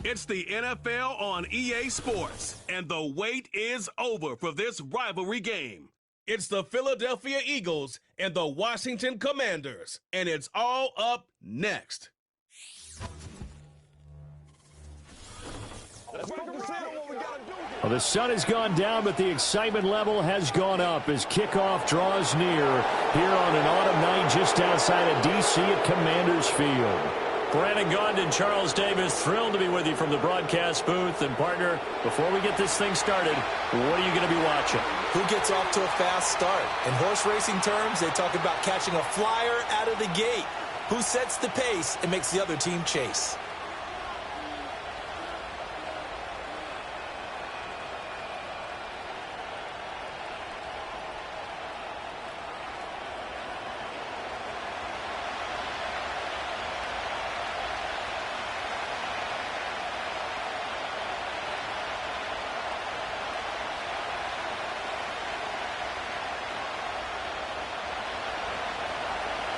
It's the NFL on EA Sports, and the wait is over for this rivalry game. It's the Philadelphia Eagles and the Washington Commanders, and it's all up next. Well, the sun has gone down, but the excitement level has gone up as kickoff draws near here on an autumn night just outside of D.C. at Commanders Field. Brandon Gaughan, Charles Davis, thrilled to be with you from the broadcast booth. And, partner, before we get this thing started, what are you going to be watching? Who gets off to a fast start? In horse racing terms, they talk about catching a flyer out of the gate. Who sets the pace and makes the other team chase?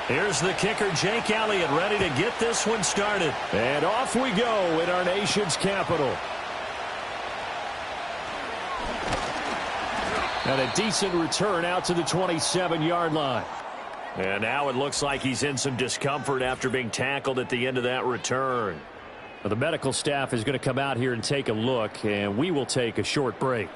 Here's the kicker, Jake Elliott, ready to get this one started. And off we go in our nation's capital. And a decent return out to the 27-yard line. And now it looks like he's in some discomfort after being tackled at the end of that return. Well, the medical staff is going to come out here and take a look, and we will take a short break.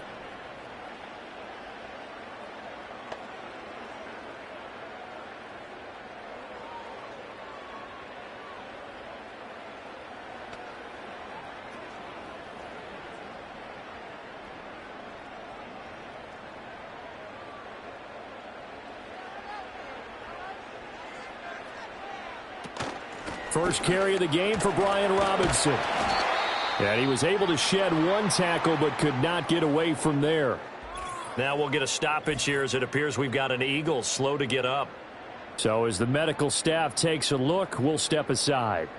First carry of the game for Brian Robinson. And he was able to shed one tackle but could not get away from there. Now we'll get a stoppage here as it appears we've got an Eagle slow to get up. So as the medical staff takes a look, we'll step aside.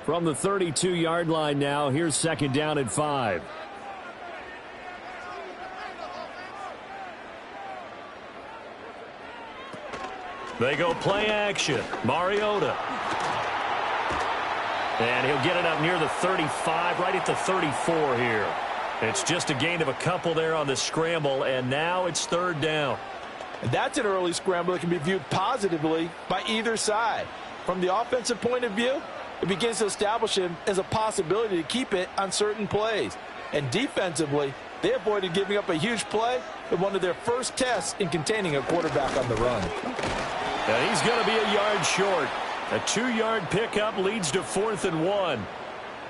From the 32-yard line now, here's second down and 5. They go play action. Mariota. And he'll get it up near the 35, right at the 34 here. It's just a gain of a couple there on the scramble, and now it's third down. And that's an early scramble that can be viewed positively by either side. From the offensive point of view, it begins to establish him as a possibility to keep it on certain plays. And defensively, they avoided giving up a huge play in one of their first tests in containing a quarterback on the run. And he's going to be a yard short. A 2-yard pickup leads to 4th and 1.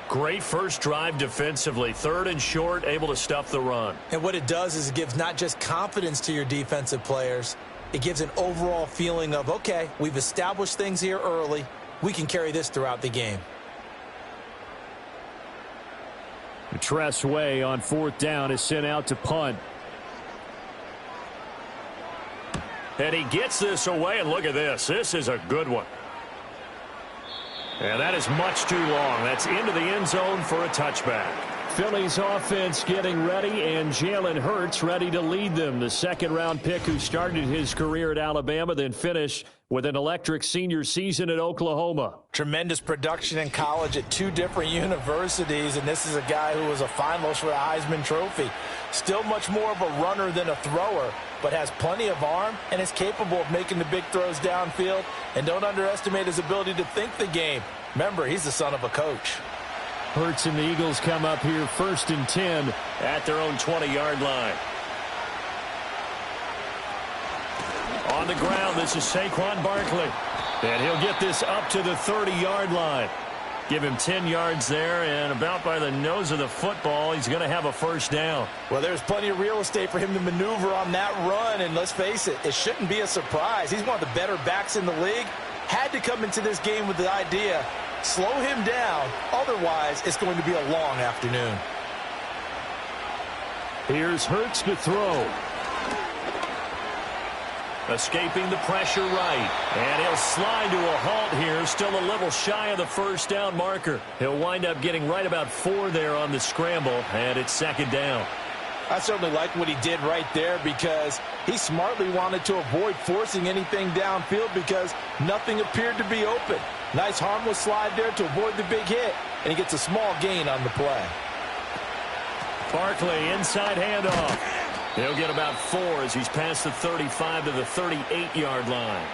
Great first drive defensively. 3rd and short, able to stuff the run. And what it does is it gives not just confidence to your defensive players, it gives an overall feeling of, okay, we've established things here early. We can carry this throughout the game. Tress Way on 4th down is sent out to punt. And he gets this away, and look at this. This is a good one. And that is much too long. That's into the end zone for a touchback. Philly's offense getting ready, and Jalen Hurts ready to lead them. The second-round pick who started his career at Alabama, then finished with an electric senior season at Oklahoma. Tremendous production in college at 2 different universities, and this is a guy who was a finalist for the Heisman Trophy. Still much more of a runner than a thrower, but has plenty of arm and is capable of making the big throws downfield. And don't underestimate his ability to think the game. Remember, he's the son of a coach. Hurts and the Eagles come up here 1st and 10 at their own 20-yard line. On the ground, this is Saquon Barkley. And he'll get this up to the 30-yard line. Give him 10 yards there, and about by the nose of the football, he's going to have a first down. Well, there's plenty of real estate for him to maneuver on that run, and let's face it, it shouldn't be a surprise. He's one of the better backs in the league. Had to come into this game with the idea, slow him down, otherwise it's going to be a long afternoon. Here's Hurts to throw. escaping the pressure right. And he'll slide to a halt here, still a little shy of the first down marker. He'll wind up getting right about 4 there on the scramble, and it's second down. I certainly like what he did right there because he smartly wanted to avoid forcing anything downfield because nothing appeared to be open. Nice harmless slide there to avoid the big hit, and he gets a small gain on the play. Barkley, inside handoff. He'll get about 4 as he's past the 35 to the 38-yard line.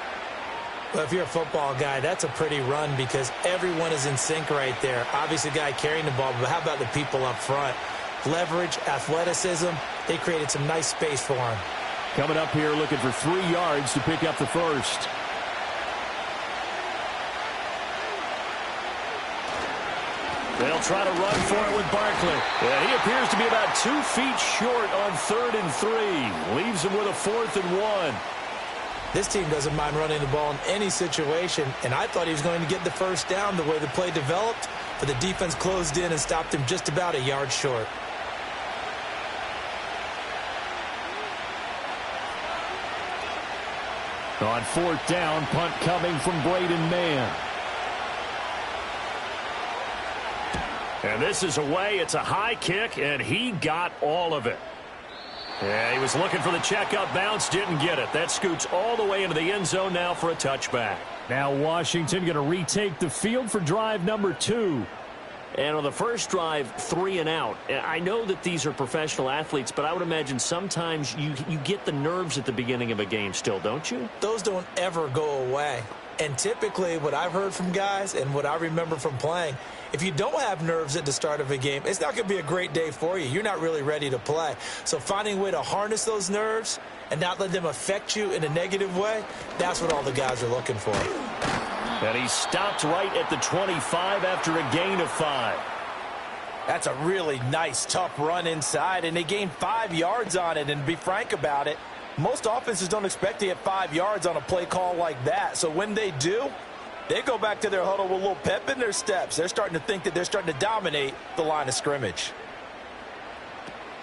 Well, if you're a football guy, that's a pretty run because everyone is in sync right there. Obviously, the guy carrying the ball, but how about the people up front? Leverage, athleticism, they created some nice space for him. Coming up here looking for 3 yards to pick up the first. They'll try to run for it with Barkley. Yeah, he appears to be about 2 feet short on 3rd and 3. Leaves him with a 4th and 1. This team doesn't mind running the ball in any situation, and I thought he was going to get the first down the way the play developed, but the defense closed in and stopped him just about a yard short. On 4th down, punt coming from Braden Mann. And this is away. It's a high kick, and he got all of it. Yeah, he was looking for the checkup bounce, didn't get it. That scoots all the way into the end zone now for a touchback. Now Washington going to retake the field for drive number 2. And on the first drive, 3 and out. I know that these are professional athletes, but I would imagine sometimes you get the nerves at the beginning of a game still, don't you? Those don't ever go away. And typically what I've heard from guys and what I remember from playing, if you don't have nerves at the start of a game, it's not going to be a great day for you. You're not really ready to play. So finding a way to harness those nerves and not let them affect you in a negative way, that's what all the guys are looking for. And he stopped right at the 25 after a gain of 5. That's a really nice, tough run inside, and they gained 5 yards on it. And to be frank about it, most offenses don't expect to get 5 yards on a play call like that. So when they do, they go back to their huddle with a little pep in their steps. They're starting to think that they're starting to dominate the line of scrimmage.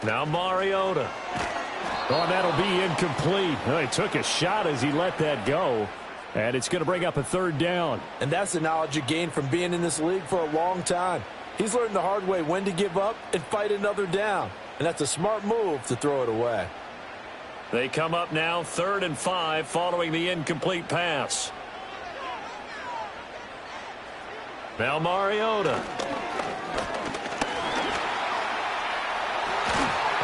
Now Mariota. Oh, that'll be incomplete. Well, he took a shot as he let that go. And it's going to bring up a 3rd down. And that's the knowledge you gain from being in this league for a long time. He's learned the hard way when to give up and fight another down. And that's a smart move to throw it away. They come up now 3rd and 5 following the incomplete pass. Now Mariota.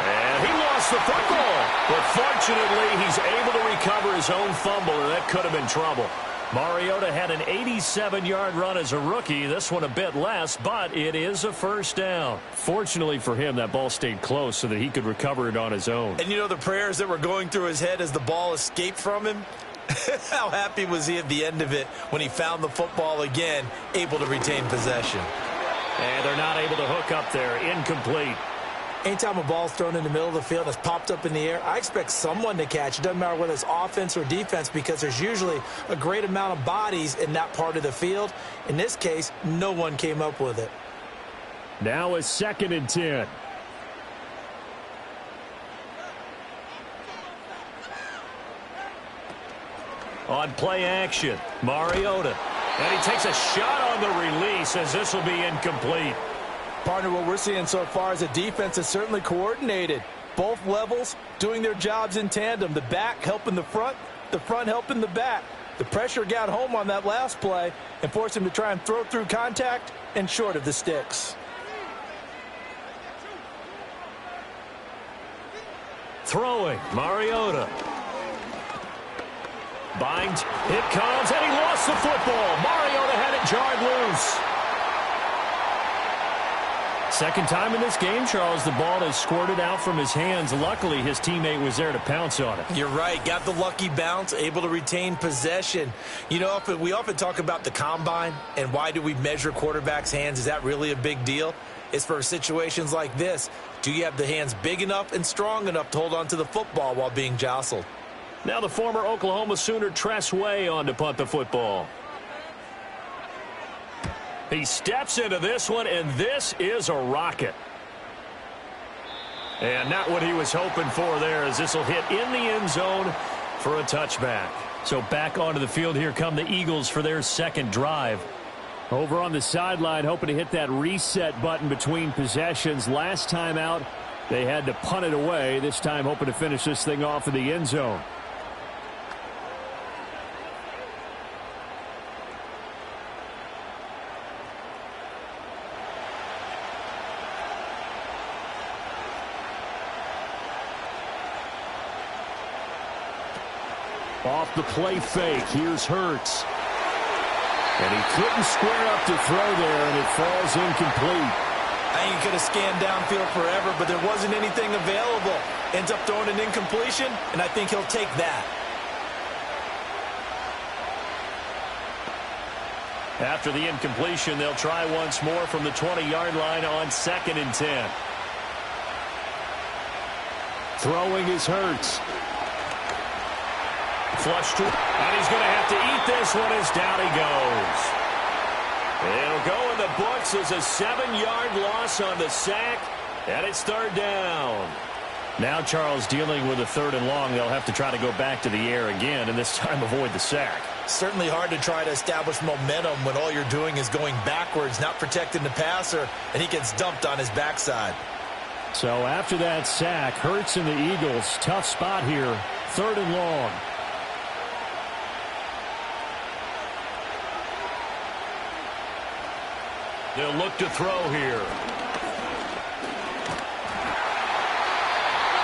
And he lost the football. But fortunately, he's able to recover his own fumble, and that could have been trouble. Mariota had an 87-yard run as a rookie. This one a bit less, but it is a first down. Fortunately for him, that ball stayed close so that he could recover it on his own. And you know the prayers that were going through his head as the ball escaped from him? How happy was he at the end of it when he found the football again, able to retain possession? And they're not able to hook up there. Incomplete. Anytime a ball's thrown in the middle of the field and it's popped up in the air, I expect someone to catch. It doesn't matter whether it's offense or defense because there's usually a great amount of bodies in that part of the field. In this case, no one came up with it. Now a 2nd and 10. On play action, Mariota. And he takes a shot on the release as this will be incomplete. Partner, what we're seeing so far is a defense that's certainly coordinated. Both levels doing their jobs in tandem. The back helping the front helping the back. The pressure got home on that last play and forced him to try and throw through contact and short of the sticks. Throwing, Mariota. Binds, it comes, and he lost the football. Mariota had it jarred loose. Second time in this game, Charles, the ball has squirted out from his hands. Luckily, his teammate was there to pounce on it. You're right. Got the lucky bounce, able to retain possession. You know, we often talk about the combine and why do we measure quarterbacks' hands. Is that really a big deal? It's for situations like this. Do you have the hands big enough and strong enough to hold on to the football while being jostled? Now the former Oklahoma Sooner Tress Way on to punt the football. He steps into this one, and this is a rocket. And not what he was hoping for there, as this will hit in the end zone for a touchback. So back onto the field here come the Eagles for their second drive. Over on the sideline, hoping to hit that reset button between possessions. Last time out, they had to punt it away. This time hoping to finish this thing off in the end zone. Off the play fake, here's Hurts. And he couldn't square up to throw there, and it falls incomplete. I think he could have scanned downfield forever, but there wasn't anything available. Ends up throwing an incompletion, and I think he'll take that. After the incompletion, they'll try once more from the 20-yard line on 2nd and 10. Throwing is Hurts. Flush to, and he's going to have to eat this one as down he goes. It'll go in the books as a 7-yard loss on the sack, and it's 3rd down. Now Charles dealing with a 3rd and long. They'll have to try to go back to the air again, and this time avoid the sack. Certainly hard to try to establish momentum when all you're doing is going backwards, not protecting the passer, and he gets dumped on his backside. So after that sack, Hurts and the Eagles, tough spot here, 3rd and long. They'll look to throw here.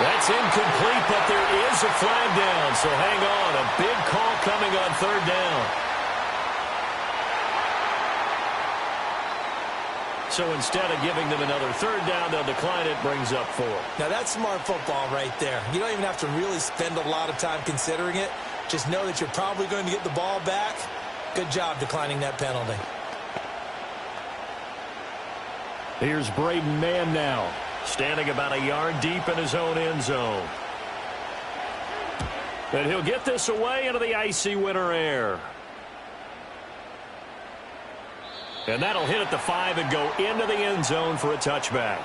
That's incomplete, but there is a flag down, so hang on. A big call coming on 3rd down. So instead of giving them another 3rd down, they'll decline it, brings up 4. Now that's smart football right there. You don't even have to really spend a lot of time considering it. Just know that you're probably going to get the ball back. Good job declining that penalty. Here's Braden Mann now, standing about a yard deep in his own end zone. And he'll get this away into the icy winter air. And that'll hit at the 5 and go into the end zone for a touchback.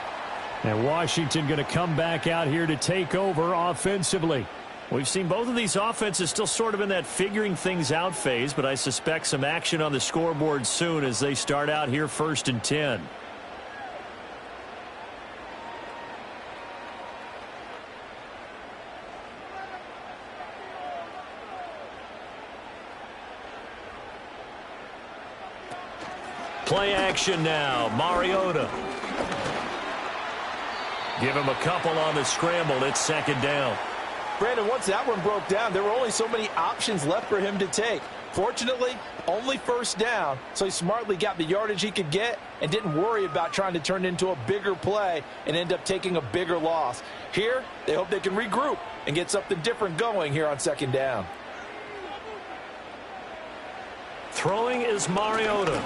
And Washington going to come back out here to take over offensively. We've seen both of these offenses still sort of in that figuring things out phase, but I suspect some action on the scoreboard soon as they start out here 1st and 10. Play action now. Mariota. Give him a couple on the scramble. It's 2nd down. Brandon, once that one broke down, there were only so many options left for him to take. Fortunately, only 1st down, so he smartly got the yardage he could get and didn't worry about trying to turn it into a bigger play and end up taking a bigger loss. Here, they hope they can regroup and get something different going here on 2nd down. Throwing is Mariota.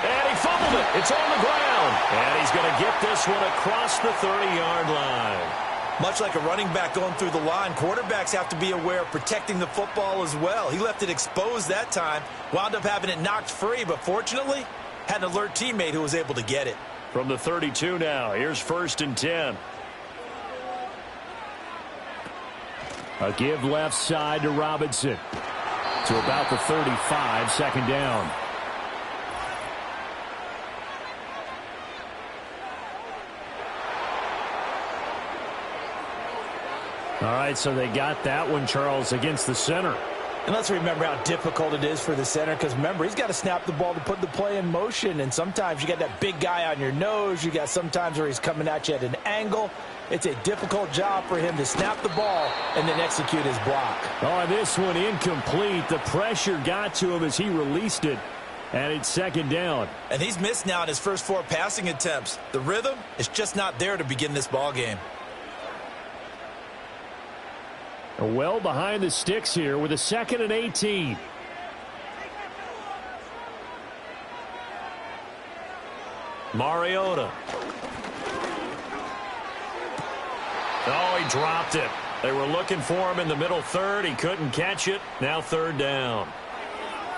And he fumbled it. It's on the ground. And he's going to get this one across the 30-yard line. Much like a running back going through the line, quarterbacks have to be aware of protecting the football as well. He left it exposed that time, wound up having it knocked free, but fortunately had an alert teammate who was able to get it. From the 32 now, here's 1st and 10. A give left side to Robinson. To about the 35, 2nd down. All right, so they got that one, Charles, against the center. And let's remember how difficult it is for the center, because remember, he's got to snap the ball to put the play in motion, and sometimes you got that big guy on your nose. You got sometimes where he's coming at you at an angle. It's a difficult job for him to snap the ball and then execute his block. Oh, this one incomplete. The pressure got to him as he released it, and it's 2nd down. And he's missed now in his first 4 passing attempts. The rhythm is just not there to begin this ball game. Well behind the sticks here with a 2nd and 18. Mariota. Oh, he dropped it. They were looking for him in the middle 3rd. He couldn't catch it. Now 3rd down.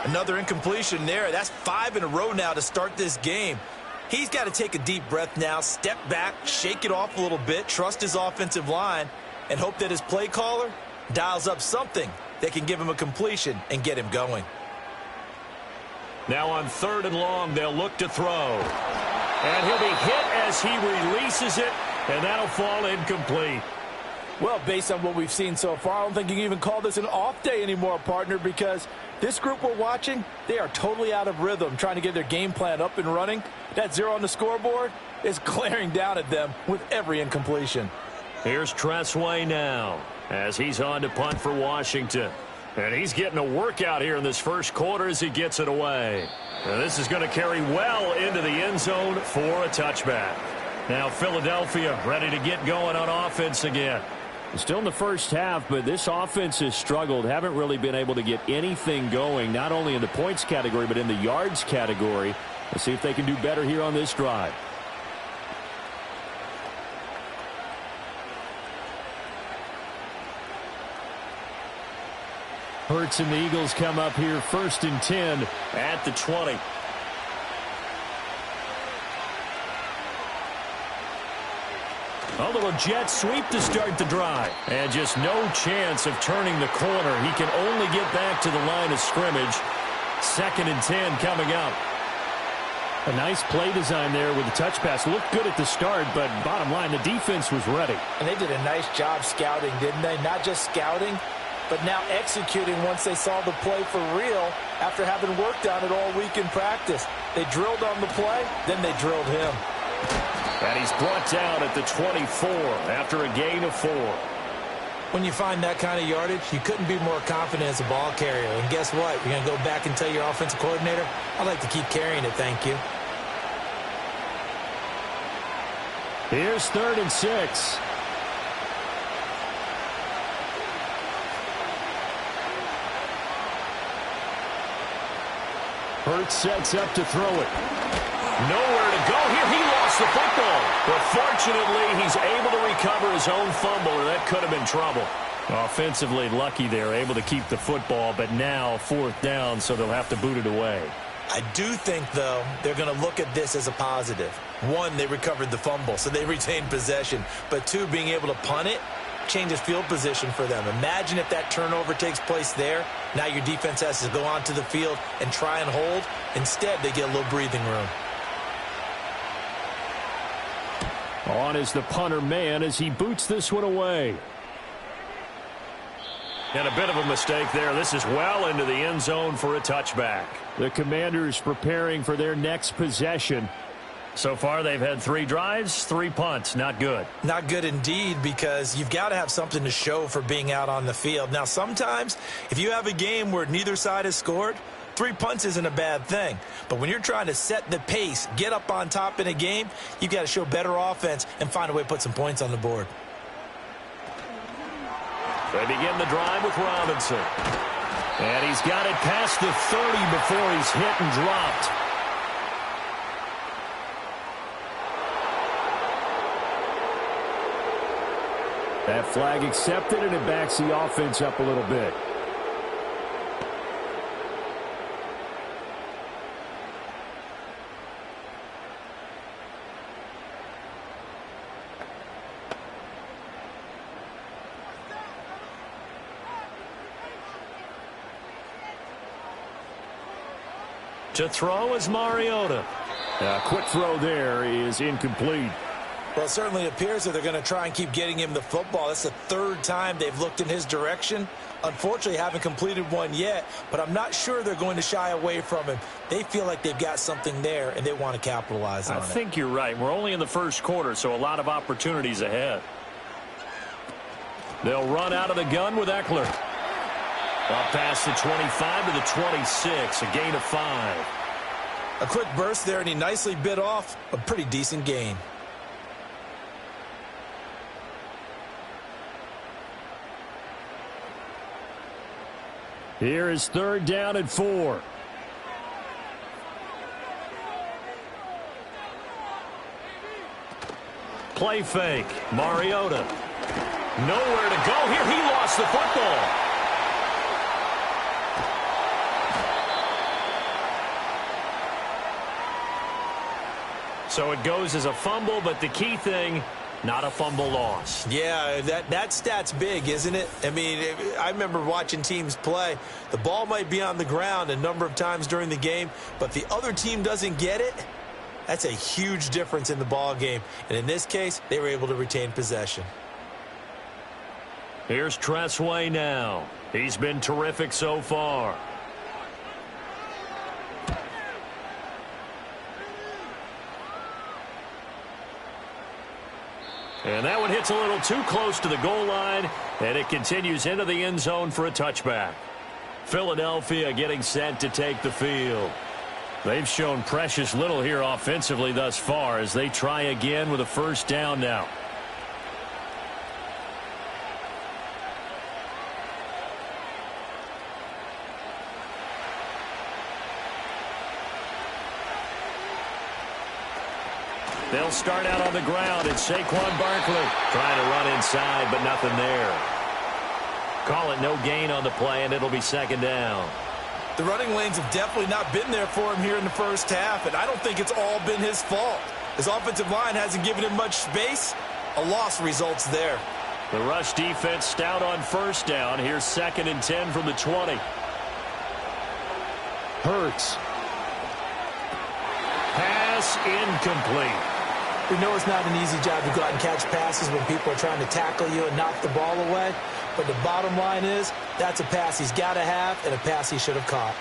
Another incompletion there. That's 5 in a row now to start this game. He's got to take a deep breath now, step back, shake it off a little bit, trust his offensive line, and hope that his play caller dials up something that can give him a completion and get him going. Now on 3rd and long, they'll look to throw. And he'll be hit as he releases it, and that'll fall incomplete. Well, based on what we've seen so far, I don't think you can even call this an off day anymore, partner, because this group we're watching, they are totally out of rhythm, trying to get their game plan up and running. That 0 on the scoreboard is glaring down at them with every incompletion. Here's Tressway now as he's on to punt for Washington. And he's getting a workout here in this first quarter as he gets it away. Now this is going to carry well into the end zone for a touchback. Now Philadelphia ready to get going on offense again. Still in the first half, but this offense has struggled. Haven't really been able to get anything going, not only in the points category, but in the yards category. Let's see if they can do better here on this drive. Hurts and the Eagles come up here 1st and 10 at the 20. A little jet sweep to start the drive. And just no chance of turning the corner. He can only get back to the line of scrimmage. 2nd and 10 coming up. A nice play design there with the touch pass. Looked good at the start, but bottom line, the defense was ready. And they did a nice job scouting, didn't they? Not just scouting, but now executing once they saw the play for real after having worked on it all week in practice. They drilled on the play, then they drilled him. And he's brought down at the 24 after a gain of 4. When you find that kind of yardage, you couldn't be more confident as a ball carrier. And guess what? You're going to go back and tell your offensive coordinator, I'd like to keep carrying it, thank you. Here's 3rd and 6. Hurts sets up to throw it. Nowhere to go here. He lost the football. But fortunately, he's able to recover his own fumble, or that could have been trouble. Offensively lucky there, able to keep the football, but now 4th down, so they'll have to boot it away. I do think, though, they're going to look at this as a positive. 1, they recovered the fumble, so they retained possession. But 2, being able to punt it changes field position for them. Imagine if that turnover takes place there. Now your defense has to go onto the field and try and hold. Instead, they get a little breathing room. On is the punter man as he boots this one away. And a bit of a mistake there. This is well into the end zone for a touchback. The Commanders preparing for their next possession. So far, they've had 3 drives, 3 punts. Not good. Not good indeed, because you've got to have something to show for being out on the field. Now, sometimes, if you have a game where neither side has scored, 3 punts isn't a bad thing. But when you're trying to set the pace, get up on top in a game, you've got to show better offense and find a way to put some points on the board. They begin the drive with Robinson. And he's got it past the 30 before he's hit and dropped. That flag accepted, and it backs the offense up a little bit. To throw is Mariota. A quick throw there is incomplete. Well, it certainly appears that they're going to try and keep getting him the football. That's the 3rd time they've looked in his direction. Unfortunately, haven't completed one yet, but I'm not sure they're going to shy away from him. They feel like they've got something there, and they want to capitalize on it. I think you're right. We're only in the first quarter, so a lot of opportunities ahead. They'll run out of the gun with Eckler. Up past the 25 to the 26, a gain of 5. A quick burst there, and he nicely bit off a pretty decent gain. Here is 3rd down and 4. Play fake. Mariota. Nowhere to go here. He lost the football. So it goes as a fumble, but the key thing, not a fumble loss. Yeah, that stat's big, isn't it? I mean, I remember watching teams play. The ball might be on the ground a number of times during the game, but if the other team doesn't get it, that's a huge difference in the ball game. And in this case, they were able to retain possession. Here's Tressway now. He's been terrific so far. And that one hits a little too close to the goal line, and it continues into the end zone for a touchback. Philadelphia getting set to take the field. They've shown precious little here offensively thus far as they try again with a first down now. They'll start out on the ground. It's Saquon Barkley trying to run inside, but nothing there. Call it no gain on the play, and it'll be second down. The running lanes have definitely not been there for him here in the first half, and I don't think it's all been his fault. His offensive line hasn't given him much space. A loss results there. The rush defense stout on first down. Here's 2nd and 10 from the 20. Hurts. Pass incomplete. We know it's not an easy job to go out and catch passes when people are trying to tackle you and knock the ball away. But the bottom line is, that's a pass he's got to have and a pass he should have caught.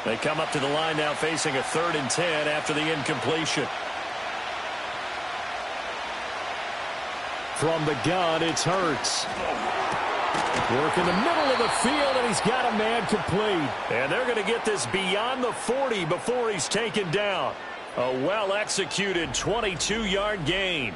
They come up to the line now facing a 3rd and 10 after the incompletion. From the gun, it's Hurts. Work in the middle of the field, and he's got a man complete. And they're going to get this beyond the 40 before he's taken down. A well-executed 22-yard gain.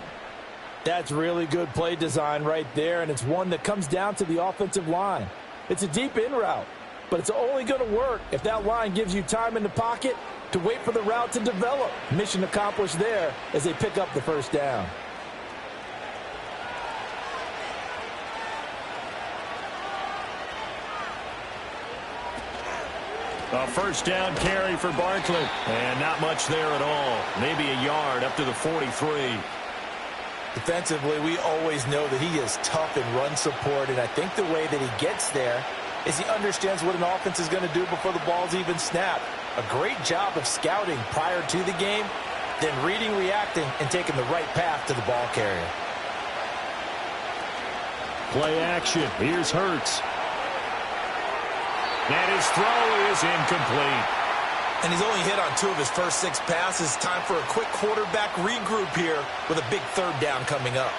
That's really good play design right there, and it's one that comes down to the offensive line. It's a deep in route, but it's only going to work if that line gives you time in the pocket to wait for the route to develop. Mission accomplished there as they pick up the first down. A first down carry for Barkley. And not much there at all. Maybe a yard up to the 43. Defensively, we always know that he is tough in run support, and I think the way that he gets there is he understands what an offense is going to do before the ball's even snapped. A great job of scouting prior to the game, then reading, reacting, and taking the right path to the ball carrier. Play action. Here's Hurts. And his throw is incomplete. And he's only hit on 2 of his first 6 passes. Time for a quick quarterback regroup here with a big 3rd down coming up.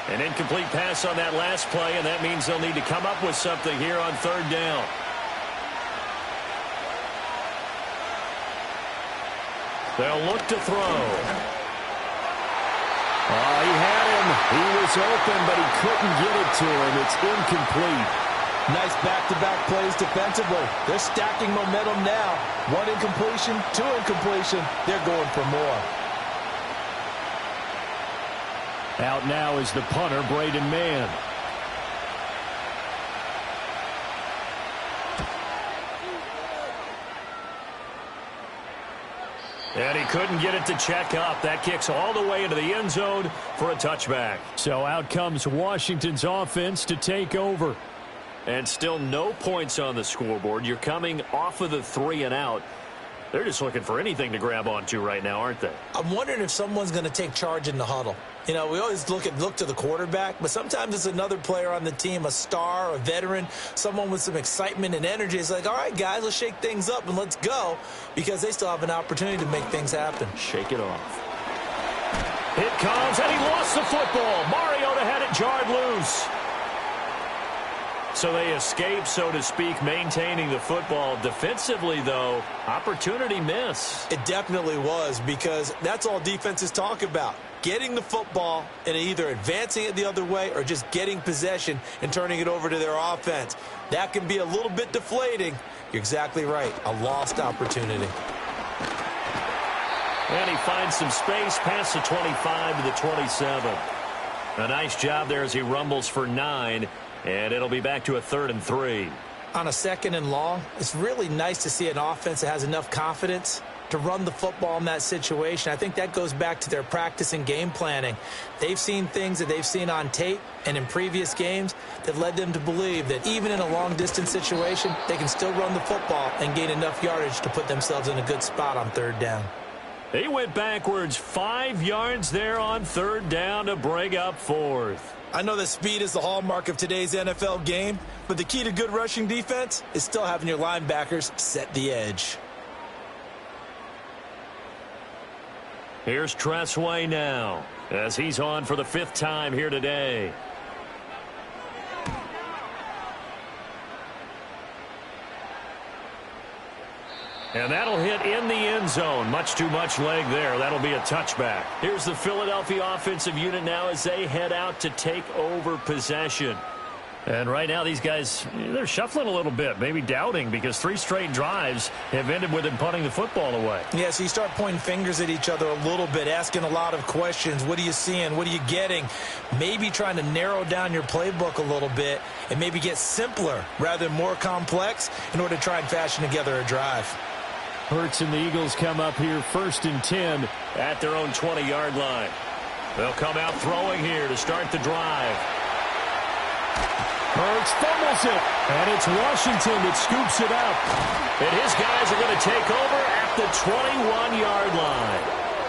An incomplete pass on that last play, and that means they'll need to come up with something here on 3rd down. They'll look to throw. He had him. He was open, but he couldn't get it to him. It's incomplete. Nice back-to-back plays defensively. They're stacking momentum now. 1 incompletion, 2 incompletion. They're going for more. Out now is the punter, Braden Mann. And he couldn't get it to check up. That kicks all the way into the end zone for a touchback. So out comes Washington's offense to take over. And still no points on the scoreboard. You're coming off of the 3 and out. They're just looking for anything to grab onto right now, aren't they? I'm wondering if someone's going to take charge in the huddle. You know, we always look to the quarterback, but sometimes it's another player on the team, a star, a veteran, someone with some excitement and energy. It's like, all right, guys, let's shake things up and let's go, because they still have an opportunity to make things happen. Shake it off. It comes, and he lost the football. Mariota had it jarred loose. So they escape, so to speak, maintaining the football. Defensively, though, opportunity miss. It definitely was, because that's all defenses talk about. Getting the football and either advancing it the other way or just getting possession and turning it over to their offense. That can be a little bit deflating. You're exactly right. A lost opportunity. And he finds some space past the 25 to the 27. A nice job there as he rumbles for 9. And it'll be back to a 3rd and 3. On a 2nd and long, it's really nice to see an offense that has enough confidence to run the football in that situation. I think that goes back to their practice and game planning. They've seen things that they've seen on tape and in previous games that led them to believe that even in a long-distance situation, they can still run the football and gain enough yardage to put themselves in a good spot on 3rd down. He went backwards 5 yards there on 3rd down to bring up 4th. I know that speed is the hallmark of today's NFL game, but the key to good rushing defense is still having your linebackers set the edge. Here's Tressway now, as he's on for the 5th time here today. And that'll hit in the end zone. Much too much leg there. That'll be a touchback. Here's the Philadelphia offensive unit now as they head out to take over possession. And right now these guys, they're shuffling a little bit, maybe doubting, because 3 straight drives have ended with them punting the football away. Yeah, so you start pointing fingers at each other a little bit, asking a lot of questions. What are you seeing? What are you getting? Maybe trying to narrow down your playbook a little bit and maybe get simpler rather than more complex in order to try and fashion together a drive. Hurts and the Eagles come up here 1st and 10 at their own 20-yard line. They'll come out throwing here to start the drive. Hurts fumbles it, and it's Washington that scoops it up. And his guys are going to take over at the 21-yard line.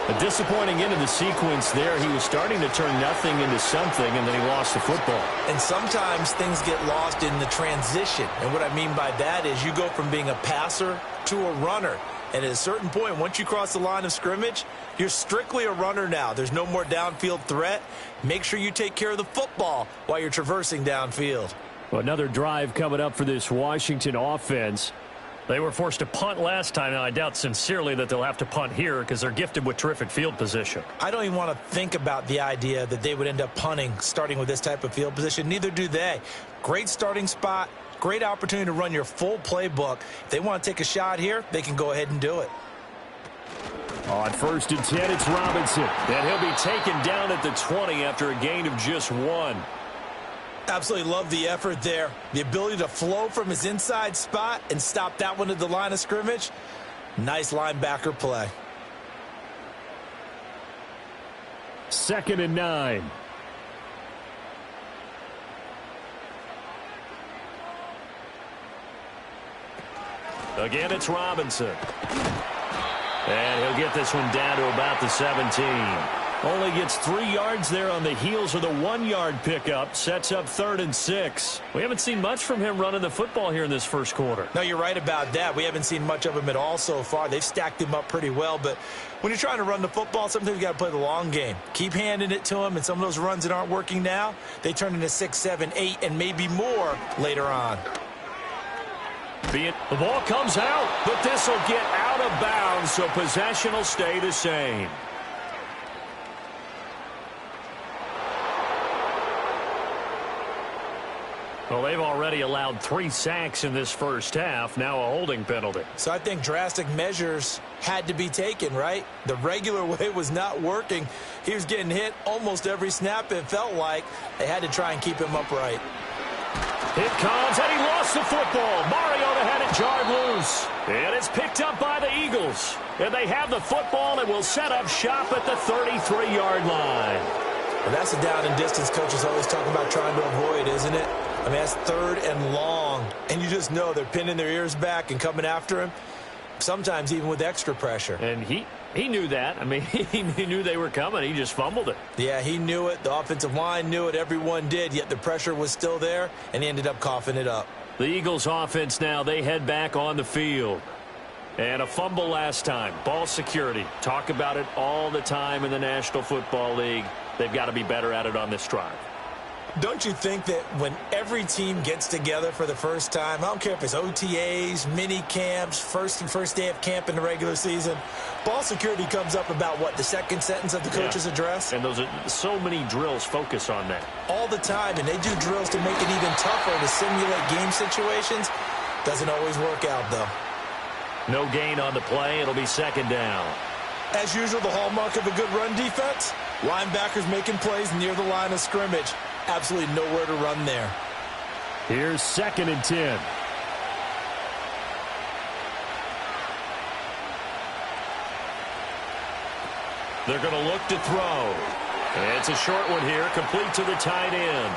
A disappointing end of the sequence there. He was starting to turn nothing into something, and then he lost the football. And sometimes things get lost in the transition. And what I mean by that is you go from being a passer to a runner. And at a certain point, once you cross the line of scrimmage, you're strictly a runner now. There's no more downfield threat. Make sure you take care of the football while you're traversing downfield. Well, another drive coming up for this Washington offense. They were forced to punt last time. Now, I doubt sincerely that they'll have to punt here because they're gifted with terrific field position. I don't even want to think about the idea that they would end up punting starting with this type of field position. Neither do they. Great starting spot. Great opportunity to run your full playbook. If they want to take a shot here, they can go ahead and do it. On 1st and 10, it's Robinson. And he'll be taken down at the 20 after a gain of just 1. Absolutely love the effort there. The ability to flow from his inside spot and stop that one at the line of scrimmage. Nice linebacker play. 2nd and 9. Again, it's Robinson. And he'll get this one down to about the 17. Only gets 3 yards there on the heels of the 1-yard pickup. Sets up 3rd and 6. We haven't seen much from him running the football here in this first quarter. No, you're right about that. We haven't seen much of him at all so far. They've stacked him up pretty well. But when you're trying to run the football, sometimes you got to play the long game. Keep handing it to him, and some of those runs that aren't working now, they turn into 6, 7, 8, and maybe more later on. The ball comes out, but this will get out of bounds, so possession will stay the same. Well, they've already allowed 3 sacks in this first half, now a holding penalty. So I think drastic measures had to be taken, right? The regular way was not working. He was getting hit almost every snap, it felt like. They had to try and keep him upright. It comes, and he lost the football. Mariota had it jarred loose. And it's picked up by the Eagles. And they have the football and will set up shop at the 33-yard line. Well, that's the down and distance coaches always talk about trying to avoid, isn't it? I mean, that's 3rd and long. And you just know they're pinning their ears back and coming after him, sometimes even with extra pressure. And he knew that. I mean, he knew they were coming. He just fumbled it. Yeah, he knew it. The offensive line knew it. Everyone did, yet the pressure was still there, and he ended up coughing it up. The Eagles offense now, they head back on the field. And a fumble last time. Ball security. Talk about it all the time in the National Football League. They've got to be better at it on this drive. Don't you think that when every team gets together for the first time, I don't care if it's OTAs, mini camps, first day of camp in the regular season, ball security comes up about what, the second sentence of the coach's address? And those are so many drills focus on that. All the time, and they do drills to make it even tougher to simulate game situations. Doesn't always work out, though. No gain on the play. It'll be 2nd down. As usual, the hallmark of a good run defense, linebackers making plays near the line of scrimmage. Absolutely nowhere to run there. Here's 2nd and 10. They're going to look to throw. It's a short one here, complete to the tight end.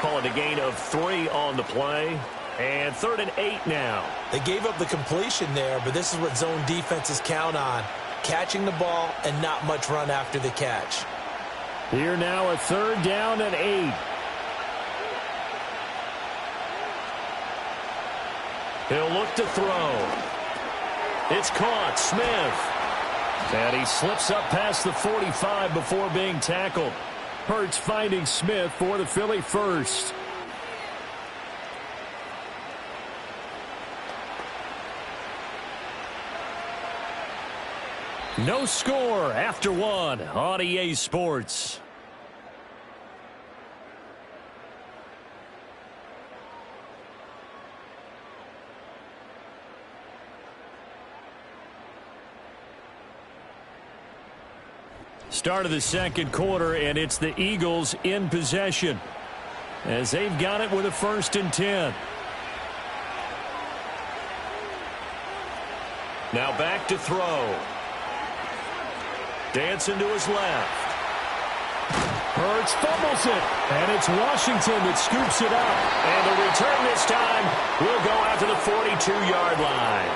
Call it a gain of 3 on the play. And 3rd and 8 now. They gave up the completion there, but this is what zone defenses count on. Catching the ball and not much run after the catch. Here now a 3rd down and 8. He'll look to throw. It's caught. Smith. And he slips up past the 45 before being tackled. Hurts finding Smith for the Philly first. No score after 1 on EA Sports. Start of the second quarter, and it's the Eagles in possession as they've got it with a 1st and 10. Now back to throw. Dancing to his left. Hurts fumbles it, and it's Washington that scoops it up. And the return this time will go after the 42-yard line.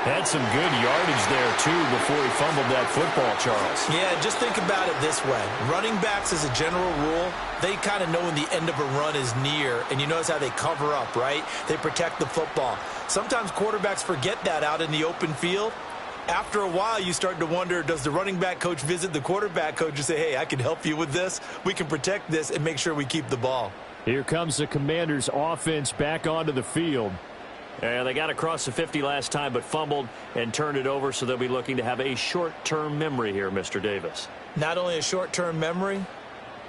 Had some good yardage there, too, before he fumbled that football, Charles. Yeah, just think about it this way. Running backs, as a general rule, they kind of know when the end of a run is near, and you notice how they cover up, right? They protect the football. Sometimes quarterbacks forget that out in the open field. After a while, you start to wonder, does the running back coach visit the quarterback coach and say, hey, I can help you with this. We can protect this and make sure we keep the ball. Here comes the Commanders' offense back onto the field. And they got across the 50 last time but fumbled and turned it over, so they'll be looking to have a short-term memory here, Mr. Davis. Not only a short-term memory,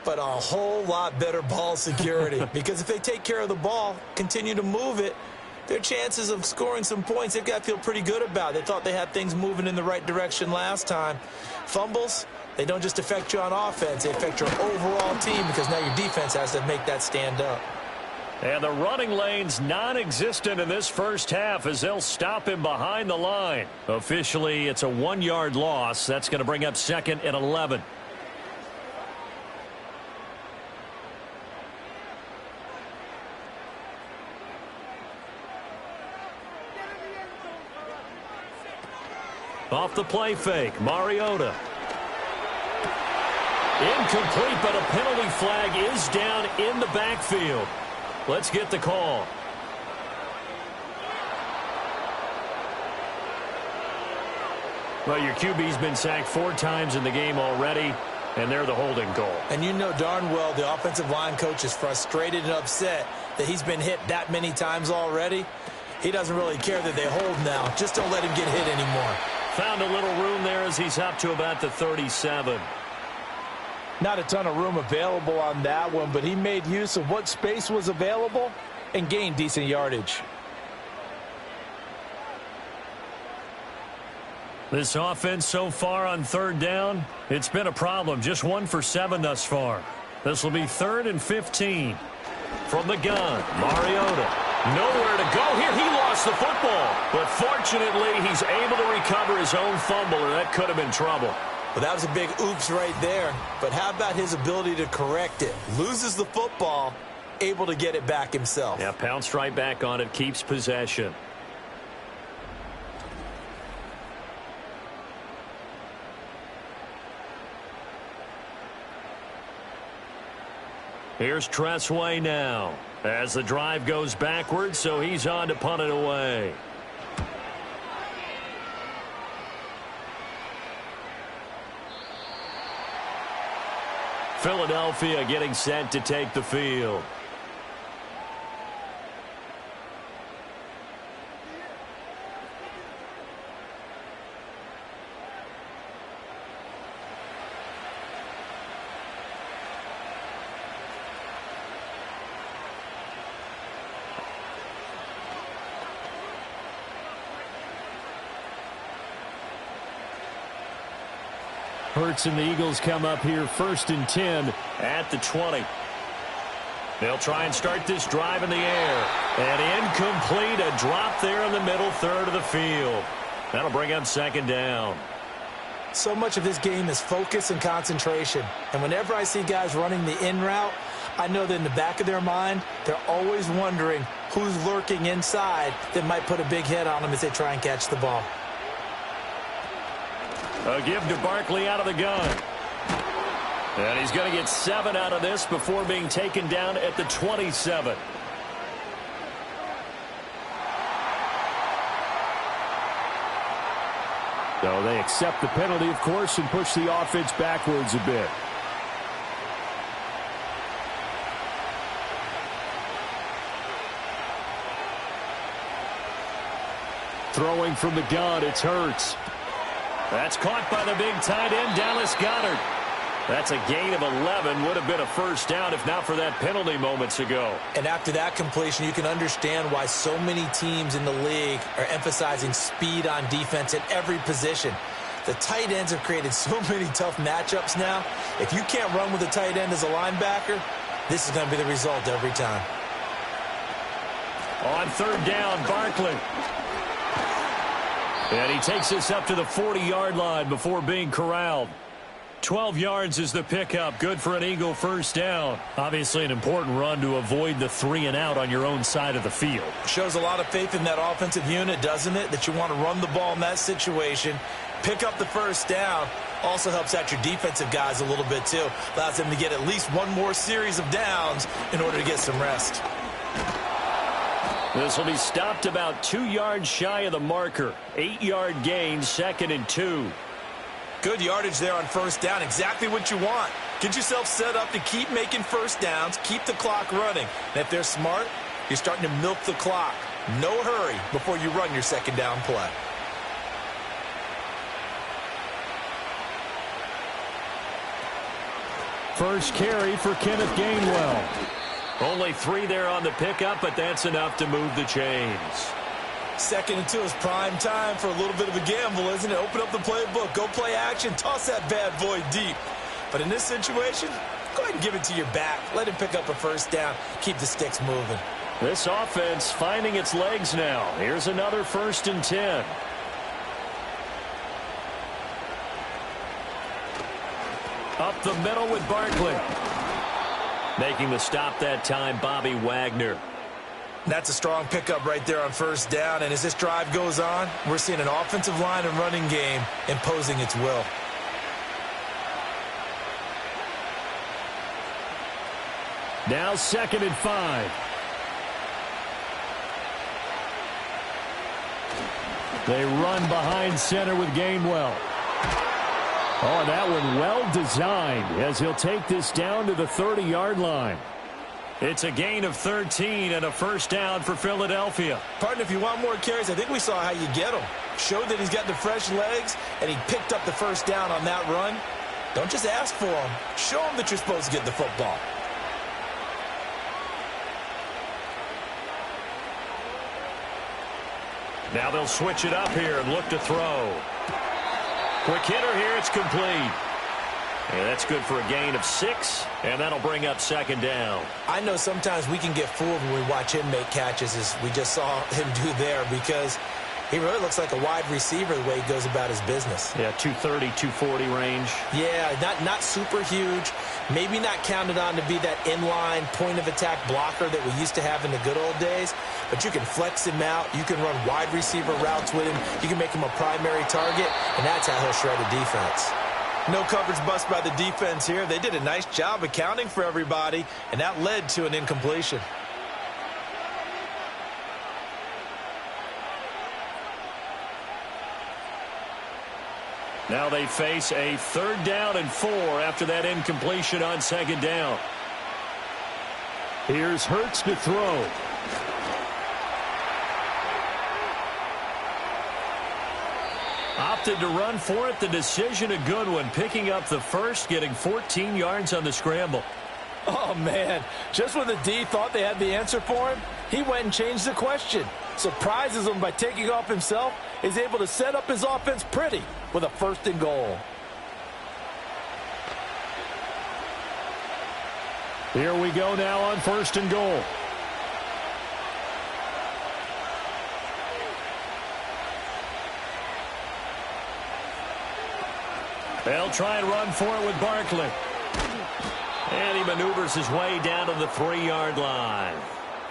but a whole lot better ball security. Because if they take care of the ball, continue to move it, their chances of scoring some points, they've got to feel pretty good about. They thought they had things moving in the right direction last time. Fumbles, they don't just affect you on offense. They affect your overall team because now your defense has to make that stand up. And the running lane's non-existent in this first half as they'll stop him behind the line. Officially, it's a 1-yard loss. That's going to bring up 2nd and 11. Off the play fake, Mariota. Incomplete, but a penalty flag is down in the backfield. Let's get the call. Well, your QB's been sacked 4 times in the game already, and they're the holding call. And you know darn well the offensive line coach is frustrated and upset that he's been hit that many times already. He doesn't really care that they hold now. Just don't let him get hit anymore. Found a little room there as he's up to about the 37. Not a ton of room available on that one, but he made use of what space was available and gained decent yardage. This offense so far on 3rd down, it's been a problem. Just 1 for 7 thus far. This will be 3rd and 15. From the gun, Mariota. Nowhere to go here. He lost the football. But fortunately, he's able to recover his own fumble, or that could have been trouble. Well, that was a big oops right there. But how about his ability to correct it? Loses the football, able to get it back himself. Yeah, pounced right back on it, keeps possession. Here's Tressway now as the drive goes backwards, so he's on to punt it away. Philadelphia getting set to take the field. Hurts and the Eagles come up here 1st and 10 at the 20. They'll try and start this drive in the air. And incomplete, a drop there in the middle 3rd of the field. That'll bring up 2nd down. So much of this game is focus and concentration. And whenever I see guys running the in route, I know that in the back of their mind, they're always wondering who's lurking inside that might put a big hit on them as they try and catch the ball. A give to Barkley out of the gun. And he's going to get 7 out of this before being taken down at the 27. So they accept the penalty, of course, and push the offense backwards a bit. Throwing from the gun, it's Hurts. That's caught by the big tight end, Dallas Goedert. That's a gain of 11. Would have been a first down if not for that penalty moments ago. And after that completion, you can understand why so many teams in the league are emphasizing speed on defense at every position. The tight ends have created so many tough matchups now. If you can't run with a tight end as a linebacker, this is going to be the result every time. On third down, Barkley. And he takes us up to the 40-yard line before being corralled. 12 yards is the pickup. Good for an Eagle first down. Obviously an important run to avoid the 3-and-out on your own side of the field. Shows a lot of faith in that offensive unit, doesn't it? That you want to run the ball in that situation. Pick up the first down. Also helps out your defensive guys a little bit too. Allows them to get at least one more series of downs in order to get some rest. This will be stopped about 2 yards shy of the marker. 8-yard gain, 2nd and 2. Good yardage there on first down. Exactly what you want. Get yourself set up to keep making first downs, keep the clock running. And if they're smart, you're starting to milk the clock. No hurry before you run your second down play. First carry for Kenneth Gainwell. Only 3 there on the pickup, but that's enough to move the chains. 2nd and 2 is prime time for a little bit of a gamble, isn't it? Open up the playbook, go play action, toss that bad boy deep. But in this situation, go ahead and give it to your back. Let him pick up a first down, keep the sticks moving. This offense finding its legs now. Here's another 1st and 10. Up the middle with Barkley. Making the stop that time, Bobby Wagner. That's a strong pickup right there on first down. And as this drive goes on, we're seeing an offensive line and running game imposing its will. Now 2nd and 5. They run behind center with Gainwell. Oh, that one well designed as he'll take this down to the 30-yard line. It's a gain of 13 and a first down for Philadelphia. Partner, if you want more carries, I think we saw how you get him. Showed that he's got the fresh legs, and he picked up the first down on that run. Don't just ask for him. Show him that you're supposed to get the football. Now they'll switch it up here and look to throw. Quick hitter here, it's complete. And that's good for a gain of 6, and that'll bring up 2nd down. I know sometimes we can get fooled when we watch him make catches, as we just saw him do there, because he really looks like a wide receiver the way he goes about his business. Yeah, 230, 240 range. Yeah, not super huge. Maybe not counted on to be that inline point-of-attack blocker that we used to have in the good old days, but you can flex him out. You can run wide receiver routes with him. You can make him a primary target, and that's how he'll shred a defense. No coverage bust by the defense here. They did a nice job accounting for everybody, and that led to an incompletion. Now they face a 3rd down and 4 after that incompletion on 2nd down. Here's Hurts to throw. Opted to run for it. The decision a good one. Picking up the first, getting 14 yards on the scramble. Oh, man. Just when the D thought they had the answer for him, he went and changed the question. Surprises him by taking off himself. Is able to set up his offense pretty with a 1st and goal. Here we go now on 1st and goal. They'll try and run for it with Barkley. And he maneuvers his way down to the 3-yard line.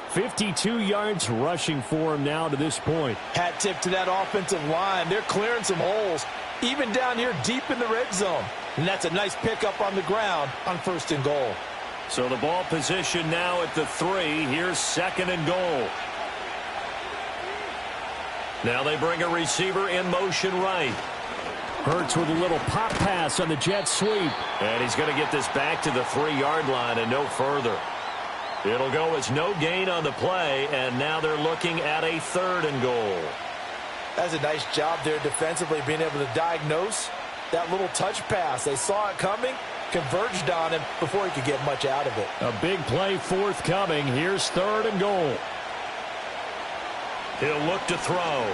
52 yards rushing for him now to this point. Hat tip to that offensive line. They're clearing some holes, even down here deep in the red zone. And that's a nice pickup on the ground on 1st and goal. So the ball position now at the 3. Here's 2nd and goal. Now they bring a receiver in motion right. Hurts with a little pop pass on the jet sweep. And he's going to get this back to the 3-yard line and no further. It'll go as no gain on the play, and now they're looking at a 3rd and goal. That's a nice job there defensively, being able to diagnose that little touch pass. They saw it coming, converged on him before he could get much out of it. A big play forthcoming. Here's 3rd and goal. He'll look to throw.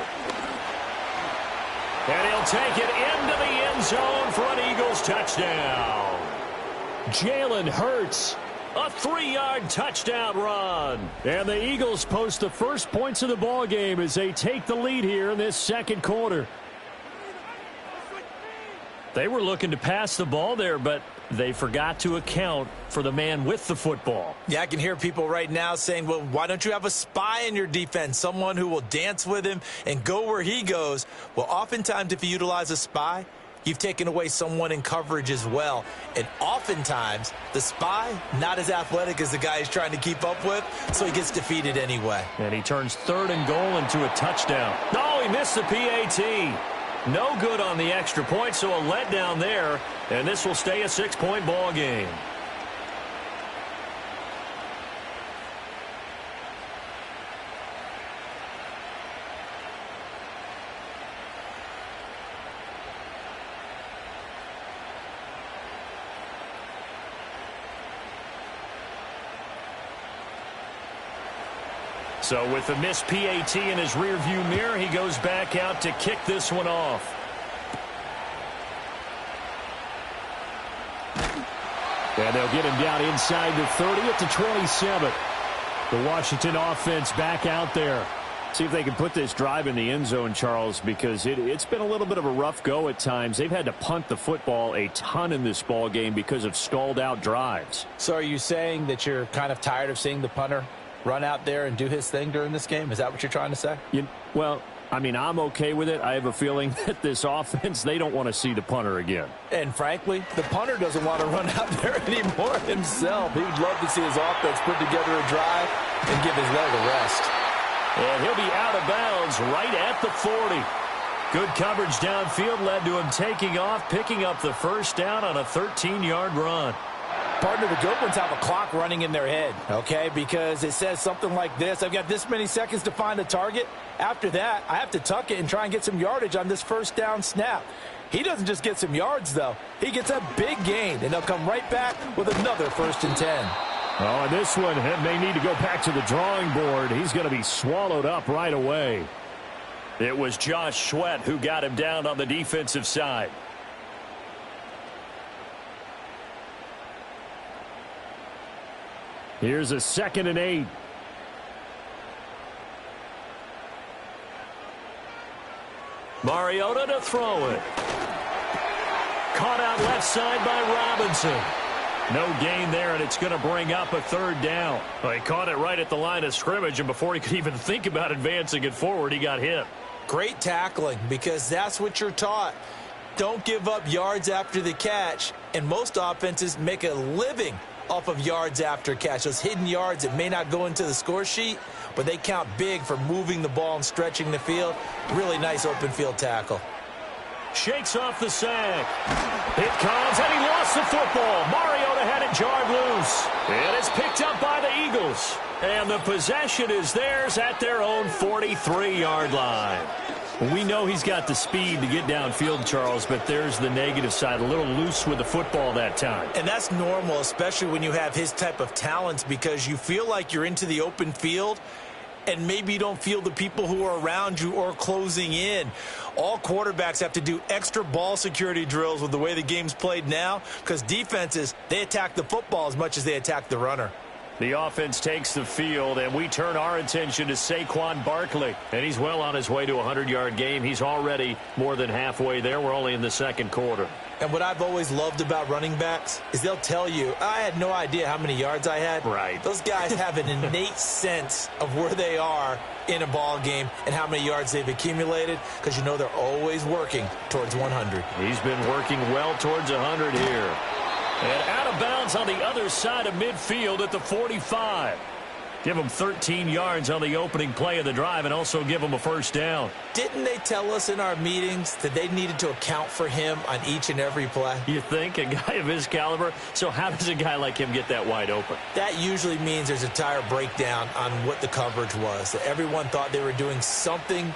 And he'll take it into the end zone for an Eagles touchdown. Jalen Hurts. A 3-yard touchdown run. And the Eagles post the first points of the ball game as they take the lead here in this 2nd quarter. They were looking to pass the ball there, but they forgot to account for the man with the football. Yeah, I can hear people right now saying, well, why don't you have a spy in your defense, someone who will dance with him and go where he goes? Well, oftentimes if you utilize a spy, you've taken away someone in coverage as well. And oftentimes, the spy, not as athletic as the guy he's trying to keep up with, so he gets defeated anyway. And he turns 3rd and goal into a touchdown. No, he missed the PAT. No good on the extra point, so a letdown there. And this will stay a 6-point ball game. So with the missed PAT in his rearview mirror, he goes back out to kick this one off. And they'll get him down inside the 30 at the 27. The Washington offense back out there. See if they can put this drive in the end zone, Charles, because it's been a little bit of a rough go at times. They've had to punt the football a ton in this ball game because of stalled out drives. So are you saying that you're kind of tired of seeing the punter run out there and do his thing during this game? Is that what you're trying to say? Well, I mean, I'm okay with it. I have a feeling that this offense, they don't want to see the punter again. And frankly, the punter doesn't want to run out there anymore himself. He would love to see his offense put together a drive and give his leg a rest. And he'll be out of bounds right at the 40. Good coverage downfield led to him taking off, picking up the first down on a 13-yard run. Partner, the good ones have a clock running in their head, okay, because it says something like this. I've got this many seconds to find a target. After that, I have to tuck it and try and get some yardage on this first down snap. He doesn't just get some yards, though. He gets a big gain, and they'll come right back with another 1st and 10. Oh, and this one may need to go back to the drawing board. He's going to be swallowed up right away. It was Josh Sweat who got him down on the defensive side. Here's a 2nd and 8. Mariota to throw it. Caught out left side by Robinson. No gain there, and it's going to bring up a 3rd down. Well, he caught it right at the line of scrimmage, and before he could even think about advancing it forward, he got hit. Great tackling, because that's what you're taught. Don't give up yards after the catch, and most offenses make a living off of yards after catch. Those hidden yards that may not go into the score sheet, but they count big for moving the ball and stretching the field. Really nice open field tackle. Shakes off the sack. It comes, and he lost the football. Mariota had it jarred loose. And it's picked up by the Eagles. And the possession is theirs at their own 43-yard line. We know he's got the speed to get downfield, Charles, but there's the negative side. A little loose with the football that time. And that's normal, especially when you have his type of talents, because you feel like you're into the open field and maybe you don't feel the people who are around you or closing in. All quarterbacks have to do extra ball security drills with the way the game's played now, because defenses, they attack the football as much as they attack the runner. The offense takes the field, and we turn our attention to Saquon Barkley. And he's well on his way to a 100-yard game. He's already more than halfway there. We're only in the second quarter. And what I've always loved about running backs is they'll tell you, I had no idea how many yards I had. Right. Those guys have an innate sense of where they are in a ball game and how many yards they've accumulated, because you know they're always working towards 100. He's been working well towards 100 here. And out of bounds on the other side of midfield at the 45. Give him 13 yards on the opening play of the drive and also give him a first down. Didn't they tell us in our meetings that they needed to account for him on each and every play? You think? A guy of his caliber? So how does a guy like him get that wide open? That usually means there's a tire breakdown on what the coverage was. That everyone thought they were doing something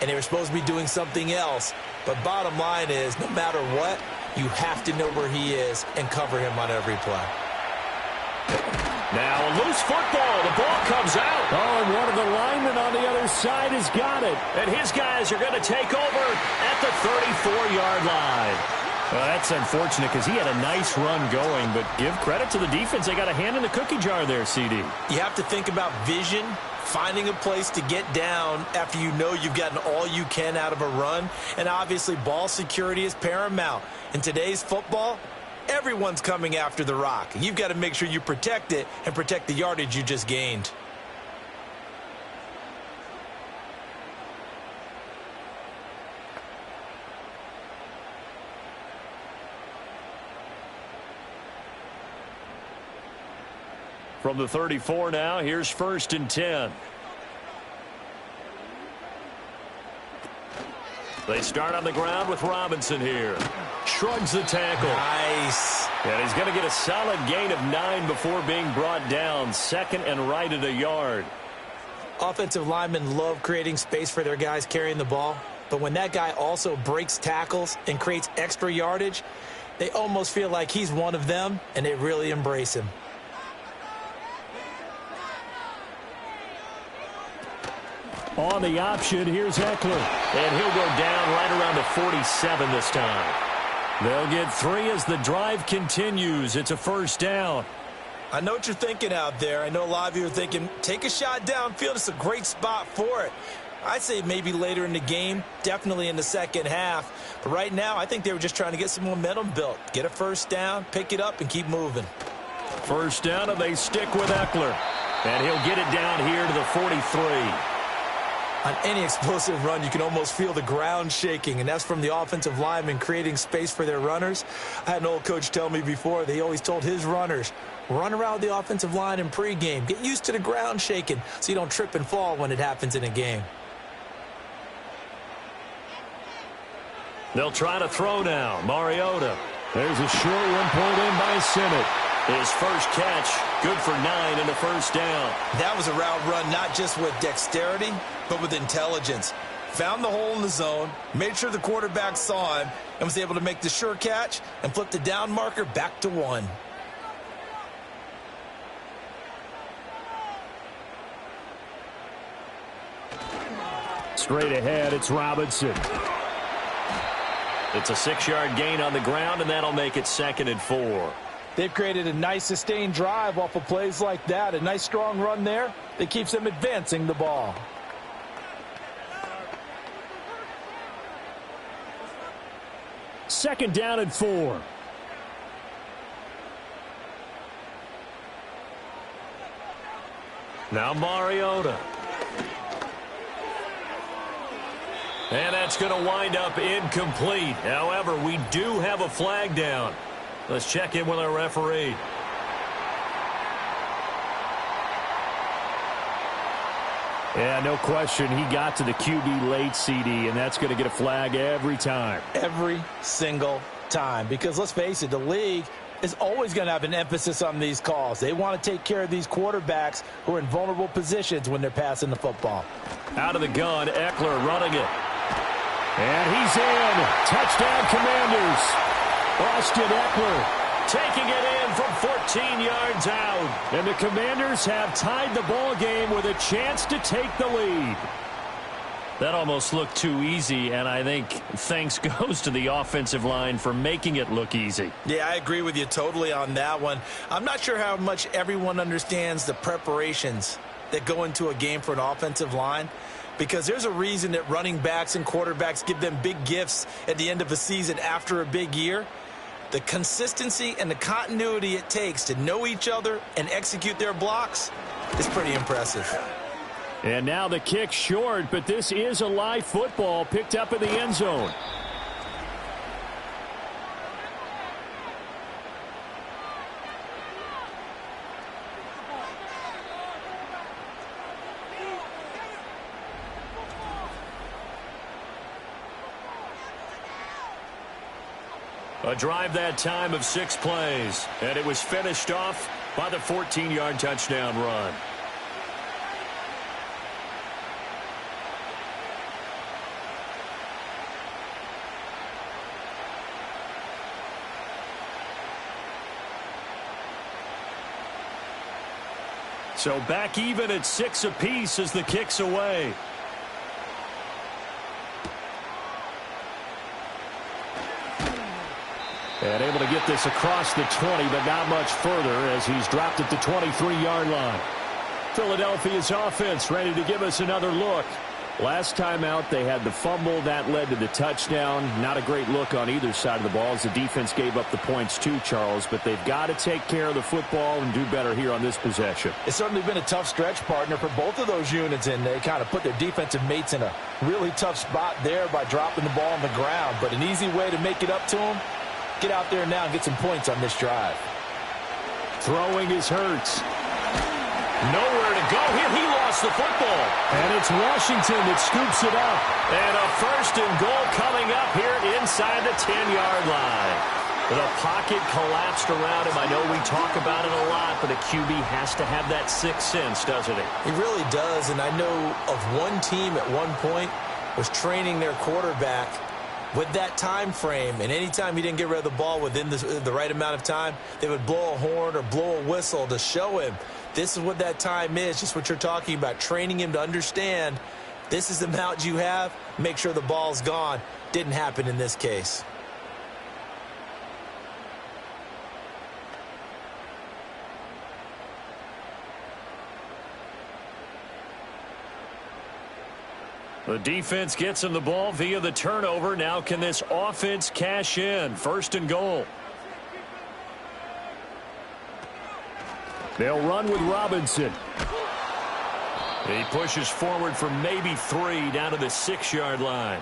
and they were supposed to be doing something else. But bottom line is, no matter what, you have to know where he is and cover him on every play. Now a loose football. The ball comes out. Oh, and one of the linemen on the other side has got it. And his guys are going to take over at the 34-yard line. Well, that's unfortunate because he had a nice run going, but give credit to the defense. They got a hand in the cookie jar there, CD. You have to think about vision, finding a place to get down after you know you've gotten all you can out of a run. And obviously, ball security is paramount. In today's football, everyone's coming after the rock. You've got to make sure you protect it and protect the yardage you just gained. From the 34 now, here's 1st and 10. They start on the ground with Robinson here. Shrugs the tackle. Nice. And he's going to get a solid gain of 9 before being brought down. 2nd and right at a yard. Offensive linemen love creating space for their guys carrying the ball. But when that guy also breaks tackles and creates extra yardage, they almost feel like he's one of them, and they really embrace him. On the option, here's Eckler. And he'll go down right around the 47 this time. They'll get 3 as the drive continues. It's a first down. I know what you're thinking out there. I know a lot of you are thinking, take a shot downfield. It's a great spot for it. I'd say maybe later in the game, definitely in the second half. But right now, I think they were just trying to get some momentum built. Get a first down, pick it up, and keep moving. First down, and they stick with Eckler. And he'll get it down here to the 43. On any explosive run, you can almost feel the ground shaking, and that's from the offensive linemen creating space for their runners. I had an old coach tell me before, they always told his runners, run around the offensive line in pregame. Get used to the ground shaking so you don't trip and fall when it happens in a game. They'll try to throw now. Mariota. There's a short one pulled in by Simmett. His first catch, good for 9 and a first down. That was a route run not just with dexterity, but with intelligence. Found the hole in the zone, made sure the quarterback saw him, and was able to make the sure catch and flip the down marker back to 1. Straight ahead, it's Robinson. It's a 6-yard gain on the ground, and that'll make it 2nd and 4. They've created a nice sustained drive off of plays like that. A nice strong run there that keeps them advancing the ball. Second down and 4. Now Mariota. And that's going to wind up incomplete. However, we do have a flag down. Let's check in with our referee. Yeah, no question. He got to the QB late, CD, and that's going to get a flag every time. Every single time. Because let's face it, the league is always going to have an emphasis on these calls. They want to take care of these quarterbacks who are in vulnerable positions when they're passing the football. Out of the gun, Eckler running it. And he's in. Touchdown, Commanders. Austin Eckler taking it in from 14 yards out. And the Commanders have tied the ball game with a chance to take the lead. That almost looked too easy, and I think thanks goes to the offensive line for making it look easy. Yeah, I agree with you totally on that one. I'm not sure how much everyone understands the preparations that go into a game for an offensive line, because there's a reason that running backs and quarterbacks give them big gifts at the end of a season after a big year. The consistency and the continuity it takes to know each other and execute their blocks is pretty impressive. And now the kick short, but this is a live football picked up in the end zone. A drive that time of 6 plays, and it was finished off by the 14-yard touchdown run. So back even at 6 apiece as the kick's away. And able to get this across the 20, but not much further as he's dropped at the 23-yard line. Philadelphia's offense ready to give us another look. Last time out, they had the fumble. That led to the touchdown. Not a great look on either side of the ball as the defense gave up the points too, Charles. But they've got to take care of the football and do better here on this possession. It's certainly been a tough stretch, partner, for both of those units, and they kind of put their defensive mates in a really tough spot there by dropping the ball on the ground. But an easy way to make it up to them, get out there now and get some points on this drive. Throwing is Hurts. Nowhere to go here. He lost the football. And it's Washington that scoops it up. And a 1st and goal coming up here inside the 10-yard line. The pocket collapsed around him. I know we talk about it a lot, but a QB has to have that sixth sense, doesn't he? He really does, and I know of one team at one point was training their quarterback with that time frame, and anytime he didn't get rid of the ball within the right amount of time, they would blow a horn or blow a whistle to show him this is what that time is, just what you're talking about, training him to understand this is the amount you have, make sure the ball's gone. Didn't happen in this case. The defense gets him the ball via the turnover. Now can this offense cash in? 1st and goal. They'll run with Robinson. He pushes forward for maybe 3 down to the 6-yard line.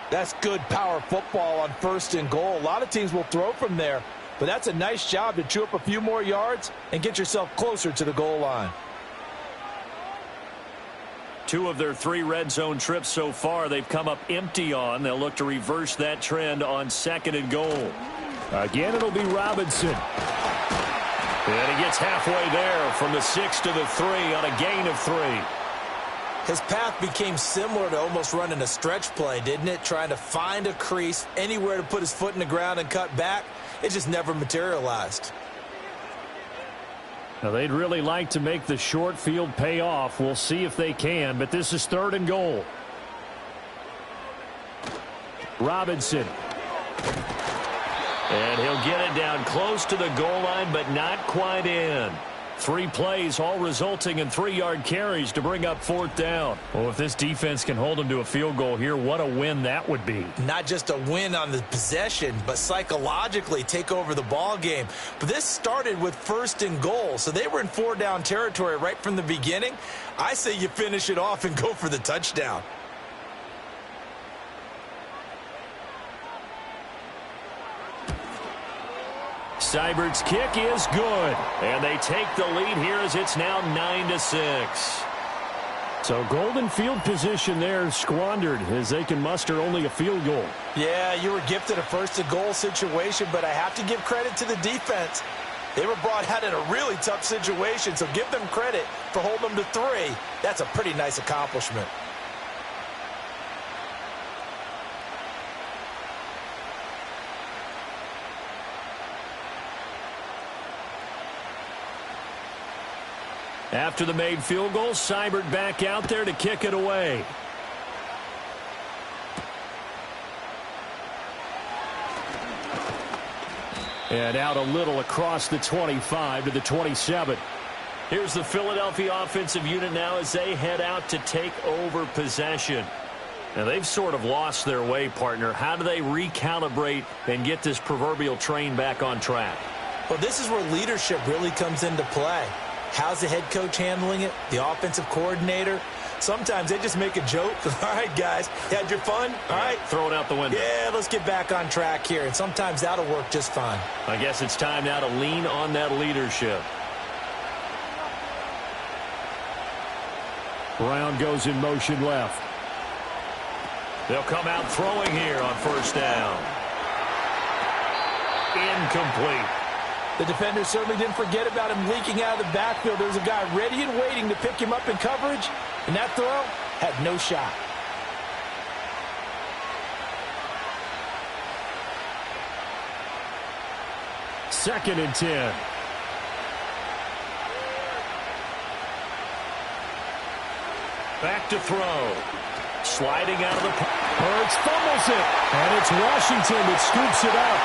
That's good power football on 1st and goal. A lot of teams will throw from there, but that's a nice job to chew up a few more yards and get yourself closer to the goal line. 2 of their 3 red zone trips so far they've come up empty on. They'll look to reverse that trend on 2nd and goal. Again, it'll be Robinson. And he gets halfway there from the 6 to the 3 on a gain of 3. His path became similar to almost running a stretch play, didn't it? Trying to find a crease, anywhere to put his foot in the ground and cut back. It just never materialized. Now, they'd really like to make the short field pay off. We'll see if they can, but this is 3rd and goal. Robinson. And he'll get it down close to the goal line, but not quite in. 3 plays, all resulting in 3-yard carries to bring up 4th down. Well, if this defense can hold them to a field goal here, what a win that would be. Not just a win on the possession, but psychologically take over the ball game. But this started with 1st and goal, so they were in 4-down territory right from the beginning. I say you finish it off and go for the touchdown. Seibert's kick is good. And they take the lead here as it's now 9-6. So golden field position there squandered as they can muster only a field goal. Yeah, you were gifted a 1st and goal situation, but I have to give credit to the defense. They were brought out in a really tough situation, so give them credit for holding them to 3. That's a pretty nice accomplishment. After the made field goal, Seibert back out there to kick it away. And out a little across the 25 to the 27. Here's the Philadelphia offensive unit now as they head out to take over possession. Now, they've sort of lost their way, partner. How do they recalibrate and get this proverbial train back on track? Well, this is where leadership really comes into play. How's the head coach handling it? The offensive coordinator? Sometimes they just make a joke. All right, guys, you had your fun? All right. Throw it out the window. Yeah, let's get back on track here. And sometimes that'll work just fine. I guess it's time now to lean on that leadership. Brown goes in motion left. They'll come out throwing here on first down. Incomplete. The defender certainly didn't forget about him leaking out of the backfield. There's a guy ready and waiting to pick him up in coverage, and that throw had no shot. Second and 10. Back to throw. Sliding out of the... Hurts fumbles it, and it's Washington that scoops it up.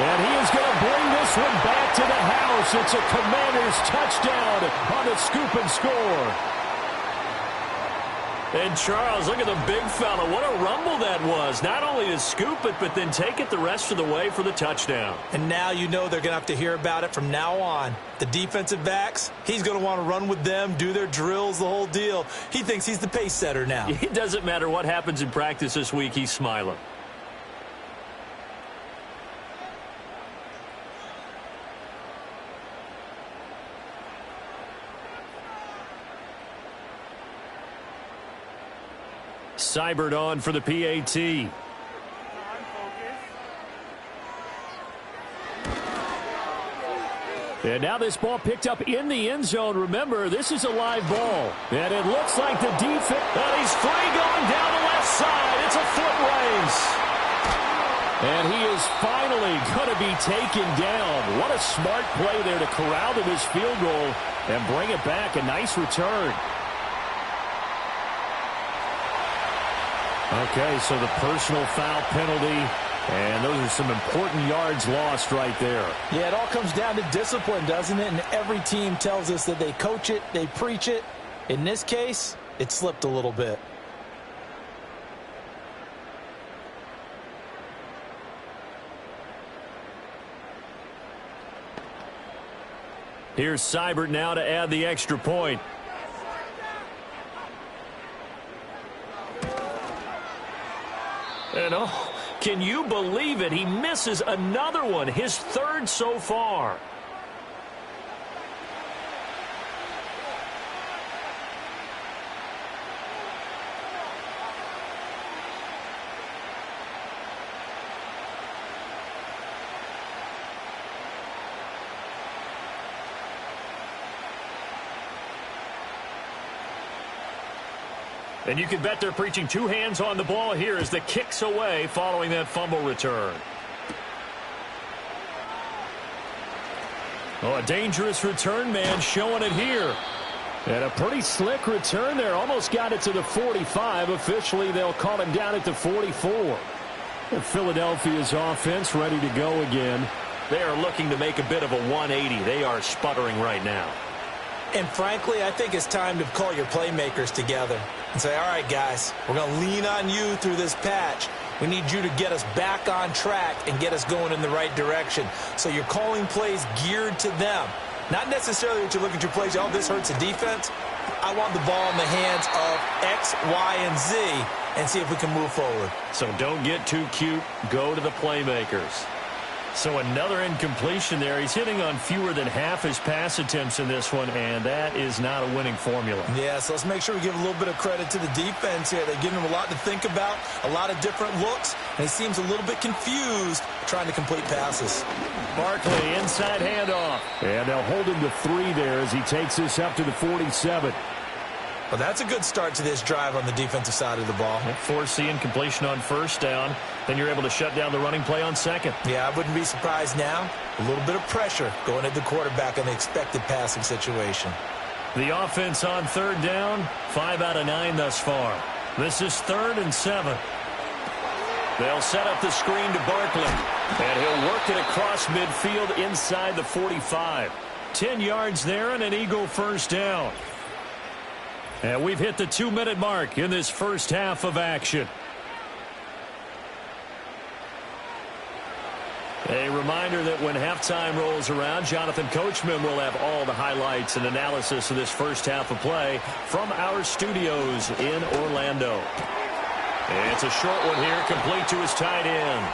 And he is going to bring this one back to the house. It's a Commanders touchdown on the scoop and score. And Charles, look at the big fella. What a rumble that was. Not only to scoop it, but then take it the rest of the way for the touchdown. And now you know they're going to have to hear about it from now on. The defensive backs, he's going to want to run with them, do their drills, the whole deal. He thinks he's the pace setter now. It doesn't matter what happens in practice this week. He's smiling. Seibert on for the PAT. And now this ball picked up in the end zone. Remember, this is a live ball. And it looks like the defense... And he's free going down the left side. It's a foot race. And he is finally going to be taken down. What a smart play there to corral to this field goal and bring it back. A nice return. Okay, so the personal foul penalty, and those are some important yards lost right there. Yeah, it all comes down to discipline, doesn't it? And every team tells us that they coach it, they preach it. In this case, it slipped a little bit. Here's Seibert now to add the extra point. And oh, can you believe it? He misses another one, his third so far. And you can bet they're preaching two hands on the ball here as the kick's away following that fumble return. Oh, a dangerous return man showing it here. And a pretty slick return there. Almost got it to the 45. Officially, they'll call him down at the 44. And Philadelphia's offense ready to go again. They are looking to make a bit of a 180. They are sputtering right now. And frankly, I think it's time to call your playmakers together and say, all right, guys, we're going to lean on you through this patch. We need you to get us back on track and get us going in the right direction. So you're calling plays geared to them. Not necessarily that you look at your plays, oh, this hurts the defense. I want the ball in the hands of X, Y, and Z and see if we can move forward. So don't get too cute. Go to the playmakers. So another incompletion there. He's hitting on fewer than half his pass attempts in this one, and that is not a winning formula. Yeah, so let's make sure we give a little bit of credit to the defense here. They're giving him a lot to think about, a lot of different looks, and he seems a little bit confused trying to complete passes. Barkley, inside handoff. And they'll hold him to 3 there as he takes this up to the 47. Well, that's a good start to this drive on the defensive side of the ball. Force incompletion on first down. Then you're able to shut down the running play on second. Yeah, I wouldn't be surprised now. A little bit of pressure going at the quarterback on the expected passing situation. The offense on third down, 5 out of 9 thus far. This is 3rd and 7. They'll set up the screen to Barkley. And he'll work it across midfield inside the 45. 10 yards there and an Eagle first down. And we've hit the 2-minute mark in this first half of action. A reminder that when halftime rolls around, Jonathan Coachman will have all the highlights and analysis of this first half of play from our studios in Orlando. It's a short one here, complete to his tight end.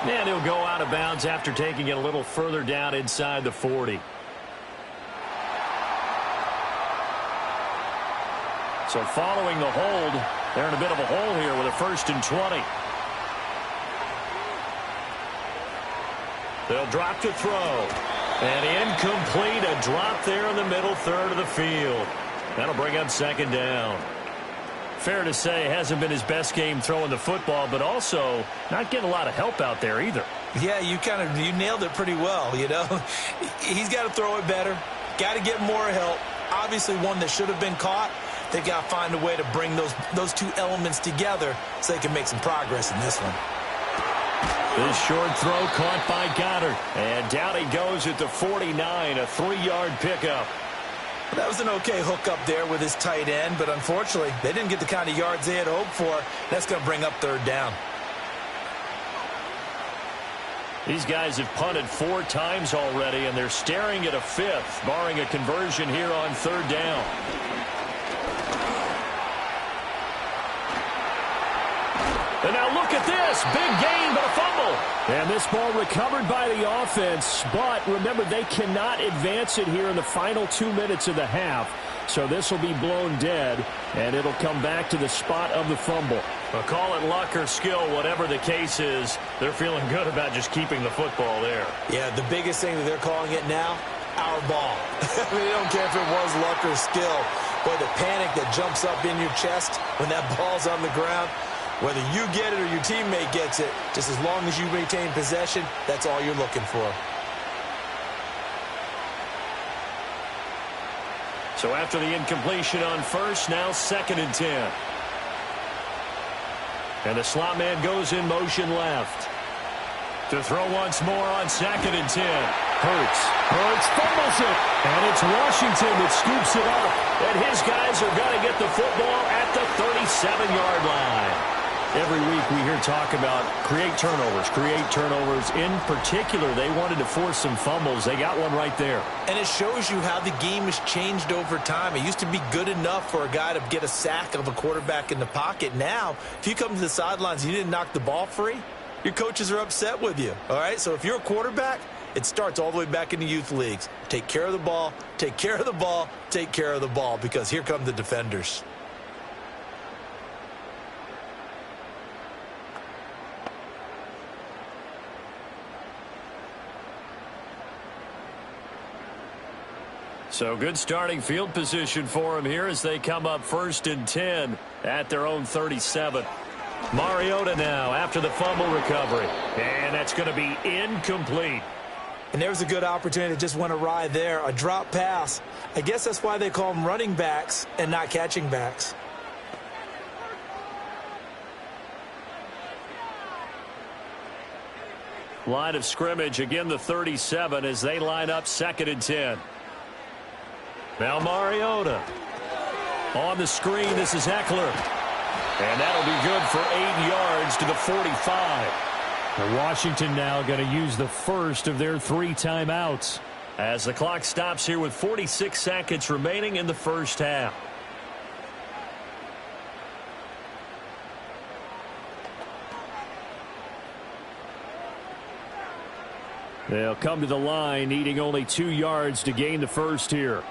And he'll go out of bounds after taking it a little further down inside the 40. So following the hold, they're in a bit of a hole here with a 1st and 20. They'll drop to throw. And incomplete, a drop there in the middle third of the field. That'll bring up 2nd down. Fair to say, hasn't been his best game throwing the football, but also not getting a lot of help out there either. Yeah, you nailed it pretty well, you know. He's got to throw it better. Got to get more help. Obviously one that should have been caught. They've got to find a way to bring those two elements together so they can make some progress in this one. This short throw caught by Goddard. And down he goes at the 49, a 3-yard pickup. That was an okay hook up there with his tight end, but unfortunately, they didn't get the kind of yards they had hoped for. That's going to bring up 3rd down. These guys have punted 4 times already, and they're staring at a 5th, barring a conversion here on 3rd down. And now look at this. Big gain, but a fumble. And this ball recovered by the offense, but remember, they cannot advance it here in the final 2 minutes of the half. So this will be blown dead, and it'll come back to the spot of the fumble. Well, call it luck or skill, whatever the case is, they're feeling good about just keeping the football there. Yeah, the biggest thing that they're calling it now, our ball. I mean, they don't care if it was luck or skill. Boy, the panic that jumps up in your chest when that ball's on the ground, whether you get it or your teammate gets it, just as long as you maintain possession, that's all you're looking for. So after the incompletion on 1st, now 2nd and 10. And the slot man goes in motion left. To throw once more on 2nd and 10. Hurts fumbles it. And it's Washington that scoops it up. And his guys are going to get the football at the 37-yard line. Every week we hear talk about create turnovers. In particular, they wanted to force some fumbles. They got one right there. And it shows you how the game has changed over time. It used to be good enough for a guy to get a sack of a quarterback in the pocket. Now, if you come to the sidelines and you didn't knock the ball free, your coaches are upset with you. All right, so if you're a quarterback, it starts all the way back in the youth leagues. Take care of the ball, take care of the ball, take care of the ball, because here come the defenders. So good starting field position for him here as they come up 1st and 10 at their own 37. Mariota now after the fumble recovery. And that's going to be incomplete. And there was a good opportunity that just went awry there. A drop pass. I guess that's why they call them running backs and not catching backs. Line of scrimmage, again the 37 as they line up 2nd and 10. Now Mariota on the screen. This is Eckler. And that'll be good for 8 yards to the 45. And Washington now going to use the first of their 3 timeouts. As the clock stops here with 46 seconds remaining in the first half. They'll come to the line needing only 2 yards to gain the first here.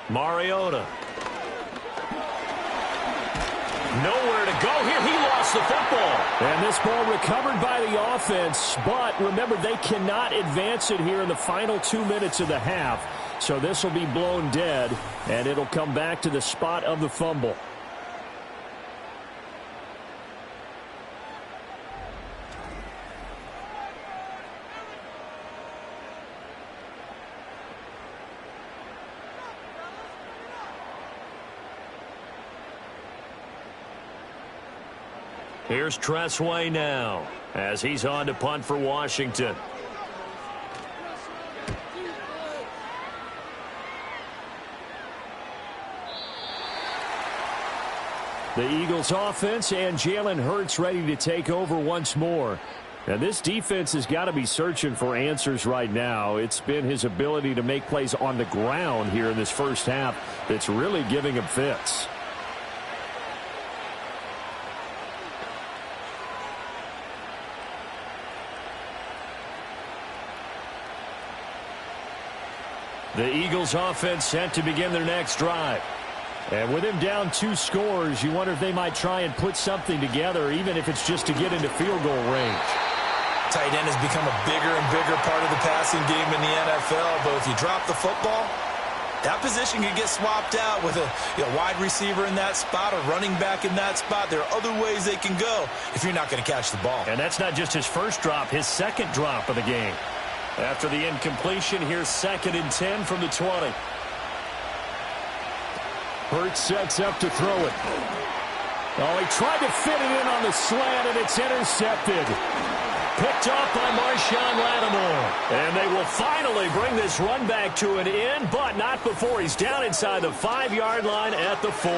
Mariota. Nowhere to go here. He lost the football. And this ball recovered by the offense. But remember, they cannot advance it here in the final 2 minutes of the half. So this will be blown dead, and it'll come back to the spot of the fumble. Here's Tressway now. as he's on to punt for Washington. The Eagles offense and Jalen Hurts ready to take over once more. And this defense has got to be searching for answers right now. It's been his ability to make plays on the ground here in this first half that's really giving him fits. The Eagles offense set to begin their next drive. And with him down 2 scores, you wonder if they might try and put something together, even if it's just to get into field goal range. Tight end has become a bigger and bigger part of the passing game in the NFL, but if you drop the football, that position can get swapped out with a wide receiver in that spot, a running back in that spot. There are other ways they can go if you're not going to catch the ball. And that's not just his first drop, his second drop of the game. After the incompletion, here's 2nd and 10 from the 20. Hurts sets up to throw it. Oh, he tried to fit it in on the slant, and it's intercepted. Picked off by Marshawn Lattimore. And they will finally bring this run back to an end, but not before he's down inside the 5-yard line at the 4.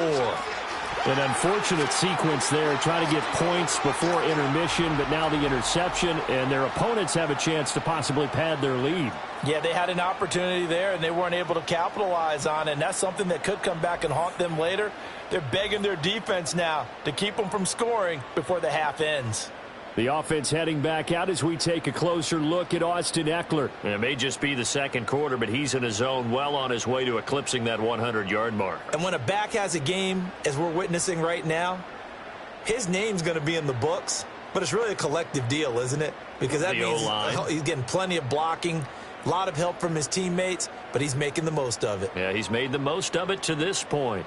An unfortunate sequence there, trying to get points before intermission, but now the interception, and their opponents have a chance to possibly pad their lead. Yeah, they had an opportunity there, and they weren't able to capitalize on it, and that's something that could come back and haunt them later. They're begging their defense now to keep them from scoring before the half ends. The offense heading back out as we take a closer look at Austin Eckler. It may just be the second quarter, but he's in his zone, well on his way to eclipsing that 100-yard mark. And when a back has a game, as we're witnessing right now, his name's going to be in the books, but it's really a collective deal, isn't it? Because that means he's getting plenty of blocking, a lot of help from his teammates, but he's making the most of it. Yeah, he's made the most of it to this point.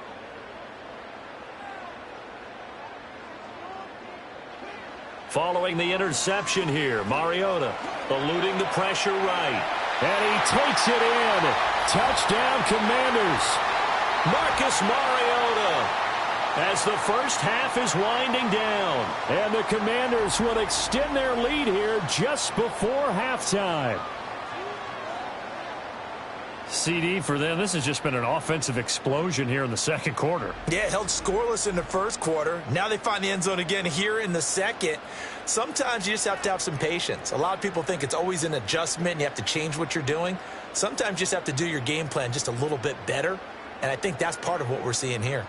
Following the interception here, Mariota eluding the pressure right. And he takes it in. Touchdown, Commanders. Marcus Mariota as the first half is winding down. And the Commanders will extend their lead here just before halftime. CD for them, this has just been an offensive explosion here in the second quarter. Yeah, held scoreless in the first quarter. Now they find the end zone again here in the second. Sometimes you just have to have some patience. A lot of people think it's always an adjustment and you have to change what you're doing. Sometimes you just have to do your game plan just a little bit better, and I think that's part of what we're seeing here.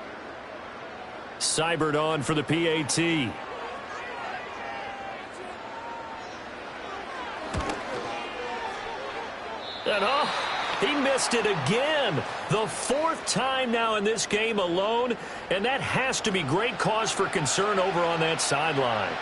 Seibert on for the PAT. And he missed it again. The 4th time now in this game alone, and that has to be great cause for concern over on that sideline.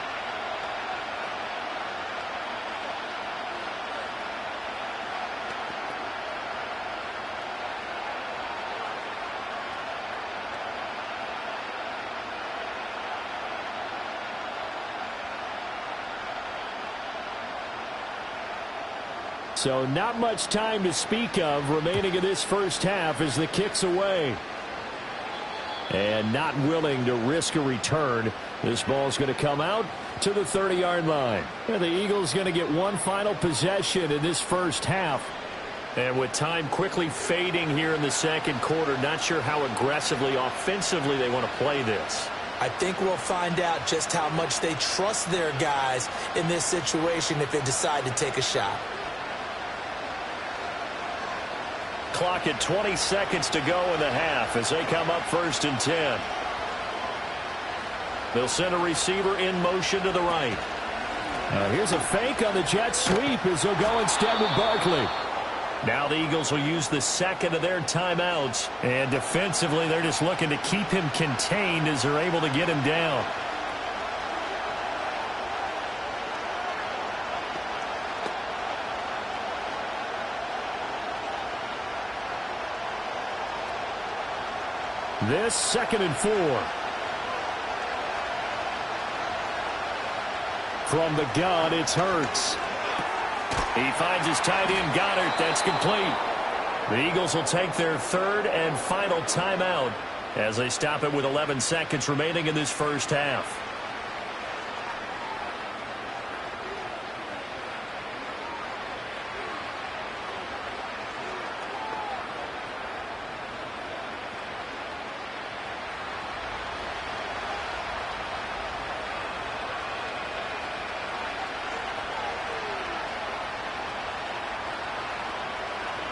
So not much time to speak of remaining in this first half as the kick's away. And not willing to risk a return. This ball's going to come out to the 30-yard line. And the Eagles going to get one final possession in this first half. And with time quickly fading here in the second quarter, not sure how aggressively, offensively they want to play this. I think we'll find out just how much they trust their guys in this situation if they decide to take a shot. Clock at 20 seconds to go in the half as they come up 1st and 10. They'll send a receiver in motion to the right. Here's a fake on the jet sweep as they'll go instead with Barkley. Now the Eagles will use the second of their timeouts. And defensively, they're just looking to keep him contained as they're able to get him down. This 2nd and 4. From the gun, it's Hurts. He finds his tight end, Goddard. That's complete. The Eagles will take their 3rd and final timeout as they stop it with 11 seconds remaining in this first half.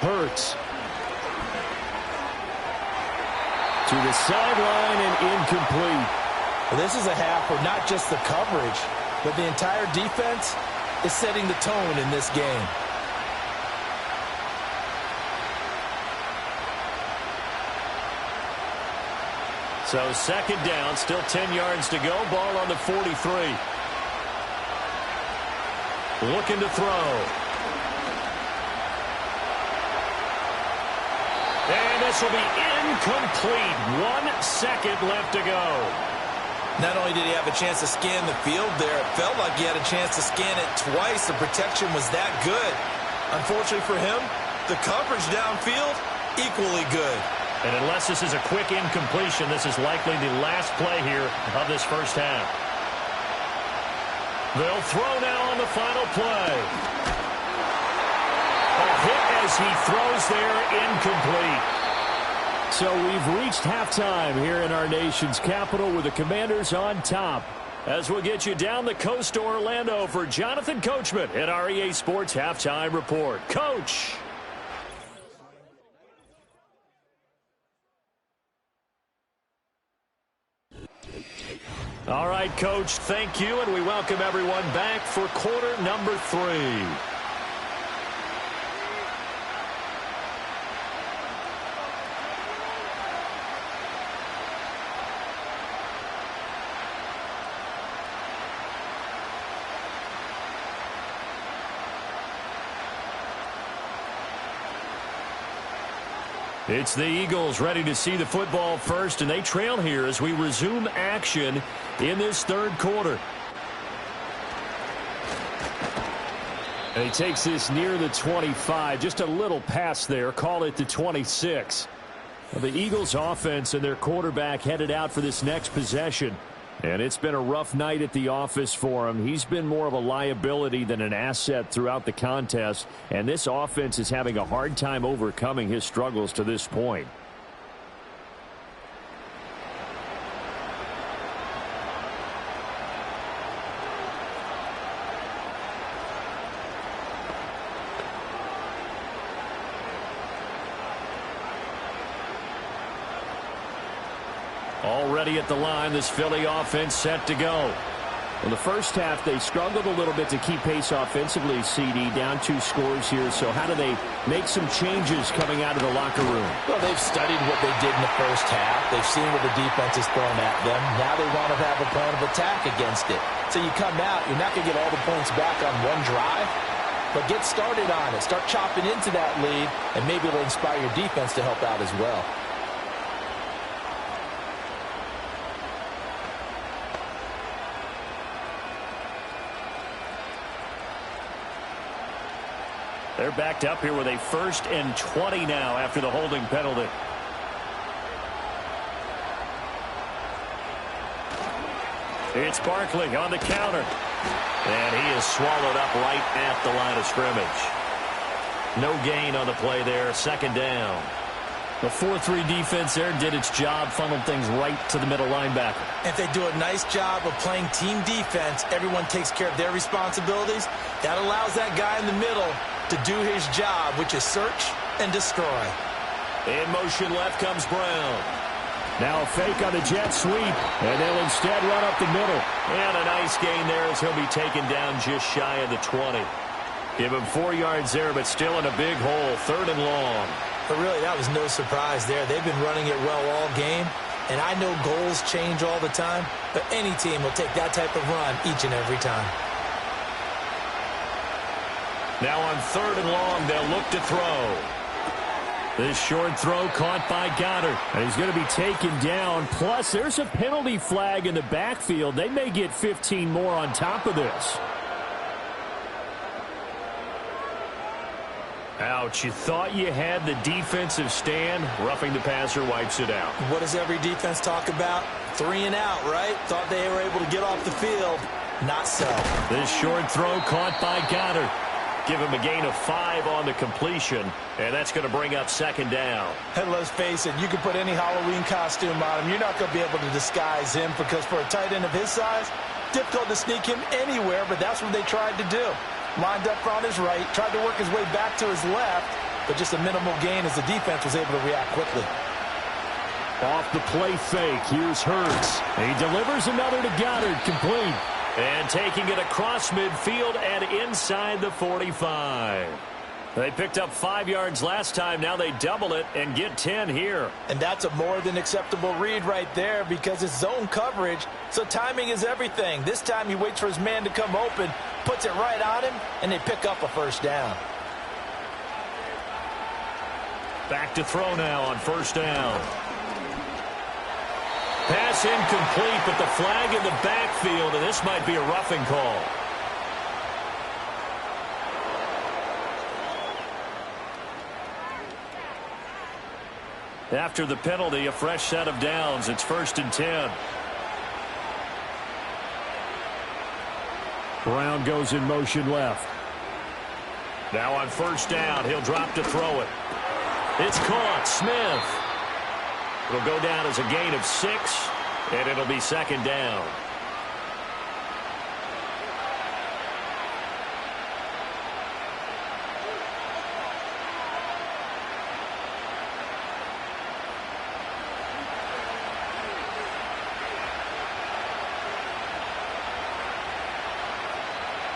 Hurts. To the sideline and incomplete. Well, this is a half where not just the coverage, but the entire defense is setting the tone in this game. So second down, still 10 yards to go. Ball on the 43. Looking to throw. And this will be incomplete. 1 second left to go. Not only did he have a chance to scan the field there, it felt like he had a chance to scan it twice. The protection was that good. Unfortunately for him, the coverage downfield, equally good. And unless this is a quick incompletion, this is likely the last play here of this first half. They'll throw now on the final play. A hit as he throws there, incomplete. So we've reached halftime here in our nation's capital with the Commanders on top. As we'll get you down the coast to Orlando for Jonathan Coachman at our EA Sports Halftime Report. Coach! All right, Coach, thank you, and we welcome everyone back for quarter number 3. It's the Eagles ready to see the football first, and they trail here as we resume action in this third quarter. And he takes this near the 25, just a little pass there, call it the 26. Well, the Eagles offense and their quarterback headed out for this next possession. And it's been a rough night at the office for him. He's been more of a liability than an asset throughout the contest. And this offense is having a hard time overcoming his struggles to this point. Already at the line, this Philly offense set to go. Well, the first half, they struggled a little bit to keep pace offensively, CD, down 2 scores here. So how do they make some changes coming out of the locker room? Well, they've studied what they did in the first half. They've seen what the defense has thrown at them. Now they want to have a plan of attack against it. So you come out, you're not going to get all the points back on one drive, but get started on it. Start chopping into that lead, and maybe it'll inspire your defense to help out as well. They're backed up here with a 1st and 20 now after the holding penalty. It's Barkley on the counter. And he is swallowed up right at the line of scrimmage. No gain on the play there. 2nd down. The 4-3 defense there did its job, funneled things right to the middle linebacker. If they do a nice job of playing team defense, everyone takes care of their responsibilities. That allows that guy in the middle to do his job, which is search and destroy. In motion left comes Brown. Now a fake on the jet sweep, and they'll instead run up the middle. And a nice gain there as he'll be taken down just shy of the 20. Give him 4 yards there, but still in a big hole, 3rd and long. But really, that was no surprise there. They've been running it well all game, and I know goals change all the time, but any team will take that type of run each and every time. Now on 3rd and long, they'll look to throw. This short throw caught by Goddard. And he's going to be taken down. Plus, there's a penalty flag in the backfield. They may get 15 more on top of this. Ouch, you thought you had the defensive stand. Roughing the passer wipes it out. What does every defense talk about? 3 and out, right? Thought they were able to get off the field. Not so. This short throw caught by Goddard. Give him a gain of 5 on the completion, and that's going to bring up 2nd down. And let's face it, you can put any Halloween costume on him. You're not going to be able to disguise him because for a tight end of his size, difficult to sneak him anywhere, but that's what they tried to do. Lined up on his right, tried to work his way back to his left, but just a minimal gain as the defense was able to react quickly. Off the play fake, here's Hurts. He delivers another to Goddard, complete. And taking it across midfield and inside the 45. They picked up 5 yards last time. Now they double it and get 10 here. And that's a more than acceptable read right there because it's zone coverage, so timing is everything. This time he waits for his man to come open, puts it right on him, and they pick up a first down. Back to throw now on first down. Pass incomplete, but the flag in the backfield, and this might be a roughing call. After the penalty, a fresh set of downs. It's 1st and 10. Brown goes in motion left. Now on first down, he'll drop to throw it. It's caught. Smith. It'll go down as a gain of 6, and it'll be 2nd down.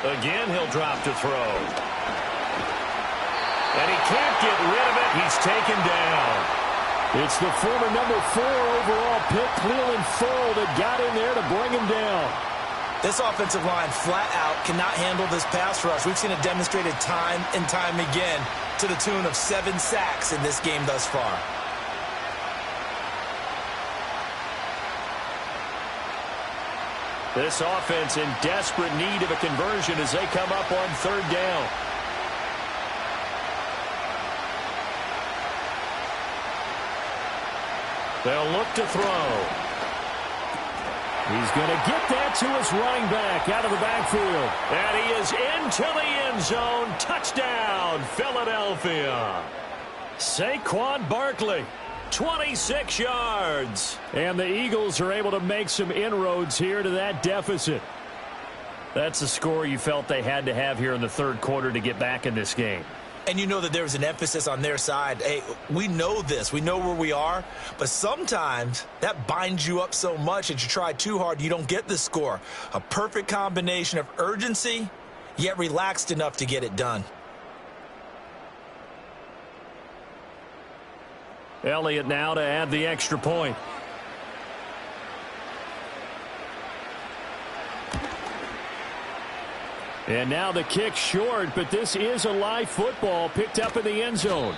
Again, he'll drop to throw. And he can't get rid of it. He's taken down. It's the former number 4 overall pick, Cleveland Ferrell, that got in there to bring him down. This offensive line flat out cannot handle this pass rush. We've seen it demonstrated time and time again to the tune of 7 sacks in this game thus far. This offense in desperate need of a conversion as they come up on 3rd down. They'll look to throw. He's going to get that to his running back out of the backfield. And he is into the end zone. Touchdown, Philadelphia. Saquon Barkley, 26 yards. And the Eagles are able to make some inroads here to that deficit. That's the score you felt they had to have here in the 3rd quarter to get back in this game. And you know that there was an emphasis on their side. Hey, we know this. We know where we are. But sometimes that binds you up so much that you try too hard, you don't get the score. A perfect combination of urgency, yet relaxed enough to get it done. Elliott now to add the extra point. And now the kick short, but this is a live football picked up in the end zone.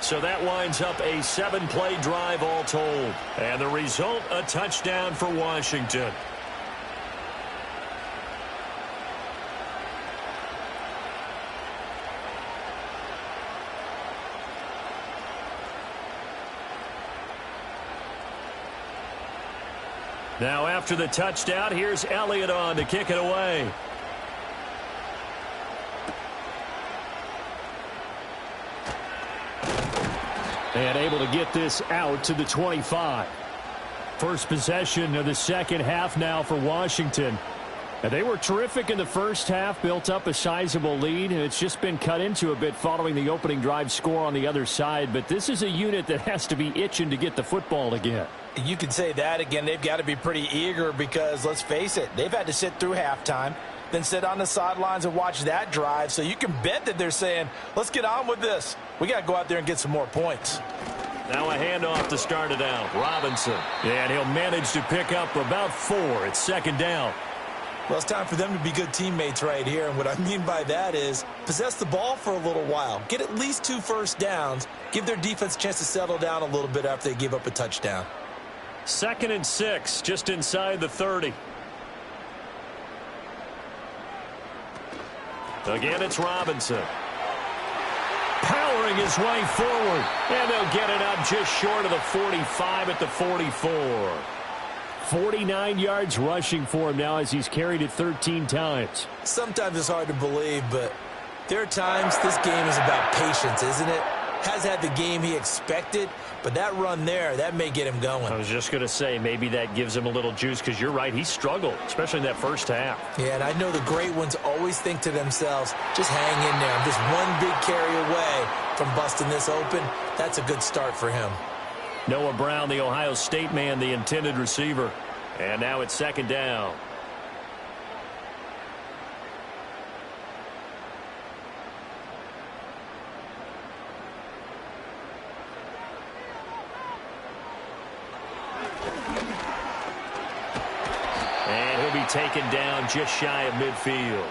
So that winds up a 7-play drive all told. And the result, a touchdown for Washington. Now after the touchdown, here's Elliott on to kick it away. And able to get this out to the 25. First possession of the second half now for Washington. And they were terrific in the first half, built up a sizable lead, and it's just been cut into a bit following the opening drive score on the other side. But this is a unit that has to be itching to get the football again. You could say that again. They've got to be pretty eager because, let's face it, they've had to sit through halftime, then sit on the sidelines and watch that drive. So you can bet that they're saying, let's get on with this. We got to go out there and get some more points. Now a handoff to start it out. Robinson. And he'll manage to pick up about 4. It's 2nd down. Well, it's time for them to be good teammates right here. And what I mean by that is possess the ball for a little while. Get at least 2 first downs. Give their defense a chance to settle down a little bit after they give up a touchdown. 2nd and 6, just inside the 30. Again, it's Robinson. Powering his way forward. And they'll get it up just short of the 45 at the 44. 49 yards rushing for him now as he's carried it 13 times. Sometimes it's hard to believe, but There are times this game is about patience, isn't it? Has had the game he expected, but that run there, that may get him going. I was just going to say, maybe that gives him a little juice, because you're right, he struggled, especially in that first half. Yeah, and I know the great ones always think to themselves, just hang in there. I'm just one big carry away from busting this open. That's a good start for him. Noah Brown, the Ohio State man, the intended receiver. And now it's second down. And he'll be taken down just shy of midfield.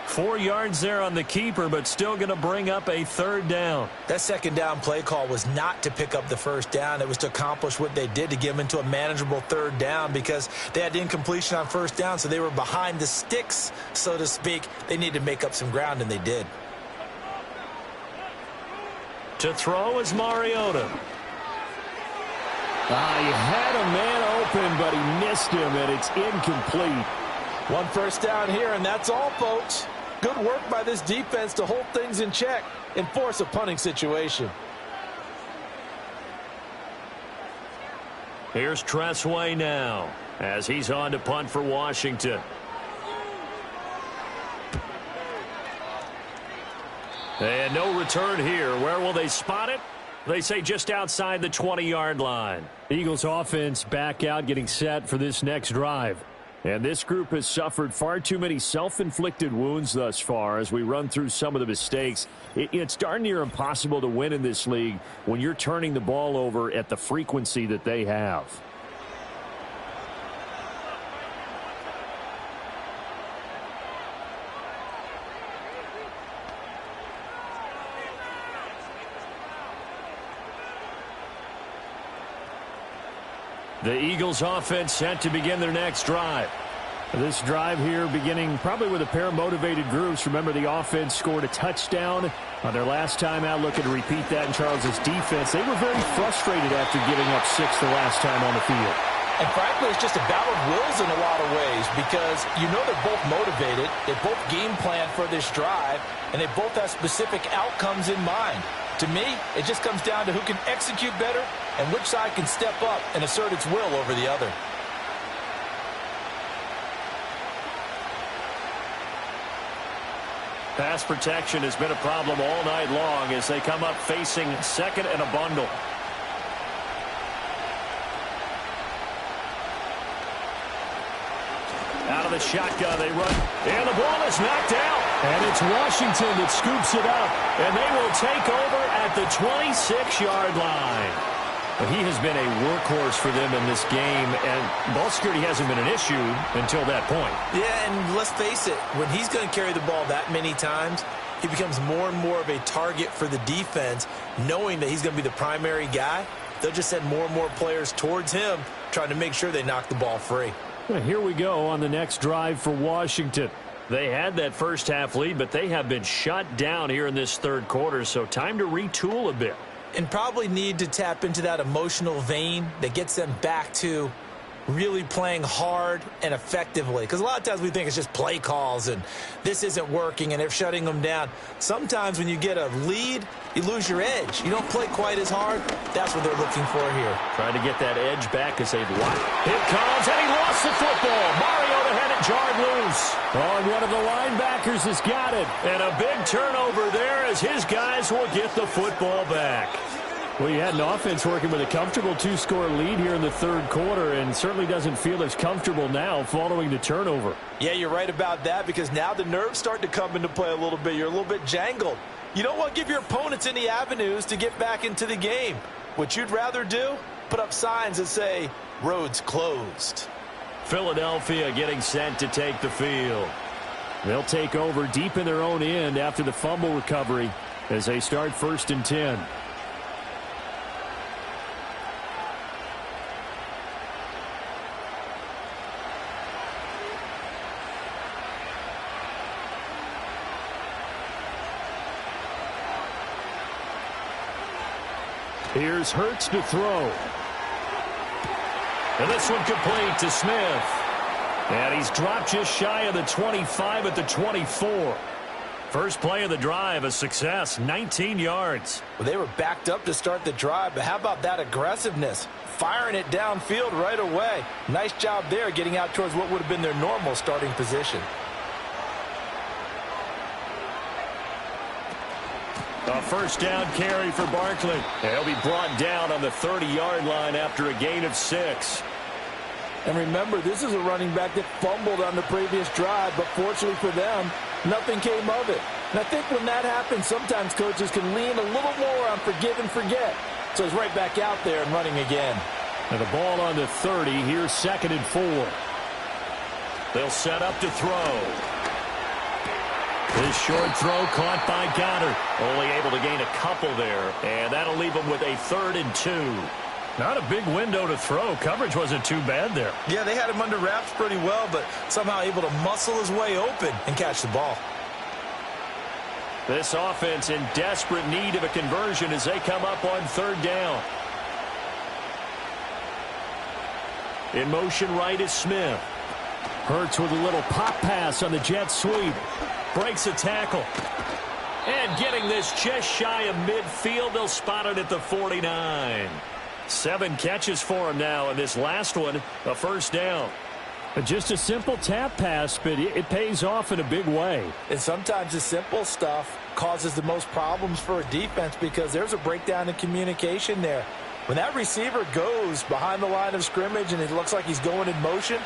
4 yards there on the keeper, but still going to bring up a third down. That second down play call was not to pick up the first down. It was to accomplish what they did, to get them into a manageable third down, because they had incompletion on first down, so they were behind the sticks, so to speak. They needed to make up some ground, and they did. To throw is Mariota. He had a man open, but he missed him, and it's incomplete. One first down here, and that's all, folks. Good work by this defense to hold things in check and force a punting situation. Here's Tressway now, as he's on to punt for Washington. And no return here. Where will they spot it? They say just outside the 20-yard line. Eagles offense back out, getting set for this next drive. And this group has suffered far too many self-inflicted wounds thus far as we run through some of the mistakes. It's darn near impossible to win in this league when you're turning the ball over at the frequency that they have. The Eagles offense set to begin their next drive. This drive here beginning probably with a pair of motivated groups. Remember, the offense scored a touchdown on their last time out, looking to repeat that in Charles's defense. They were very frustrated after giving up 6 the last time on the field. And frankly, it's just a battle of wills in a lot of ways, because you know they're both motivated, they both game plan for this drive, and they both have specific outcomes in mind. To me, it just comes down to who can execute better and which side can step up and assert its will over the other. Pass protection has been a problem all night long as they come up facing second and a bundle. Out of the shotgun, they run, and the ball is knocked out. And it's Washington that scoops it up. And they will take over at the 26-yard line. But he has been a workhorse for them in this game, and ball security hasn't been an issue until that point. Yeah, and let's face it, when he's going to carry the ball that many times, he becomes more and more of a target for the defense, knowing that he's going to be the primary guy. They'll just send more and more players towards him, trying to make sure they knock the ball free. Well, here we go on the next drive for Washington. They had that first half lead, but they have been shut down here in this third quarter, so time to retool a bit. And probably need to tap into that emotional vein that gets them back to really playing hard and effectively. Because a lot of times we think it's just play calls and this isn't working and they're shutting them down. Sometimes when you get a lead, you lose your edge. You don't play quite as hard. That's what they're looking for here. Trying to get that edge back as they've lost. Here comes, and he lost the football. Mariota had it jarred loose. Oh, and one of the linebackers has got it. And a big turnover there as his guys will get the football back. Well, you had an offense working with a comfortable 2-score lead here in the third quarter, and certainly doesn't feel as comfortable now following the turnover. Yeah, you're right about that, because now the nerves start to come into play a little bit. You're a little bit jangled. You don't want to give your opponents any avenues to get back into the game. What you'd rather do, put up signs that say, roads closed. Philadelphia getting set to take the field. They'll take over deep in their own end after the fumble recovery as they start 1st and 10. Here's Hurts to throw. And this one complete to Smith. And he's dropped just shy of the 25 at the 24. First play of the drive, a success, 19 yards. Well, they were backed up to start the drive, but how about that aggressiveness? Firing it downfield right away. Nice job there getting out towards what would have been their normal starting position. A first down carry for Barkley. He'll be brought down on the 30-yard line after a gain of 6. And remember, this is a running back that fumbled on the previous drive, but fortunately for them, nothing came of it. And I think when that happens, sometimes coaches can lean a little more on forgive and forget. So he's right back out there and running again. And the ball on the 30. Here's 2nd and 4. They'll set up to throw. This short throw caught by Goddard. Only able to gain a couple there. And that'll leave him with a 3rd and 2. Not a big window to throw. Coverage wasn't too bad there. Yeah, they had him under wraps pretty well, but somehow able to muscle his way open and catch the ball. This offense in desperate need of a conversion as they come up on 3rd down. In motion right is Smith. Hurts with a little pop pass on the jet sweep. Breaks a tackle. And getting this just shy of midfield, they'll spot it at the 49. 7 catches for him now, and this last one, a first down. Just a simple tap pass, but it pays off in a big way. And sometimes the simple stuff causes the most problems for a defense because there's a breakdown in communication there. When that receiver goes behind the line of scrimmage and it looks like he's going in motion,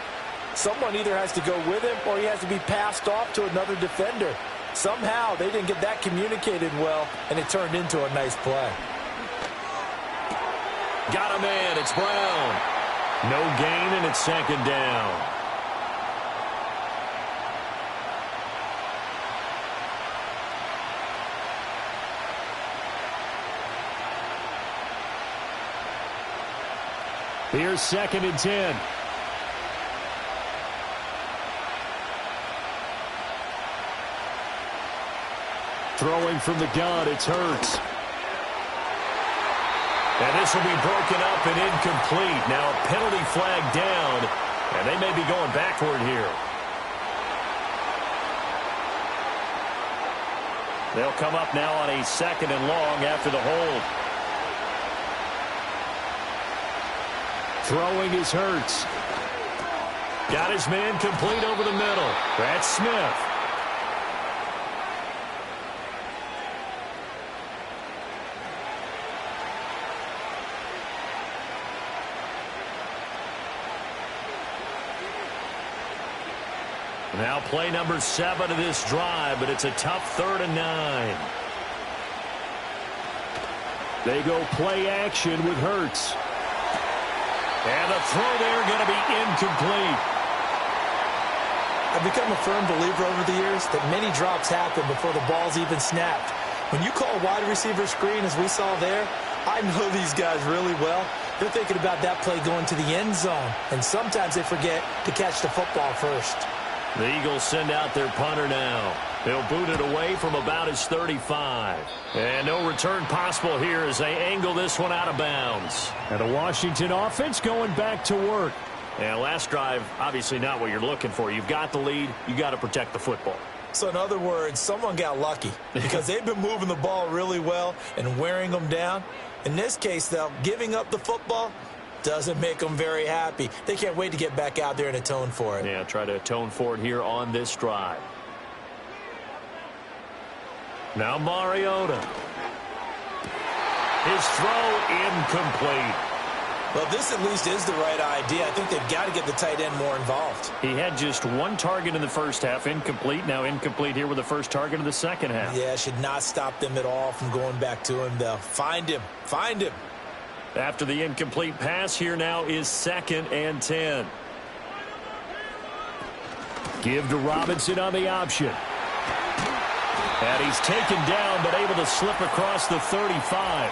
someone either has to go with him or he has to be passed off to another defender. Somehow they didn't get that communicated well, and it turned into a nice play. Got a man. It's Brown. No gain, and it's 2nd down. Here's 2nd and 10. Throwing from the gun, it's Hurts. And this will be broken up and incomplete. Now a penalty flag down, and they may be going backward here. They'll come up now on a 2nd and long after the hold. Throwing is Hurts. Got his man complete over the middle. That's Smith. Now play number 7 of this drive, but it's a tough 3rd and 9. They go play action with Hurts. And the throw there going to be incomplete. I've become a firm believer over the years that many drops happen before the ball's even snapped. When you call wide receiver screen, as we saw there, I know these guys really well. They're thinking about that play going to the end zone, and sometimes they forget to catch the football first. The Eagles send out their punter now. They'll boot it away from about his 35. And no return possible here as they angle this one out of bounds. And the Washington offense going back to work. And last drive, obviously not what you're looking for. You've got the lead. You've got to protect the football. So in other words, someone got lucky because they've been moving the ball really well and wearing them down. In this case, though, giving up the football doesn't make them very happy. They can't wait to get back out there and atone for it. Yeah, try to atone for it here on this drive. Now Mariota. His throw incomplete. Well, this at least is the right idea. I think they've got to get the tight end more involved. He had just 1 target in the first half, incomplete. Now incomplete here with the first target of the second half. Yeah, should not stop them at all from going back to him, though. Find him. Find him. After the incomplete pass, here now is 2nd and 10. Give to Robinson on the option. And he's taken down, but able to slip across the 35.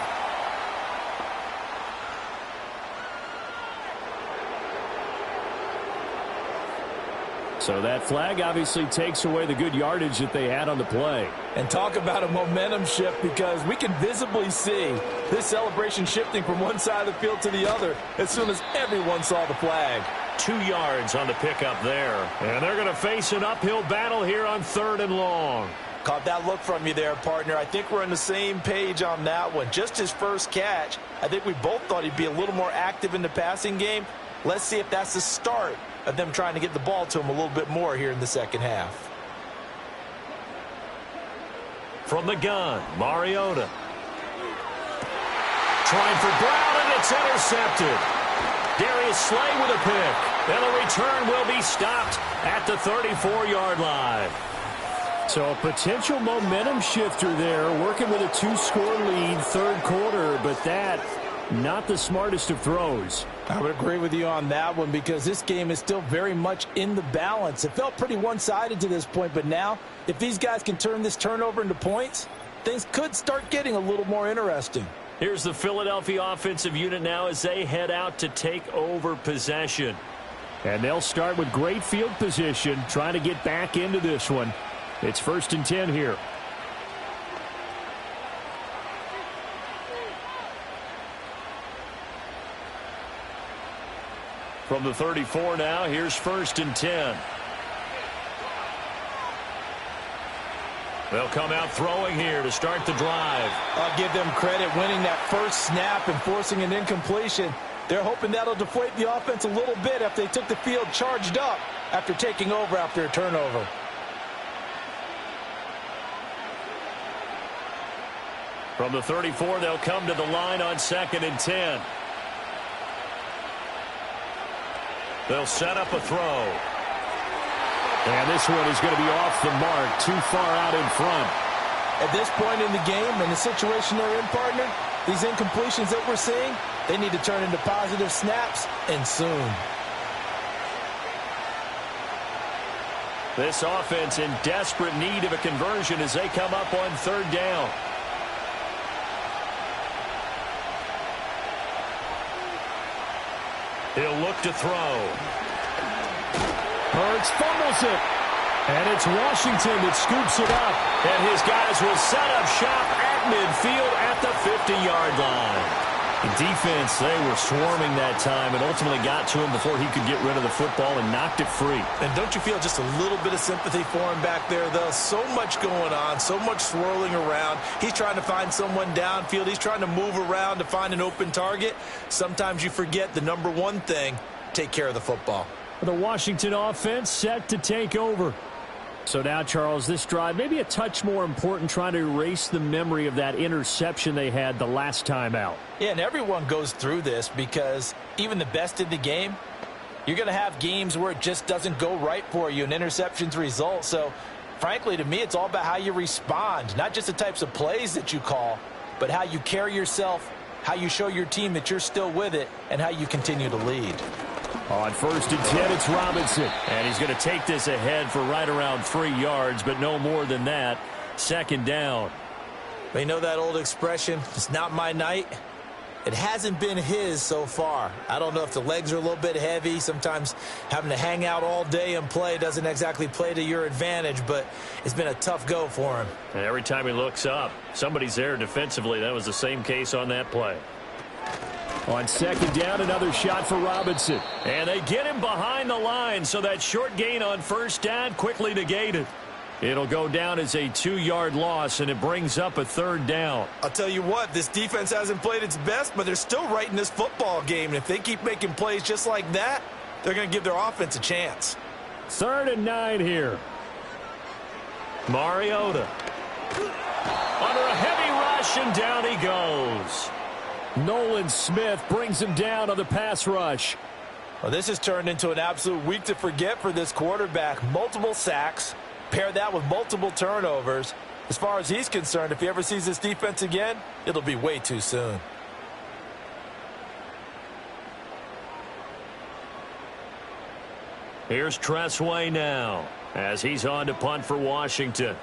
So that flag obviously takes away the good yardage that they had on the play. And talk about a momentum shift, because we can visibly see this celebration shifting from one side of the field to the other as soon as everyone saw the flag. 2 yards on the pickup there. And they're going to face an uphill battle here on 3rd and long. Caught that look from you there, partner. I think we're on the same page on that one. Just his first catch. I think we both thought he'd be a little more active in the passing game. Let's see if that's the start of them trying to get the ball to him a little bit more here in the second half. From the gun, Mariota. Trying for Brown, and it's intercepted. Darius Slay with a pick. And the return will be stopped at the 34-yard line. So a potential momentum shifter there, working with a 2-score lead, third quarter, but that, not the smartest of throws. I would agree with you on that one because this game is still very much in the balance. It felt pretty one-sided to this point, but now, if these guys can turn this turnover into points, things could start getting a little more interesting. Here's the Philadelphia offensive unit now as they head out to take over possession. And they'll start with great field position, trying to get back into this one. It's 1st and 10 here. From the 34 now, here's 1st and 10. They'll come out throwing here to start the drive. I'll give them credit winning that first snap and forcing an incompletion. They're hoping that'll deflate the offense a little bit if they took the field charged up after taking over after a turnover. From the 34, they'll come to the line on 2nd and 10. They'll set up a throw. And this one is going to be off the mark, too far out in front. At this point in the game and the situation they're in, partner, these incompletions that we're seeing, they need to turn into positive snaps, and soon. This offense in desperate need of a conversion as they come up on 3rd down. He'll look to throw. Hurts fumbles it. And it's Washington that scoops it up. And his guys will set up shop at midfield at the 50-yard line. The defense, they were swarming that time and ultimately got to him before he could get rid of the football and knocked it free. And don't you feel just a little bit of sympathy for him back there, though? So much going on, so much swirling around. He's trying to find someone downfield. He's trying to move around to find an open target. Sometimes you forget the number one thing, take care of the football. The Washington offense set to take over. So now, Charles, this drive maybe a touch more important, trying to erase the memory of that interception they had the last time out. Yeah, and everyone goes through this because even the best in the game, you're going to have games where it just doesn't go right for you, and interceptions result. So, frankly, to me, it's all about how you respond, not just the types of plays that you call, but how you carry yourself, how you show your team that you're still with it, and how you continue to lead. On 1st and 10, it's Robinson. And he's going to take this ahead for right around 3 yards, but no more than that. 2nd down. You know that old expression, it's not my night? It hasn't been his so far. I don't know if the legs are a little bit heavy. Sometimes having to hang out all day and play doesn't exactly play to your advantage, but it's been a tough go for him. And every time he looks up, somebody's there defensively. That was the same case on that play. On 2nd down, another shot for Robinson. And they get him behind the line, so that short gain on 1st down quickly negated. It'll go down as a 2-yard loss, and it brings up a 3rd down. I'll tell you what, this defense hasn't played its best, but they're still right in this football game. And if they keep making plays just like that, they're going to give their offense a chance. 3rd and 9 here. Mariota. Under a heavy rush, and down he goes. Nolan Smith brings him down on the pass rush. Well, this has turned into an absolute week to forget for this quarterback. Multiple sacks, pair that with multiple turnovers. As far as he's concerned, if he ever sees this defense again, it'll be way too soon. Here's Tressway now as he's on to punt for Washington.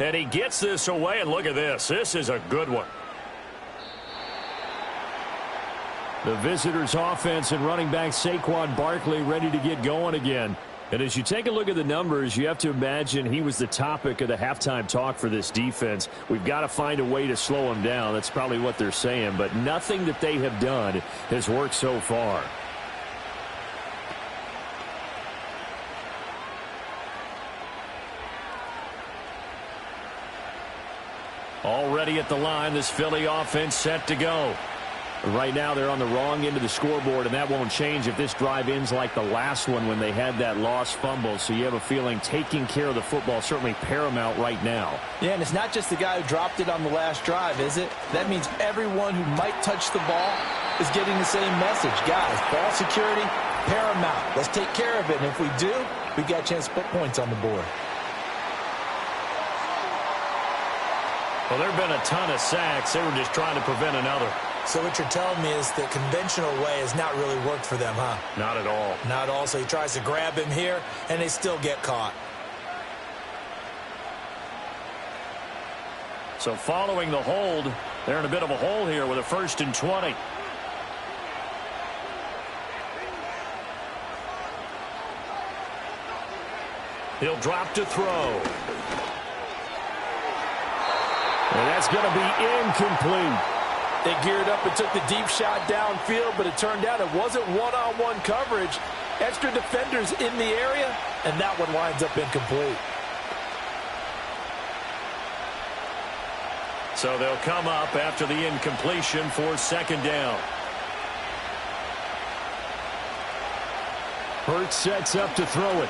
And he gets this away, and look at this. This is a good one. The visitors' offense and running back Saquon Barkley ready to get going again. And as you take a look at the numbers, you have to imagine he was the topic of the halftime talk for this defense. We've got to find a way to slow him down. That's probably what they're saying. But nothing that they have done has worked so far. Already at the line, this Philly offense set to go. Right now, they're on the wrong end of the scoreboard, and that won't change if this drive ends like the last one when they had that lost fumble. So you have a feeling taking care of the football is certainly paramount right now. Yeah, and it's not just the guy who dropped it on the last drive, is it? That means everyone who might touch the ball is getting the same message. Guys, ball security, paramount. Let's take care of it, and if we do, we've got a chance to put points on the board. Well, there have been a ton of sacks. They were just trying to prevent another. So what you're telling me is the conventional way has not really worked for them, huh? Not at all. Not at all. So he tries to grab him here, and they still get caught. So following the hold, they're in a bit of a hole here with a 1st and 20. He'll drop to throw. And that's going to be incomplete. They geared up and took the deep shot downfield, but it turned out it wasn't one-on-one coverage. Extra defenders in the area, and that one winds up incomplete. So they'll come up after the incompletion for 2nd down. Hurts sets up to throw it.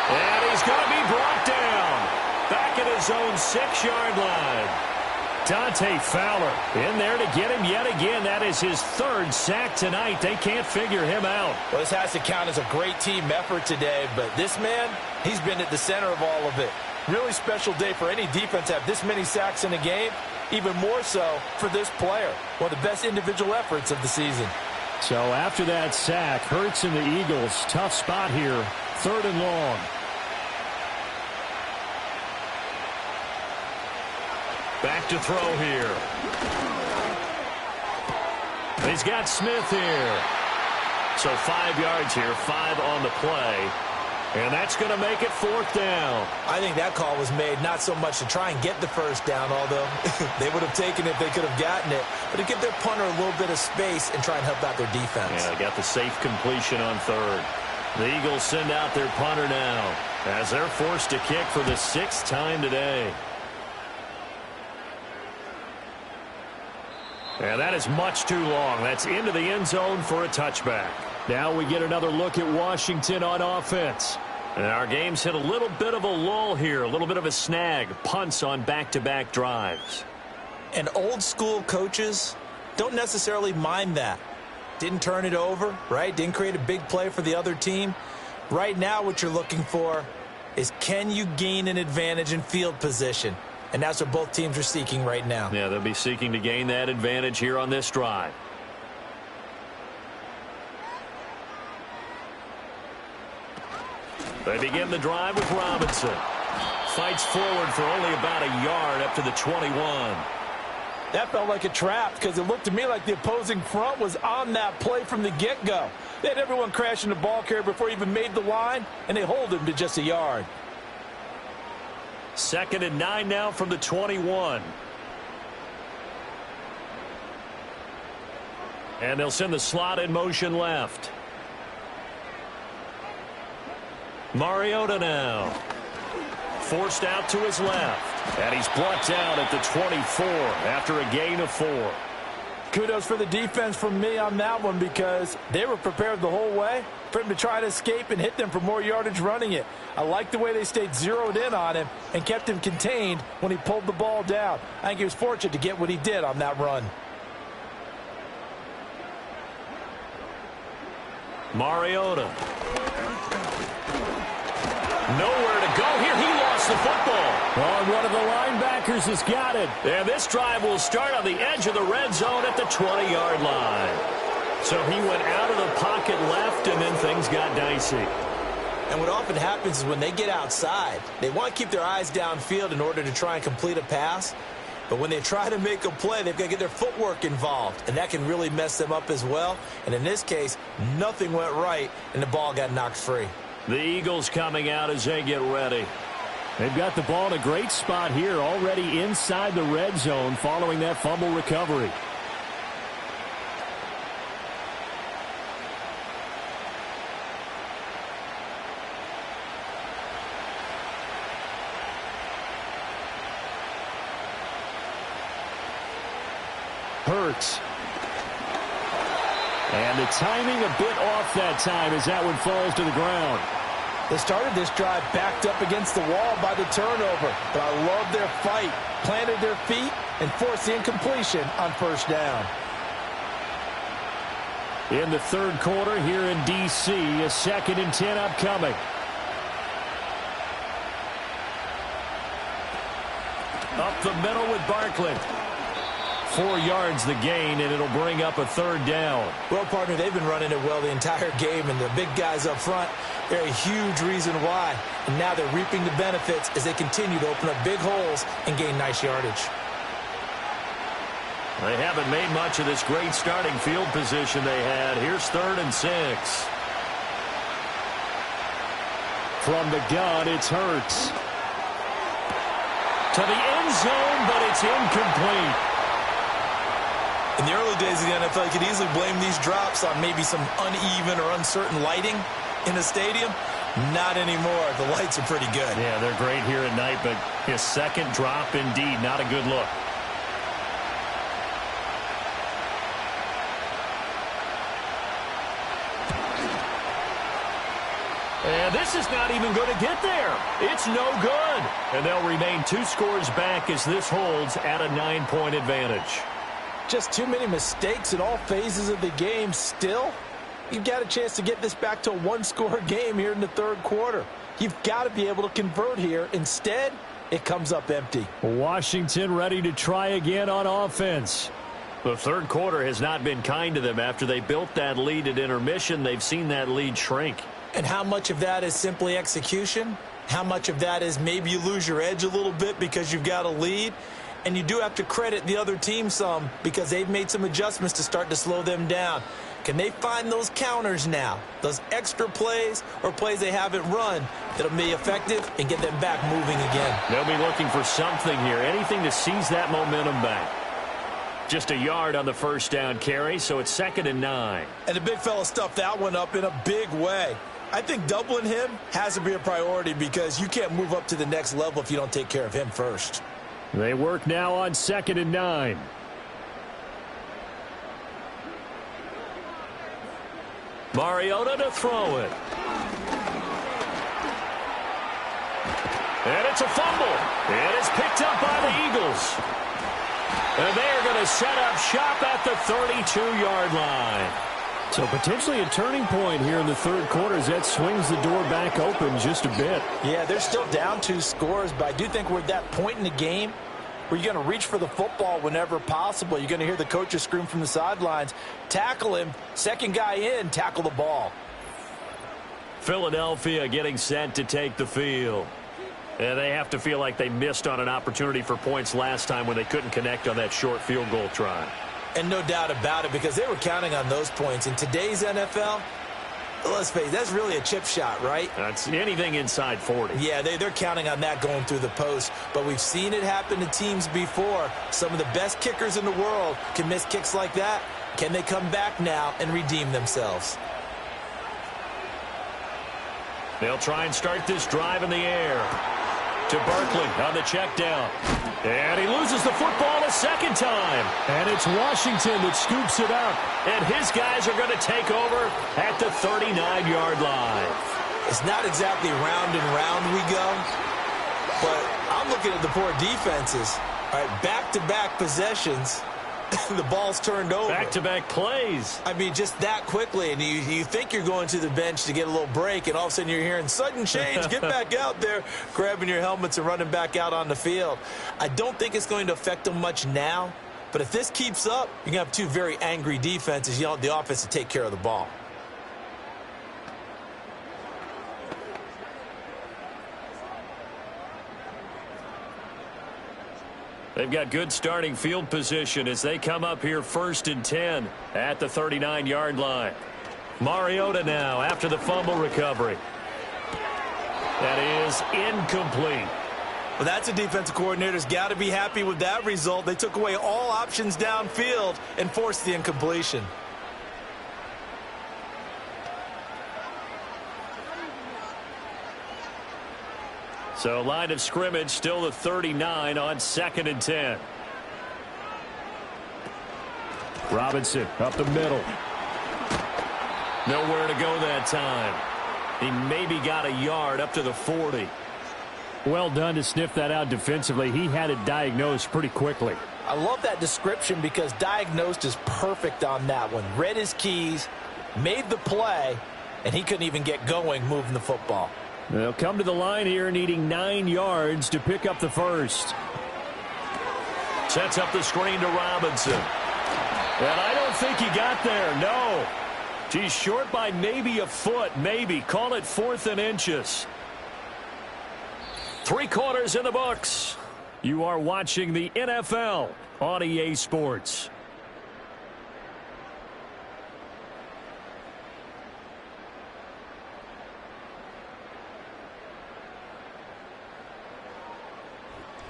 And he's going to be brought down. Back at his own 6-yard line. Dante Fowler in there to get him yet again. That is his 3rd sack tonight. They can't figure him out. Well, this has to count as a great team effort today, but this man, he's been at the center of all of it. Really special day for any defense to have this many sacks in a game, even more so for this player. One of the best individual efforts of the season. So after that sack, Hurts and the Eagles, tough spot here, 3rd and long. Back to throw here. He's got Smith here. So 5 yards here, 5 on the play. And that's going to make it 4th down. I think that call was made not so much to try and get the 1st down, although they would have taken it if they could have gotten it, but to give their punter a little bit of space and try and help out their defense. Yeah, they got the safe completion on 3rd. The Eagles send out their punter now as they're forced to kick for the 6th time today. And that is much too long. That's into the end zone for a touchback. Now we get another look at Washington on offense. And our game's hit a little bit of a lull here, a little bit of a snag. Punts on back-to-back drives. And old school coaches don't necessarily mind that. Didn't turn it over, right? Didn't create a big play for the other team. Right now what you're looking for is, can you gain an advantage in field position? And that's what both teams are seeking right now. Yeah, they'll be seeking to gain that advantage here on this drive. They begin the drive with Robinson. Fights forward for only about a yard up to the 21. That felt like a trap because it looked to me like the opposing front was on that play from the get-go. They had everyone crashing the ball carrier before he even made the line, and they hold him to just a yard. 2nd and 9 now from the 21. And they'll send the slot in motion left. Mariota now. Forced out to his left. And he's blocked out at the 24 after a gain of 4. Kudos for the defense from me on that one because they were prepared the whole way for him to try to escape and hit them for more yardage running it. I like the way they stayed zeroed in on him and kept him contained when he pulled the ball down. I think he was fortunate to get what he did on that run. Mariota. Nowhere to go here. He lost the football. Oh, one of the linebackers has got it. And this drive will start on the edge of the red zone at the 20-yard line. So he went out of the pocket left, and then things got dicey. And what often happens is when they get outside, they want to keep their eyes downfield in order to try and complete a pass. But when they try to make a play, they've got to get their footwork involved, and that can really mess them up as well. And in this case, nothing went right, and the ball got knocked free. The Eagles coming out as they get ready. They've got the ball in a great spot here, already inside the red zone following that fumble recovery. Hurts. And the timing a bit off that time as that one falls to the ground. They started this drive backed up against the wall by the turnover, but I love their fight. Planted their feet and forced the incompletion on first down. In the third quarter here in D.C., a 2nd and 10 upcoming. Up the middle with Barkley. 4 yards the gain, and it'll bring up a 3rd down. Well, partner, they've been running it well the entire game, and the big guys up front, they're a huge reason why. And now they're reaping the benefits as they continue to open up big holes and gain nice yardage. They haven't made much of this great starting field position they had. Here's 3rd and 6. From the gun, it's Hurts. To the end zone, but it's incomplete. In the early days of the NFL, you could easily blame these drops on maybe some uneven or uncertain lighting in the stadium. Not anymore. The lights are pretty good. Yeah, they're great here at night, but his second drop, indeed, not a good look. And this is not even going to get there. It's no good. And they'll remain 2 scores back as this holds at a 9-point advantage. Just too many mistakes in all phases of the game. Still, you've got a chance to get this back to a 1-score game here in the third quarter. You've got to be able to convert here. Instead, it comes up empty. Washington ready to try again on offense. The third quarter has not been kind to them. After they built that lead at intermission, they've seen that lead shrink. And how much of that is simply execution? How much of that is maybe you lose your edge a little bit because you've got a lead? And you do have to credit the other team some because they've made some adjustments to start to slow them down. Can they find those counters now, those extra plays or plays they haven't run that'll be effective and get them back moving again? They'll be looking for something here, anything to seize that momentum back. Just a yard on the first down carry, so it's 2nd and 9. And the big fella stuffed that one up in a big way. I think doubling him has to be a priority because you can't move up to the next level if you don't take care of him first. They work now on 2nd and 9. Mariota to throw it. And it's a fumble. And it's picked up by the Eagles. And they are going to set up shop at the 32-yard line. So potentially a turning point here in the third quarter as that swings the door back open just a bit. Yeah, they're still down 2 scores, but I do think we're at that point in the game where you're going to reach for the football whenever possible. You're going to hear the coaches scream from the sidelines, tackle him, second guy in, tackle the ball. Philadelphia getting set to take the field. And they have to feel like they missed on an opportunity for points last time when they couldn't connect on that short field goal try. And no doubt about it, because they were counting on those points. In today's NFL, let's face it, that's really a chip shot, right? That's anything inside 40. Yeah, they're counting on that going through the post. But we've seen it happen to teams before. Some of the best kickers in the world can miss kicks like that. Can they come back now and redeem themselves? They'll try and start this drive in the air. To Barkley on the check down. And he loses the football a second time. And it's Washington that scoops it up. And his guys are going to take over at the 39-yard line. It's not exactly round and round we go, but I'm looking at the poor defenses. All right, back-to-back possessions. The ball's turned over. Back-to-back plays. I mean, just that quickly, and you think you're going to the bench to get a little break, and all of a sudden you're hearing sudden change, get back out there, grabbing your helmets and running back out on the field. I don't think it's going to affect them much now, but if this keeps up, you're going to have 2 very angry defenses. You want the offense to take care of the ball. They've got good starting field position as they come up here 1st and 10 at the 39-yard line. Mariota now after the fumble recovery. That is incomplete. Well, that's a defensive coordinator's got to be happy with that result. They took away all options downfield and forced the incompletion. So line of scrimmage still the 39 on 2nd and 10. Robinson up the middle. Nowhere to go that time. He maybe got a yard up to the 40. Well done to sniff that out defensively. He had it diagnosed pretty quickly. I love that description because diagnosed is perfect on that one. Read his keys, made the play, and he couldn't even get going moving the football. They'll come to the line here needing 9 yards to pick up the first. Sets up the screen to Robinson. And I don't think he got there, no. He's short by maybe a foot, maybe. Call it 4th and inches. 3 quarters in the books. You are watching the NFL on EA Sports.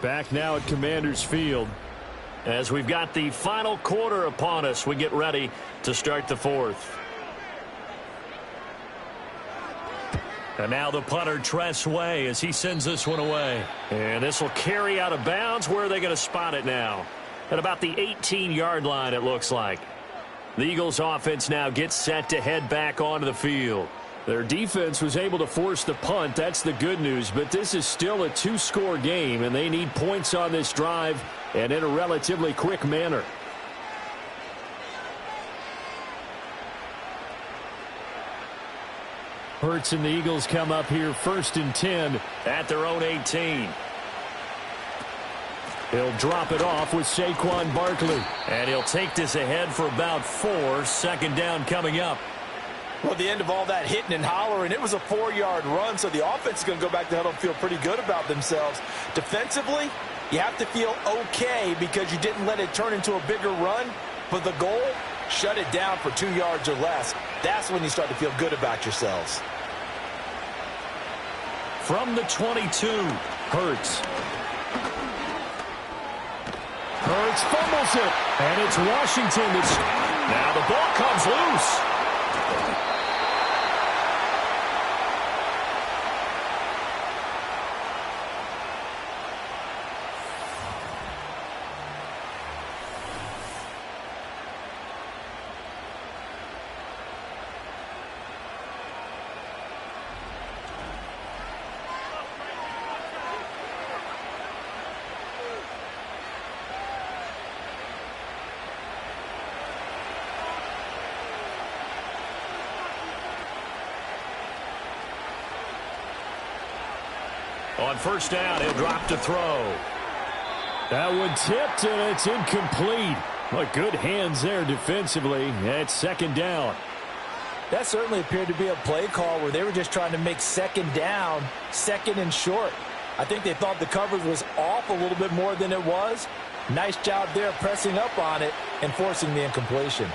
Back now at Commanders Field. As we've got the final quarter upon us, we get ready to start the 4th. And now the punter, Tress Way, as he sends this one away. And this will carry out of bounds. Where are they going to spot it now? At about the 18-yard line, it looks like. The Eagles offense now gets set to head back onto the field. Their defense was able to force the punt. That's the good news. But this is still a 2-score game, and they need points on this drive and in a relatively quick manner. Hurts and the Eagles come up here 1st and 10 at their own 18. He'll drop it off with Saquon Barkley. And he'll take this ahead for about 4. 2nd down coming up. Well, at the end of all that hitting and hollering, it was a 4-yard run, so the offense is going to go back to huddle and feel pretty good about themselves. Defensively, you have to feel okay because you didn't let it turn into a bigger run, but the goal, shut it down for 2 yards or less. That's when you start to feel good about yourselves. From the 22, Hurts. Hurts fumbles it, and it's Washington. Now the ball comes loose. On 1st down, he'll drop to throw. That one tipped, and it's incomplete. But good hands there defensively at 2nd down. That certainly appeared to be a play call where they were just trying to make 2nd down, 2nd and short. I think they thought the coverage was off a little bit more than it was. Nice job there pressing up on it and forcing the incompletion.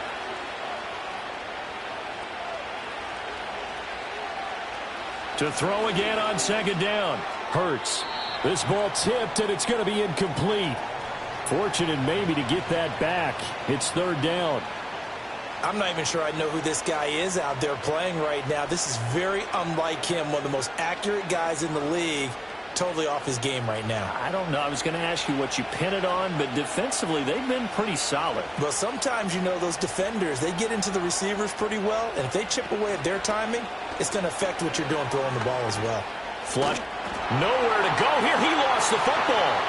To throw again on 2nd down. Hurts. This ball tipped, and it's going to be incomplete. Fortunate maybe to get that back. It's 3rd down. I'm not even sure I know who this guy is out there playing right now. This is very unlike him, one of the most accurate guys in the league. Totally off his game right now. I don't know. I was going to ask you what you pin it on, but defensively, they've been pretty solid. Well, sometimes, you know, those defenders, they get into the receivers pretty well, and if they chip away at their timing, it's going to affect what you're doing throwing the ball as well. Flush. Nowhere to go here. He lost the football.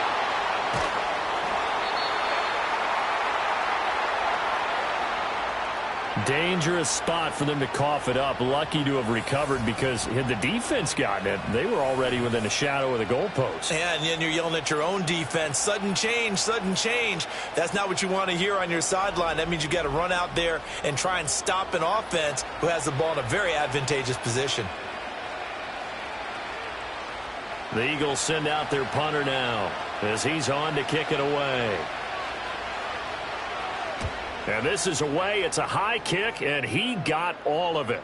Dangerous spot for them to cough it up. Lucky to have recovered because had the defense gotten it, they were already within a shadow of the goalpost. Yeah, and then you're yelling at your own defense. Sudden change, sudden change. That's not what you want to hear on your sideline. That means you got to run out there and try and stop an offense who has the ball in a very advantageous position. The Eagles send out their punter now as he's on to kick it away. And this is away. It's a high kick, and he got all of it.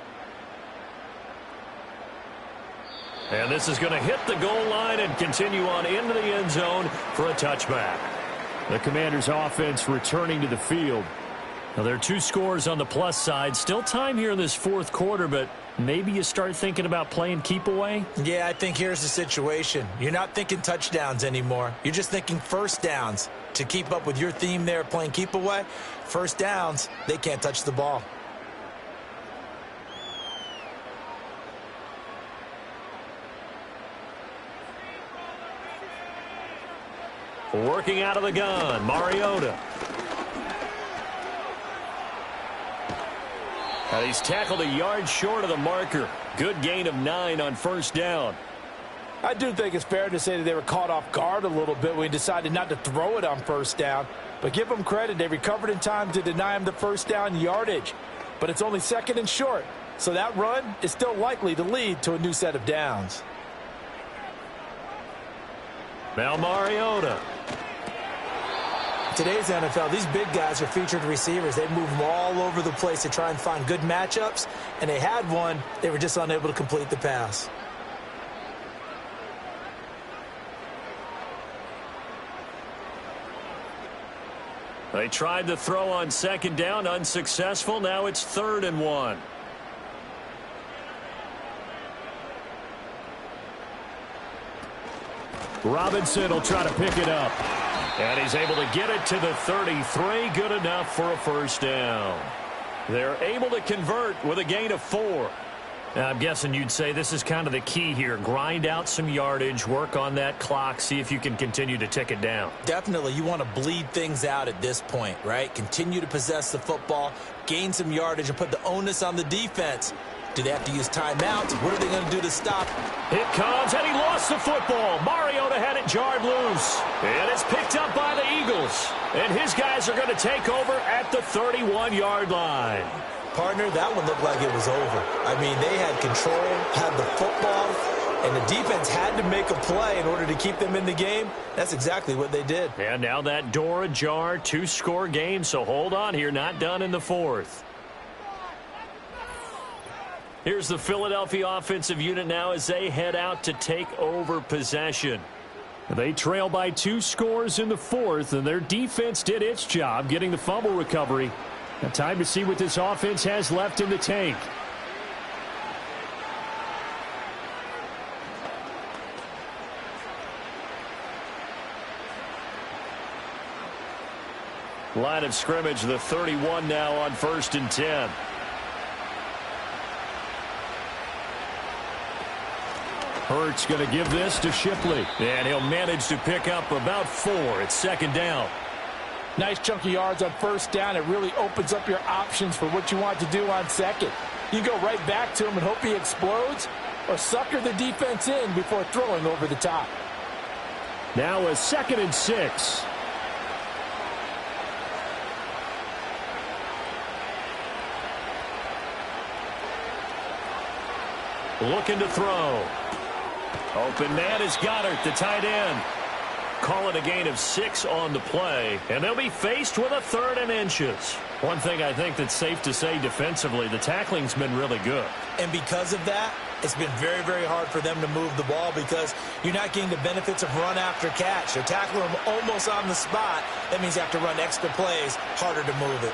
And this is going to hit the goal line and continue on into the end zone for a touchback. The Commanders' offense returning to the field. Now, there are 2 scores on the plus side. Still time here in this 4th quarter, but maybe you start thinking about playing keep away? Yeah, I think here's the situation. You're not thinking touchdowns anymore. You're just thinking 1st downs. To keep up with your theme there playing keep away, first downs, they can't touch the ball. Working out of the gun, Mariota. And he's tackled a yard short of the marker. Good gain of 9 on first down. I do think it's fair to say that they were caught off guard a little bit when he decided not to throw it on first down. But give them credit. They recovered in time to deny him the first down yardage. But it's only second and short. So that run is still likely to lead to a new set of downs. Now Mariota. Today's NFL, these big guys are featured receivers. They move them all over the place to try and find good matchups. And they had one. They were just unable to complete the pass. They tried to throw on second down, unsuccessful. Now it's 3rd and 1. Robinson will try to pick it up. And he's able to get it to the 33. Good enough for a first down. They're able to convert with a gain of 4. Now, I'm guessing you'd say this is kind of the key here. Grind out some yardage, work on that clock, see if you can continue to tick it down. Definitely, you want to bleed things out at this point, right? Continue to possess the football, gain some yardage, and put the onus on the defense. Do they have to use timeouts? What are they going to do to stop? It comes, and he lost the football. Mariota had it jarred loose. And it's picked up by the Eagles. And his guys are going to take over at the 31-yard line. Partner, that one looked like it was over. I mean, they had control, had the football, and the defense had to make a play in order to keep them in the game. That's exactly what they did. And now that door ajar, 2-score game, so hold on here, not done in the 4th. Here's the Philadelphia offensive unit now as they head out to take over possession. They trail by 2 scores in the 4th, and their defense did its job getting the fumble recovery. Now time to see what this offense has left in the tank. Line of scrimmage, the 31 now on 1st and 10. Hurts going to give this to Shipley. And he'll manage to pick up about 4. It's 2nd down. Nice chunk of yards on first down. It really opens up your options for what you want to do on second. You go right back to him and hope he explodes, or sucker the defense in before throwing over the top. Now a 2nd and 6. Looking to throw. Open man is Goddard, the tight end. Call it a gain of 6 on the play, and they'll be faced with a 3rd and inches. One thing I think that's safe to say defensively, the tackling's been really good. And because of that, it's been very, very hard for them to move the ball because you're not getting the benefits of run after catch. They're tackling them almost on the spot. That means you have to run extra plays, harder to move it.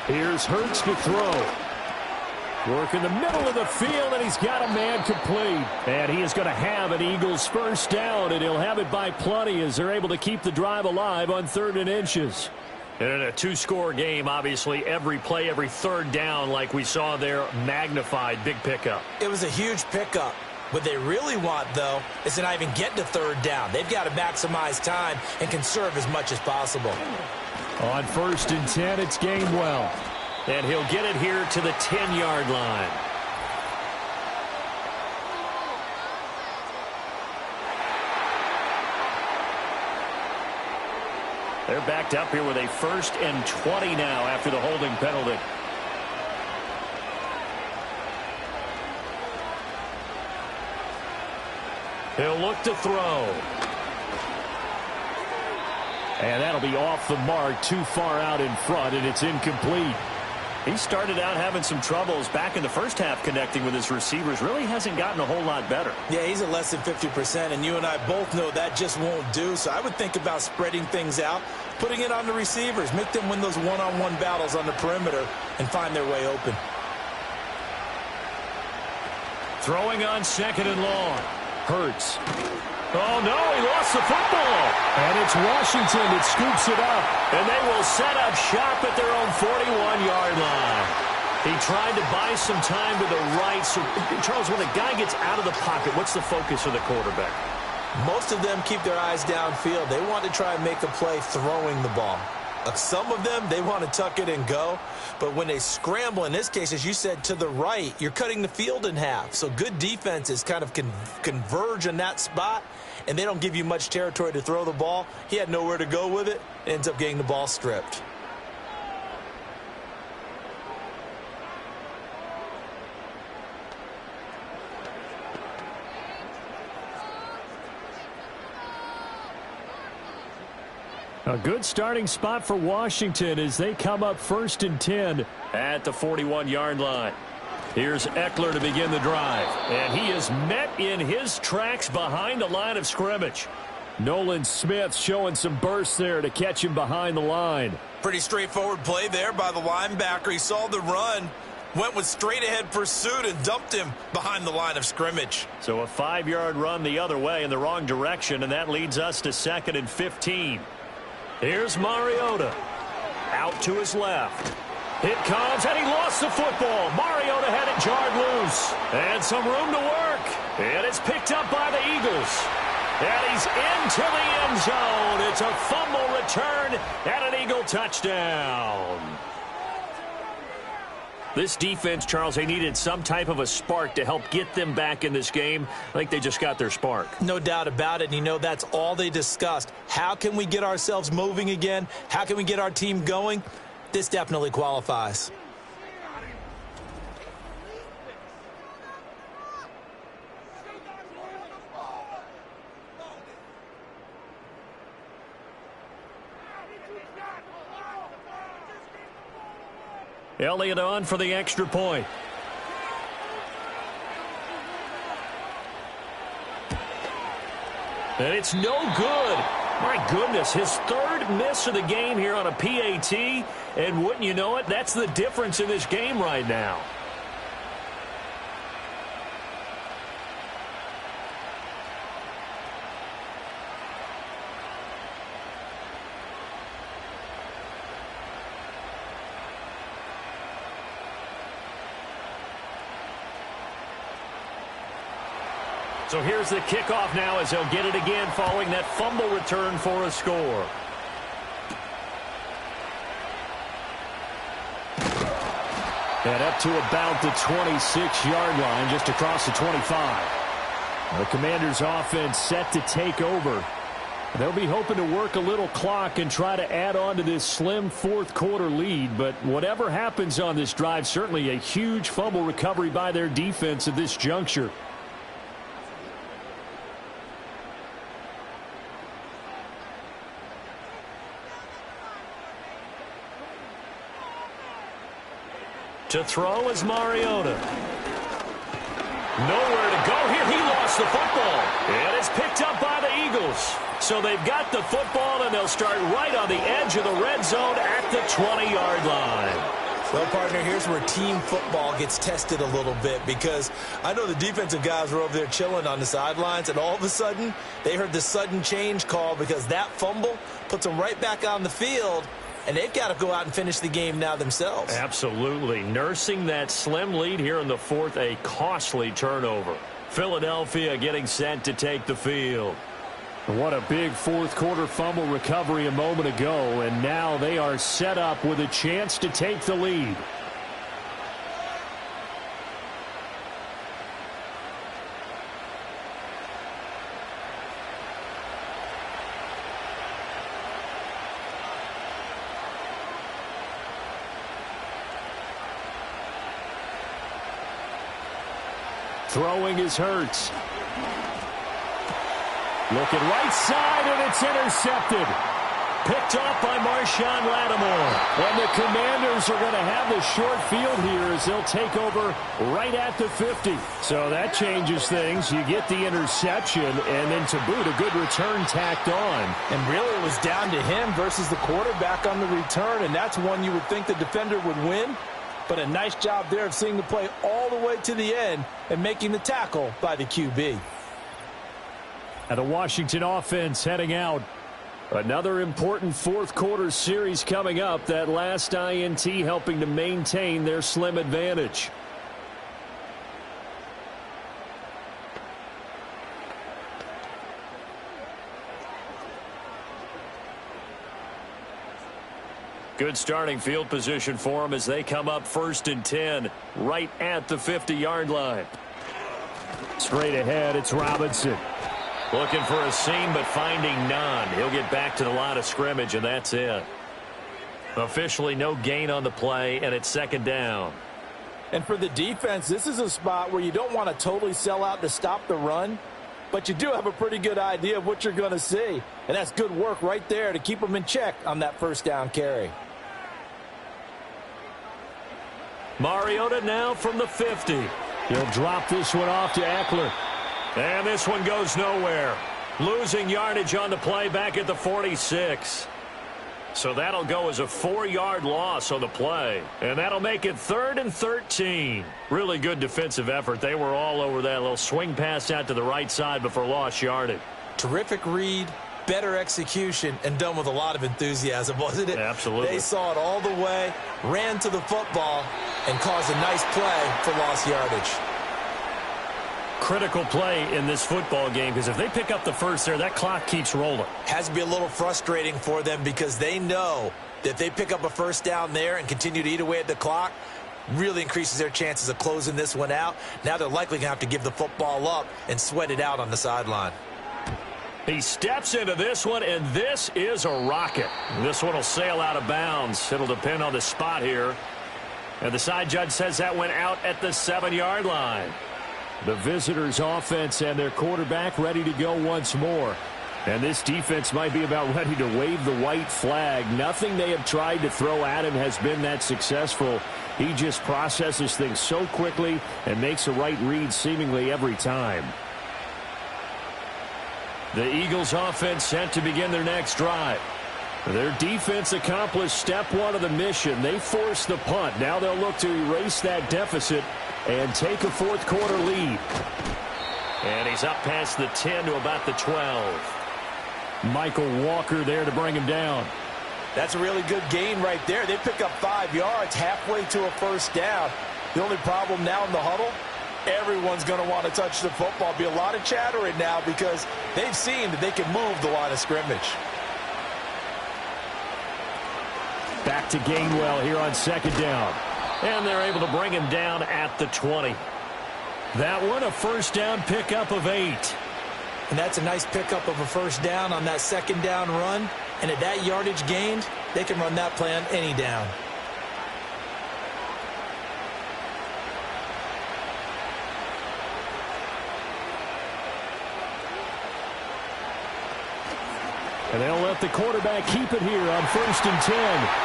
Here's Hurts to throw. Work in the middle of the field, and he's got a man complete. And he is going to have an Eagles first down, and he'll have it by plenty as they're able to keep the drive alive on 3rd and inches. And in a 2-score game, obviously, every play, every 3rd down, like we saw there, magnified, big pickup. It was a huge pickup. What they really want, though, is to not even get to 3rd down. They've got to maximize time and conserve as much as possible. On 1st and 10, it's Gainwell. And he'll get it here to the 10-yard line. They're backed up here with a 1st and 20 now after the holding penalty. He'll look to throw. And that'll be off the mark, too far out in front, and it's incomplete. He started out having some troubles back in the first half connecting with his receivers. Really hasn't gotten a whole lot better. Yeah, he's at less than 50%, and you and I both know that just won't do. So I would think about spreading things out, putting it on the receivers, make them win those one-on-one battles on the perimeter, and find their way open. Throwing on 2nd and long. Hurts. Oh, no, he lost the football. And it's Washington that scoops it up. And they will set up shop at their own 41-yard line. He tried to buy some time to the right. So, Charles, when a guy gets out of the pocket, what's the focus of the quarterback? Most of them keep their eyes downfield. They want to try and make a play throwing the ball. Some of them, they want to tuck it and go. But when they scramble, in this case, as you said, to the right, you're cutting the field in half. So good defenses kind of converge in that spot, and they don't give you much territory to throw the ball. He had nowhere to go with it. Ends up getting the ball stripped. A good starting spot for Washington as they come up 1st and 10 at the 41-yard line. Here's Eckler to begin the drive. And he is met in his tracks behind the line of scrimmage. Nolan Smith showing some burst there to catch him behind the line. Pretty straightforward play there by the linebacker. He saw the run, went with straight-ahead pursuit, and dumped him behind the line of scrimmage. So a 5-yard run the other way in the wrong direction, and that leads us to 2nd and 15. Here's Mariota. Out to his left. It comes, and he lost the football. Mariota had it jarred loose. And some room to work. And it's picked up by the Eagles. And he's into the end zone. It's a fumble return and an Eagle touchdown. This defense, Charles, they needed some type of a spark to help get them back in this game. I think they just got their spark. No doubt about it. And, you know, that's all they discussed. How can we get ourselves moving again? How can we get our team going? This definitely qualifies. Elliott on for the extra point. And it's no good. My goodness, his 3rd miss of the game here on a PAT. And wouldn't you know it, that's the difference in this game right now. So here's the kickoff now as they'll get it again following that fumble return for a score. And up to about the 26-yard line, just across the 25. The Commanders' offense set to take over. They'll be hoping to work a little clock and try to add on to this slim 4th quarter lead. But whatever happens on this drive, certainly a huge fumble recovery by their defense at this juncture. To throw is Mariota. Nowhere to go here. He lost the football. And it's picked up by the Eagles. So they've got the football, and they'll start right on the edge of the red zone at the 20-yard line. Well, partner, here's where team football gets tested a little bit, because I know the defensive guys were over there chilling on the sidelines, and all of a sudden they heard the sudden change call because that fumble puts them right back on the field. And they've got to go out and finish the game now themselves. Absolutely. Nursing that slim lead here in the 4th, a costly turnover. Philadelphia getting set to take the field. What a big 4th quarter fumble recovery a moment ago. And now they are set up with a chance to take the lead. Throwing is Hurts. Looking right side, and it's intercepted. Picked off by Marshawn Lattimore. And the Commanders are going to have the short field here as they'll take over right at the 50. So that changes things. You get the interception, and then to boot, a good return tacked on. And really it was down to him versus the quarterback on the return, and that's one you would think the defender would win. But a nice job there of seeing the play all the way to the end and making the tackle by the QB. And the Washington offense heading out. Another important fourth quarter series coming up. That last INT helping to maintain their slim advantage. Good starting field position for them as they come up 1st and 10 right at the 50-yard line. Straight ahead, it's Robinson. Looking for a seam, but finding none. He'll get back to the line of scrimmage, and that's it. Officially no gain on the play, and it's 2nd down. And for the defense, this is a spot where you don't want to totally sell out to stop the run, but you do have a pretty good idea of what you're going to see. And that's good work right there to keep them in check on that 1st down carry. Mariota now from the 50. He'll drop this one off to Eckler. And this one goes nowhere. Losing yardage on the play back at the 46. So that'll go as a 4-yard loss on the play. And that'll make it 3rd and 13. Really good defensive effort. They were all over that little swing pass out to the right side before lost yardage. Terrific read, better execution, and done with a lot of enthusiasm, wasn't it? Absolutely. They saw it all the way, ran to the football, and caused a nice play for lost yardage. Critical play in this football game, because if they pick up the first there, that clock keeps rolling. Has to be a little frustrating for them because they know that if they pick up a 1st down there and continue to eat away at the clock, really increases their chances of closing this one out. Now they're likely going to have to give the football up and sweat it out on the sideline. He steps into this one, and this is a rocket. This one will sail out of bounds. It'll depend on the spot here. And the side judge says that went out at the 7-yard line. The visitors' offense and their quarterback ready to go once more. And this defense might be about ready to wave the white flag. Nothing they have tried to throw at him has been that successful. He just processes things so quickly and makes the right read seemingly every time. The Eagles' offense set to begin their next drive. Their defense accomplished step 1 of the mission. They forced the punt. Now they'll look to erase that deficit and take a fourth quarter lead. And he's up past the 10 to about the 12. Michael Walker there to bring him down. That's a really good gain right there. They pick up 5 yards halfway to a 1st down. The only problem now in the huddle, everyone's going to want to touch the football. Be a lot of chattering now because they've seen that they can move the line of scrimmage. Back to Gainwell here on 2nd down. And they're able to bring him down at the 20. That one a 1st down pickup of 8. And that's a nice pickup of a 1st down on that 2nd down run. And at that yardage gained, they can run that play on any down. And they'll let the quarterback keep it here on 1st and 10.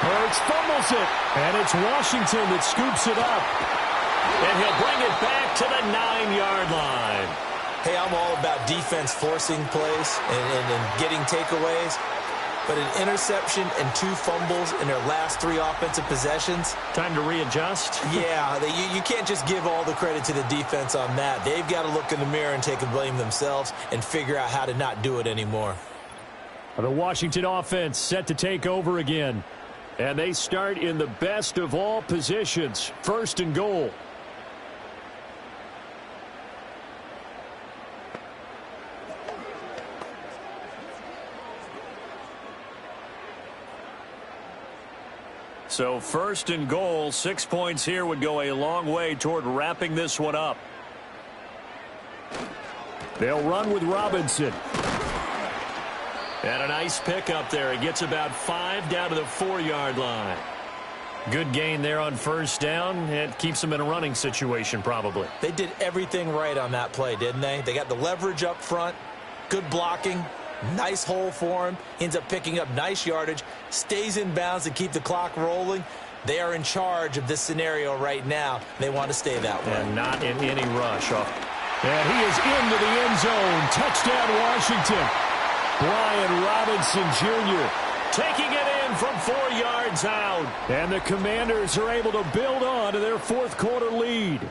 Hurts fumbles it. And it's Washington that scoops it up. And he'll bring it back to the 9-yard line. Hey, I'm all about defense forcing plays and getting takeaways. But an interception and 2 fumbles in their last 3 offensive possessions. Time to readjust? Yeah, you can't just give all the credit to the defense on that. They've got to look in the mirror and take the blame themselves and figure out how to not do it anymore. The Washington offense set to take over again. And they start in the best of all positions. 1st and goal. So 1st and goal, 6 points here would go a long way toward wrapping this one up. They'll run with Robinson. And a nice pickup there. He gets about 5 down to the 4-yard line. Good gain there on 1st down. It keeps them in a running situation probably. They did everything right on that play, didn't they? They got the leverage up front, good blocking, nice hole for him. Ends up picking up nice yardage, stays in bounds to keep the clock rolling. They are in charge of this scenario right now. They want to stay that way. And not in any rush. And he is into the end zone. Touchdown, Washington. Brian Robinson Jr. taking it in from 4 yards out. And the Commanders are able to build on to their fourth quarter lead.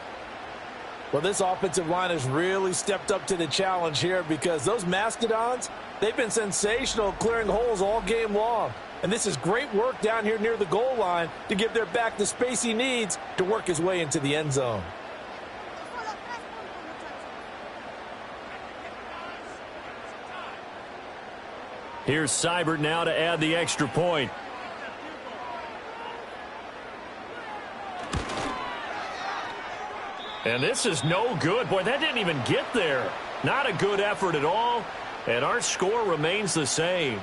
Well, this offensive line has really stepped up to the challenge here because those Mastodons, they've been sensational clearing holes all game long. And this is great work down here near the goal line to give their back the space he needs to work his way into the end zone. Here's Seibert now to add the extra point. And this is no good. Boy, that didn't even get there. Not a good effort at all. And our score remains the same.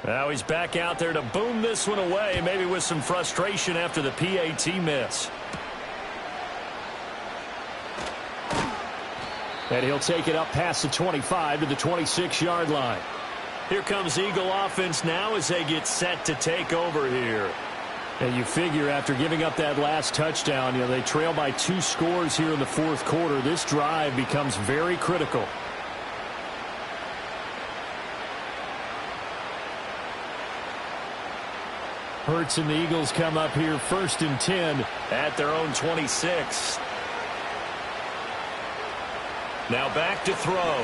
Now he's back out there to boom this one away, maybe with some frustration after the PAT miss. And he'll take it up past the 25 to the 26-yard line. Here comes Eagle offense now as they get set to take over here. And you figure after giving up that last touchdown, they trail by 2 scores here in the fourth quarter. This drive becomes very critical. Hurts and the Eagles come up here 1st and 10 at their own 26. Now back to throw.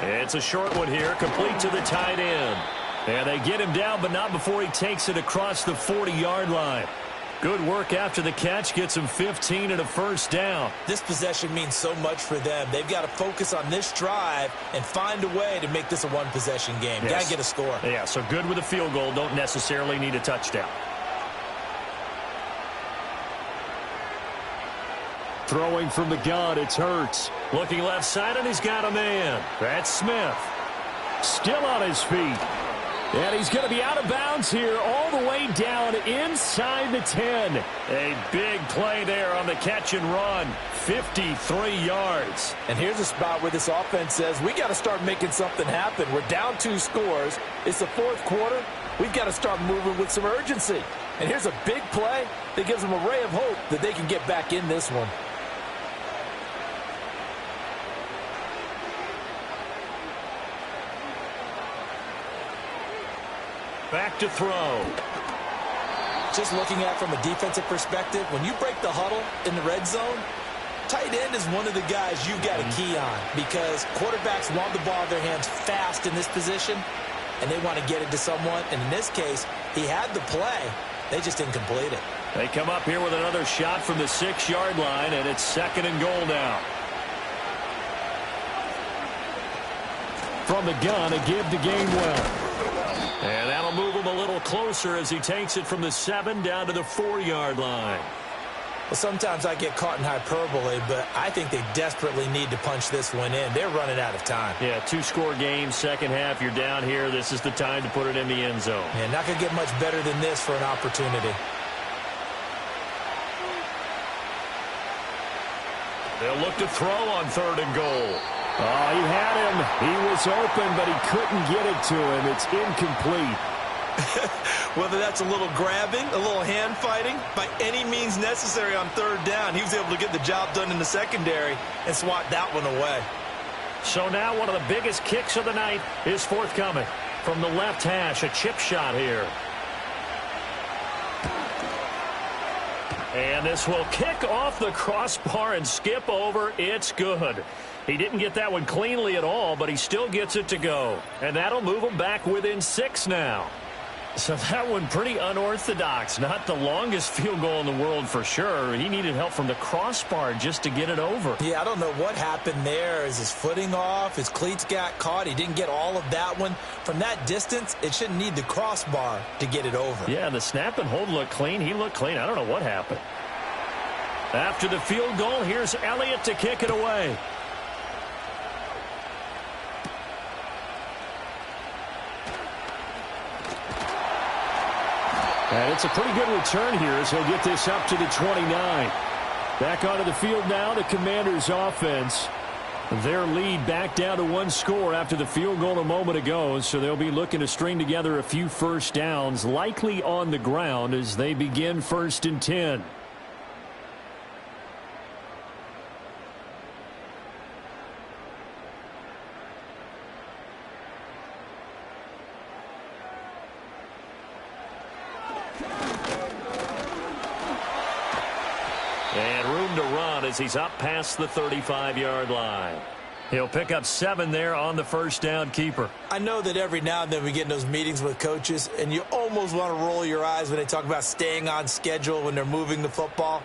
It's a short one here, complete to the tight end. And they get him down, but not before he takes it across the 40-yard line. Good work after the catch, gets him 15 and a first down. This possession means so much for them. They've got to focus on this drive and find a way to make this a one-possession game. Yes. Got to get a score. Yeah, so good with a field goal. Don't necessarily need a touchdown. Throwing from the gun, it's Hurts. Looking left side, and he's got a man. That's Smith. Still on his feet. And he's going to be out of bounds here all the way down inside the 10. A big play there on the catch and run. 53 yards. And here's a spot where this offense says, we got to start making something happen. We're down 2 scores. It's the fourth quarter. We've got to start moving with some urgency. And here's a big play that gives them a ray of hope that they can get back in this one. Back to throw. Just looking at it from a defensive perspective, when you break the huddle in the red zone, tight end is one of the guys you've got to key on because quarterbacks want the ball in their hands fast in this position, and they want to get it to someone. And in this case, he had the play. They just didn't complete it. They come up here with another shot from the 6-yard line, and it's 2nd and goal now. From the gun, a give to Gainwell. And that'll move him a little closer as he takes it from the 7 down to the 4-yard line. Well, sometimes I get caught in hyperbole, but I think they desperately need to punch this one in. They're running out of time. Yeah, 2-score game, second half, you're down here. This is the time to put it in the end zone. Yeah, not going to get much better than this for an opportunity. They'll look to throw on 3rd and goal. Oh, he had him. He was open, but he couldn't get it to him. It's incomplete. Whether that's a little grabbing, a little hand fighting, by any means necessary on 3rd down, he was able to get the job done in the secondary and swat that one away. So now one of the biggest kicks of the night is forthcoming. From the left hash, a chip shot here. And this will kick off the crossbar and skip over. It's good. He didn't get that one cleanly at all, but he still gets it to go. And that'll move him back within 6 now. So that one pretty unorthodox. Not the longest field goal in the world for sure. He needed help from the crossbar just to get it over. Yeah, I don't know what happened there. Is his footing off? His cleats got caught. He didn't get all of that one. From that distance, it shouldn't need the crossbar to get it over. Yeah, the snap and hold looked clean. He looked clean. I don't know what happened. After the field goal, here's Elliott to kick it away. And it's a pretty good return here as he'll get this up to the 29. Back onto the field now, the Commanders' offense. Their lead back down to one score after the field goal a moment ago, so they'll be looking to string together a few first downs, likely on the ground as they begin 1st and 10. And room to run as he's up past the 35-yard line. He'll pick up 7 there on the first down keeper. I know that every now and then we get in those meetings with coaches, and you almost want to roll your eyes when they talk about staying on schedule when they're moving the football.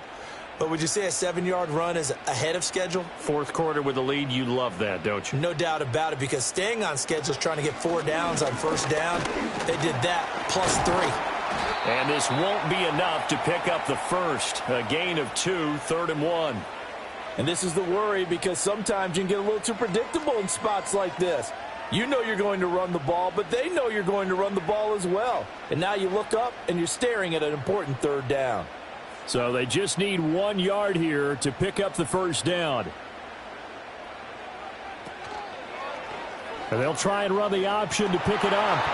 But would you say a 7-yard run is ahead of schedule? Fourth quarter with the lead, you love that, don't you? No doubt about it, because staying on schedule is trying to get 4 downs on first down. They did that plus 3. And this won't be enough to pick up the first. A gain of 2, 3rd and 1. And this is the worry, because sometimes you can get a little too predictable in spots like this. You know you're going to run the ball, but they know you're going to run the ball as well. And now you look up and you're staring at an important 3rd down. So they just need 1 yard here to pick up the first down. And they'll try and run the option to pick it up.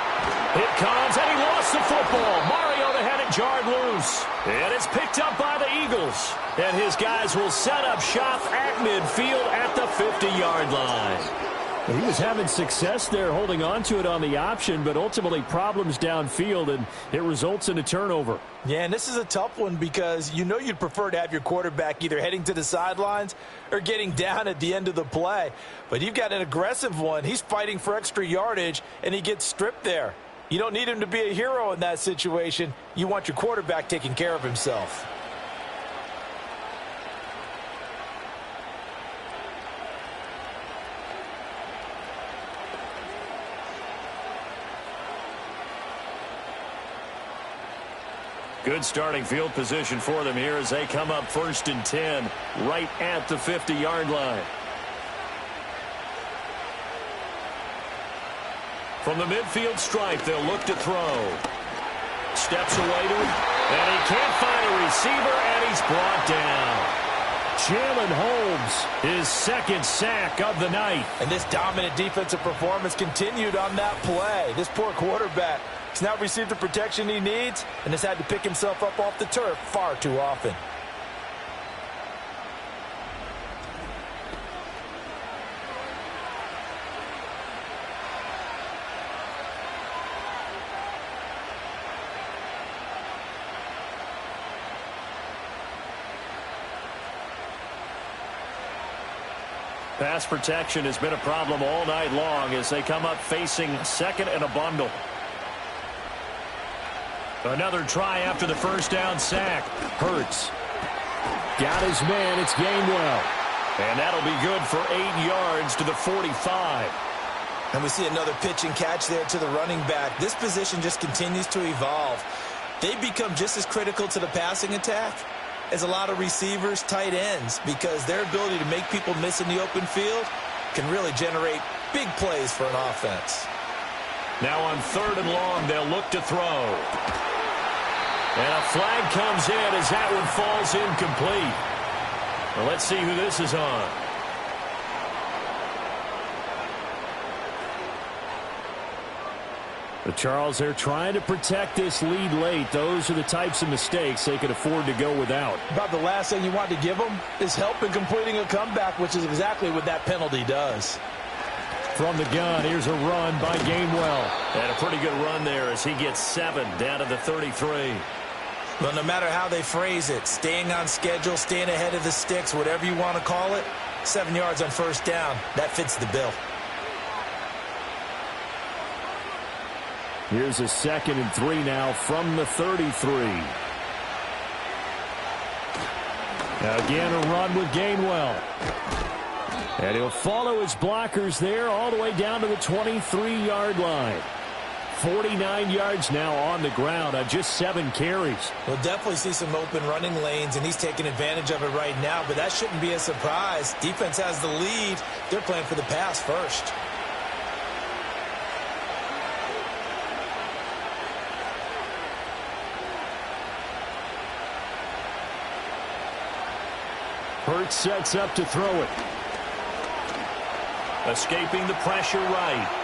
It comes, and he lost the football. Mariota had it jarred loose. And it's picked up by the Eagles. And his guys will set up shop at midfield at the 50-yard line. He was having success there holding on to it on the option, but ultimately problems downfield, and it results in a turnover. Yeah, and this is a tough one because you know you'd prefer to have your quarterback either heading to the sidelines or getting down at the end of the play. But you've got an aggressive one. He's fighting for extra yardage, and he gets stripped there. You don't need him to be a hero in that situation. You want your quarterback taking care of himself. Good starting field position for them here as they come up 1st and 10 right at the 50-yard line. From the midfield stripe, they'll look to throw. Steps away to him, and he can't find a receiver, and he's brought down. Jalen Holmes, his 2nd sack of the night. And this dominant defensive performance continued on that play. This poor quarterback has now received the protection he needs and has had to pick himself up off the turf far too often. Pass protection has been a problem all night long as they come up facing 2nd and a bundle. Another try after the first down sack. Hurts. Got his man. It's Gainwell. And that'll be good for 8 yards to the 45. And we see another pitch and catch there to the running back. This position just continues to evolve. They become just as critical to the passing attack as a lot of receivers, tight ends, because their ability to make people miss in the open field can really generate big plays for an offense. Now on 3rd and long, they'll look to throw. And a flag comes in as that one falls incomplete. Well, let's see who this is on. But Charles, they're trying to protect this lead late. Those are the types of mistakes they could afford to go without. About the last thing you want to give them is help in completing a comeback, which is exactly what that penalty does. From the gun, here's a run by Gainwell. And a pretty good run there as he gets 7 down to the 33. Well, no matter how they phrase it, staying on schedule, staying ahead of the sticks, whatever you want to call it, 7 yards on first down, that fits the bill. Here's a 2nd and 3 now from the 33. Again, a run with Gainwell. And he'll follow his blockers there all the way down to the 23-yard line. 49 yards now on the ground on just 7 carries. We'll definitely see some open running lanes, and he's taking advantage of it right now, but that shouldn't be a surprise. Defense has the lead. They're playing for the pass first. Hurts sets up to throw it. escaping the pressure right.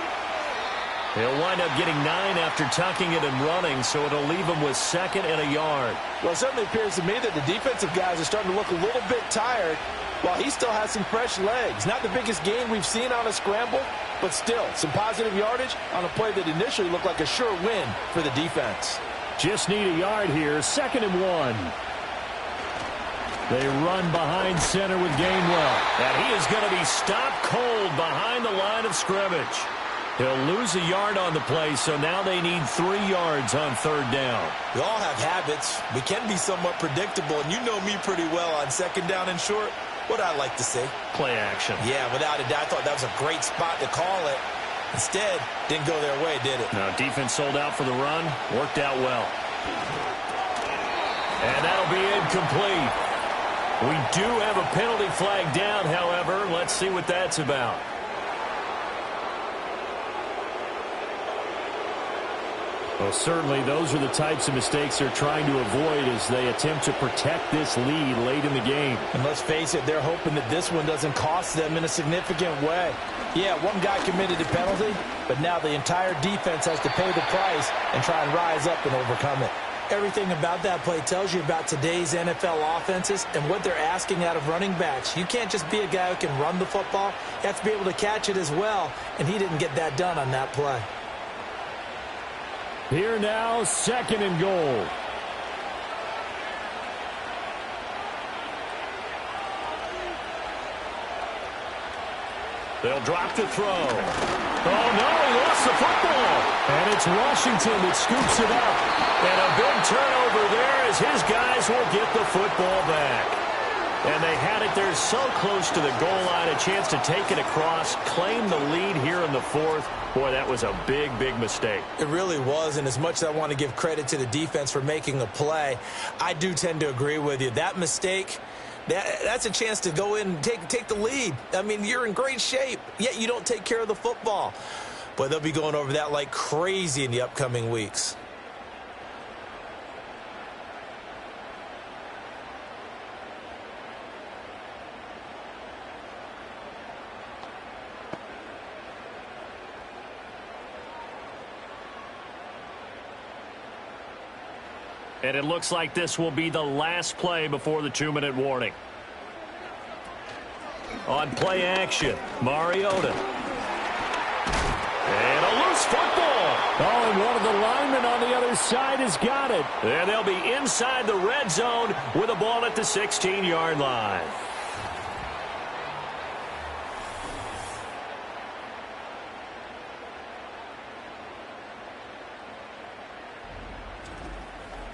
He'll wind up getting 9 after tucking it and running, so it'll leave him with 2nd and a yard. Well, it certainly appears to me that the defensive guys are starting to look a little bit tired while he still has some fresh legs. Not the biggest gain we've seen on a scramble, but still some positive yardage on a play that initially looked like a sure win for the defense. Just need a yard here. 2nd and 1. They run behind center with Gainwell. And he is going to be stopped cold behind the line of scrimmage. He'll lose a yard on the play, so now they need 3 yards on 3rd down. We all have habits. We can be somewhat predictable, and you know me pretty well on 2nd down and short. What I like to say? Play action. Yeah, without a doubt. I thought that was a great spot to call it. Instead, didn't go their way, did it? No, defense sold out for the run. Worked out well. And that'll be incomplete. We do have a penalty flag down, however. Let's see what that's about. Well, certainly those are the types of mistakes they're trying to avoid as they attempt to protect this lead late in the game. And let's face it, they're hoping that this one doesn't cost them in a significant way. Yeah, one guy committed a penalty, but now the entire defense has to pay the price and try and rise up and overcome it. Everything about that play tells you about today's NFL offenses and what they're asking out of running backs. You can't just be a guy who can run the football. You have to be able to catch it as well, and he didn't get that done on that play. Here now, 2nd and goal. They'll drop to throw. Oh, no, he lost the football. And it's Washington that scoops it up. And a big turnover there as his guys will get the football back. And they had it there so close to the goal line, a chance to take it across, claim the lead here in the 4th. Boy, that was a big, big mistake. It really was, and as much as I want to give credit to the defense for making a play, I do tend to agree with you. That mistake, that's a chance to go in and take the lead. I mean, you're in great shape, yet you don't take care of the football. But they'll be going over that like crazy in the upcoming weeks. And it looks like this will be the last play before the 2-minute warning. On play action, Mariota. And a loose football. Oh, and one of the linemen on the other side has got it. And they'll be inside the red zone with a ball at the 16-yard line.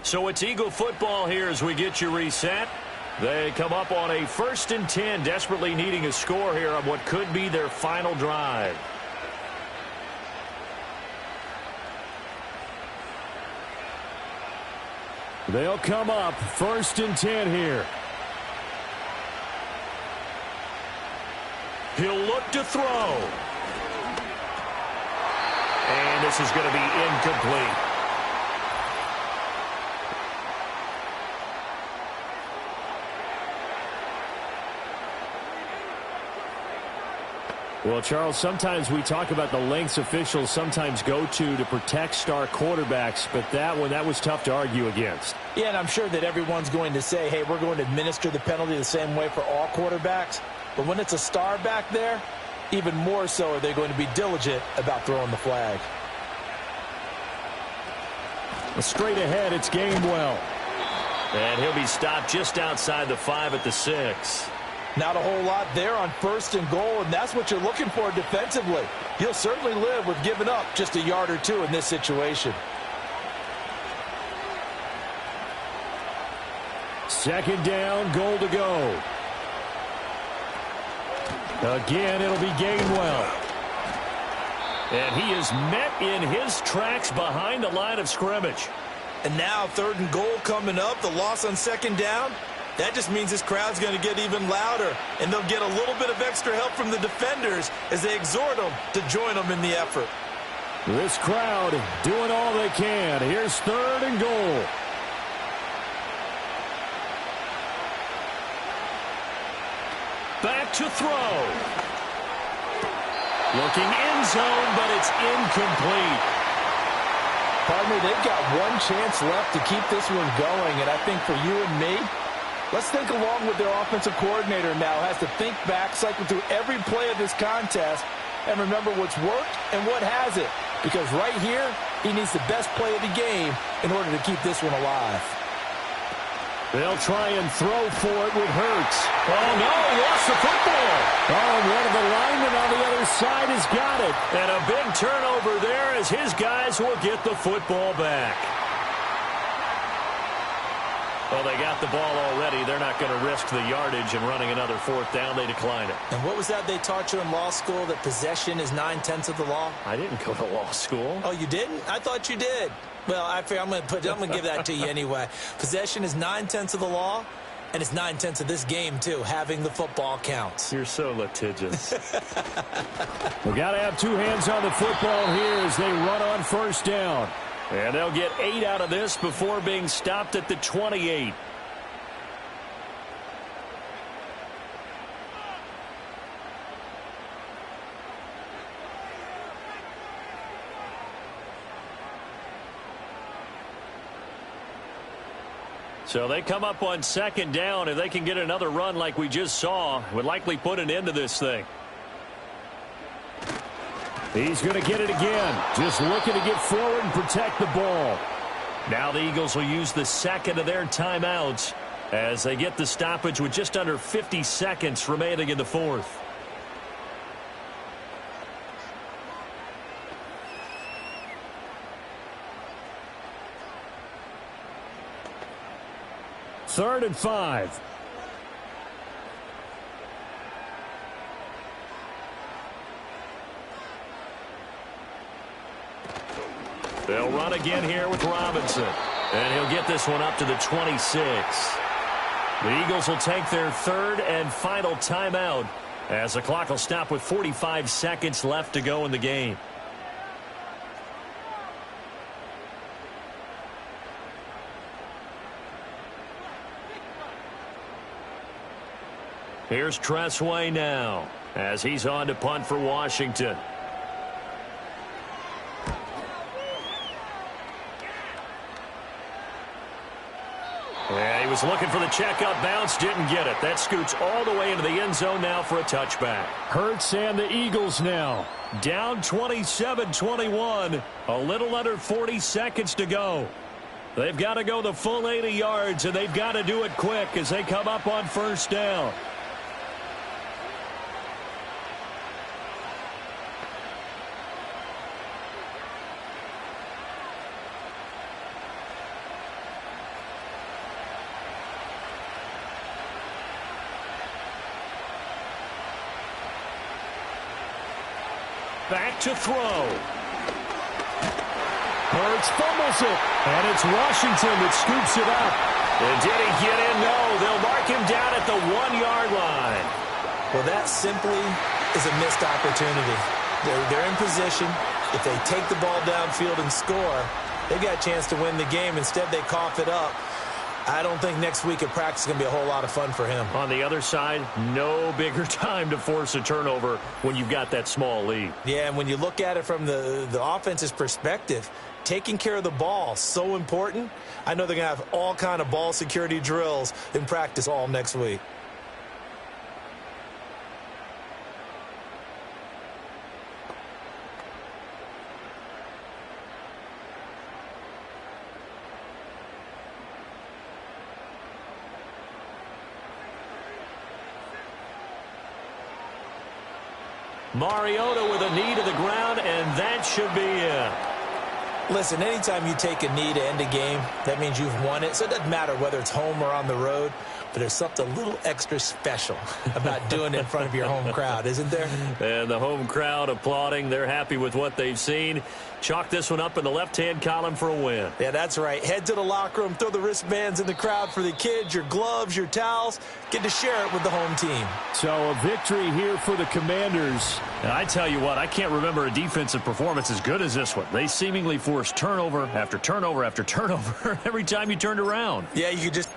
So it's Eagle football here as we get you reset. They come up on a 1st and 10, desperately needing a score here on what could be their final drive. They'll come up 1st and 10 here. He'll look to throw. And this is going to be incomplete. Well, Charles, sometimes we talk about the lengths officials sometimes go to protect star quarterbacks, but that was tough to argue against. Yeah, and I'm sure that everyone's going to say, hey, we're going to administer the penalty the same way for all quarterbacks. But when it's a star back there, even more so are they going to be diligent about throwing the flag. Straight ahead, it's Gainwell. And he'll be stopped just outside the 5 at the 6. Not a whole lot there on 1st and goal, and that's what you're looking for defensively. You'll certainly live with giving up just a yard or 2 in this situation. 2nd down, goal to go. Again, it'll be Gainwell. And he is met in his tracks behind the line of scrimmage. And now 3rd and goal coming up, the loss on 2nd down. That just means this crowd's going to get even louder, and they'll get a little bit of extra help from the defenders as they exhort them to join them in the effort. This crowd doing all they can. Here's 3rd and goal. Back to throw. Looking end zone, but it's incomplete. Pardon me, they've got one chance left to keep this one going, and I think for you and me, let's think along with their offensive coordinator now. Has to think back, cycle through every play of this contest, and remember what's worked and what hasn't. Because right here, he needs the best play of the game in order to keep this one alive. They'll try and throw for it with Hurts. Oh, no, he lost the football. Oh, one of the linemen on the other side has got it. And a big turnover there as his guys will get the football back. Well, they got the ball already. They're not going to risk the yardage and running another fourth down. They decline it. And what was that they taught you in law school, that possession is 9/10 of the law? I didn't go to law school. Oh, you didn't? I thought you did. Well, I'm going to give that to you anyway. Possession is 9/10 of the law, and it's 9/10 of this game, too. Having the football counts. You're so litigious. We got to have two hands on the football here as they run on first down. And they'll get 8 out of this before being stopped at the 28. So they come up on second down. If they can get another run like we just saw, would likely put an end to this thing. He's going to get it again. Just looking to get forward and protect the ball. Now the Eagles will use the second of their timeouts as they get the stoppage with just under 50 seconds remaining in the fourth. Third and 5. They'll run again here with Robinson. And he'll get this one up to the 26. The Eagles will take their third and final timeout as the clock will stop with 45 seconds left to go in the game. Here's Tressway now as he's on to punt for Washington. Yeah, he was looking for the checkup bounce, didn't get it. That scoots all the way into the end zone now for a touchback. Hurts and the Eagles now. Down 27-21, a little under 40 seconds to go. They've got to go the full 80 yards, and they've got to do it quick as they come up on first down. Back to throw. Hurts fumbles it. And it's Washington that scoops it up. And did he get in? No. They'll mark him down at the 1-yard line. Well, that simply is a missed opportunity. They're in position. If they take the ball downfield and score, they've got a chance to win the game. Instead, they cough it up. I don't think next week at practice is going to be a whole lot of fun for him. On the other side, no bigger time to force a turnover when you've got that small lead. Yeah, and when you look at it from the offense's perspective, taking care of the ball, so important. I know they're going to have all kind of ball security drills in practice all next week. Mariota with a knee to the ground, and that should be it. Listen, anytime you take a knee to end a game, that means you've won it. So it doesn't matter whether it's home or on the road, but there's something a little extra special about doing it in front of your home crowd, isn't there? And the home crowd applauding. They're happy with what they've seen. Chalk this one up in the left-hand column for a win. Yeah, that's right. Head to the locker room, throw the wristbands in the crowd for the kids, your gloves, your towels. Get to share it with the home team. So a victory here for the Commanders. And I tell you what, I can't remember a defensive performance as good as this one. They seemingly forced turnover after turnover after turnover every time you turned around. Yeah, you could just...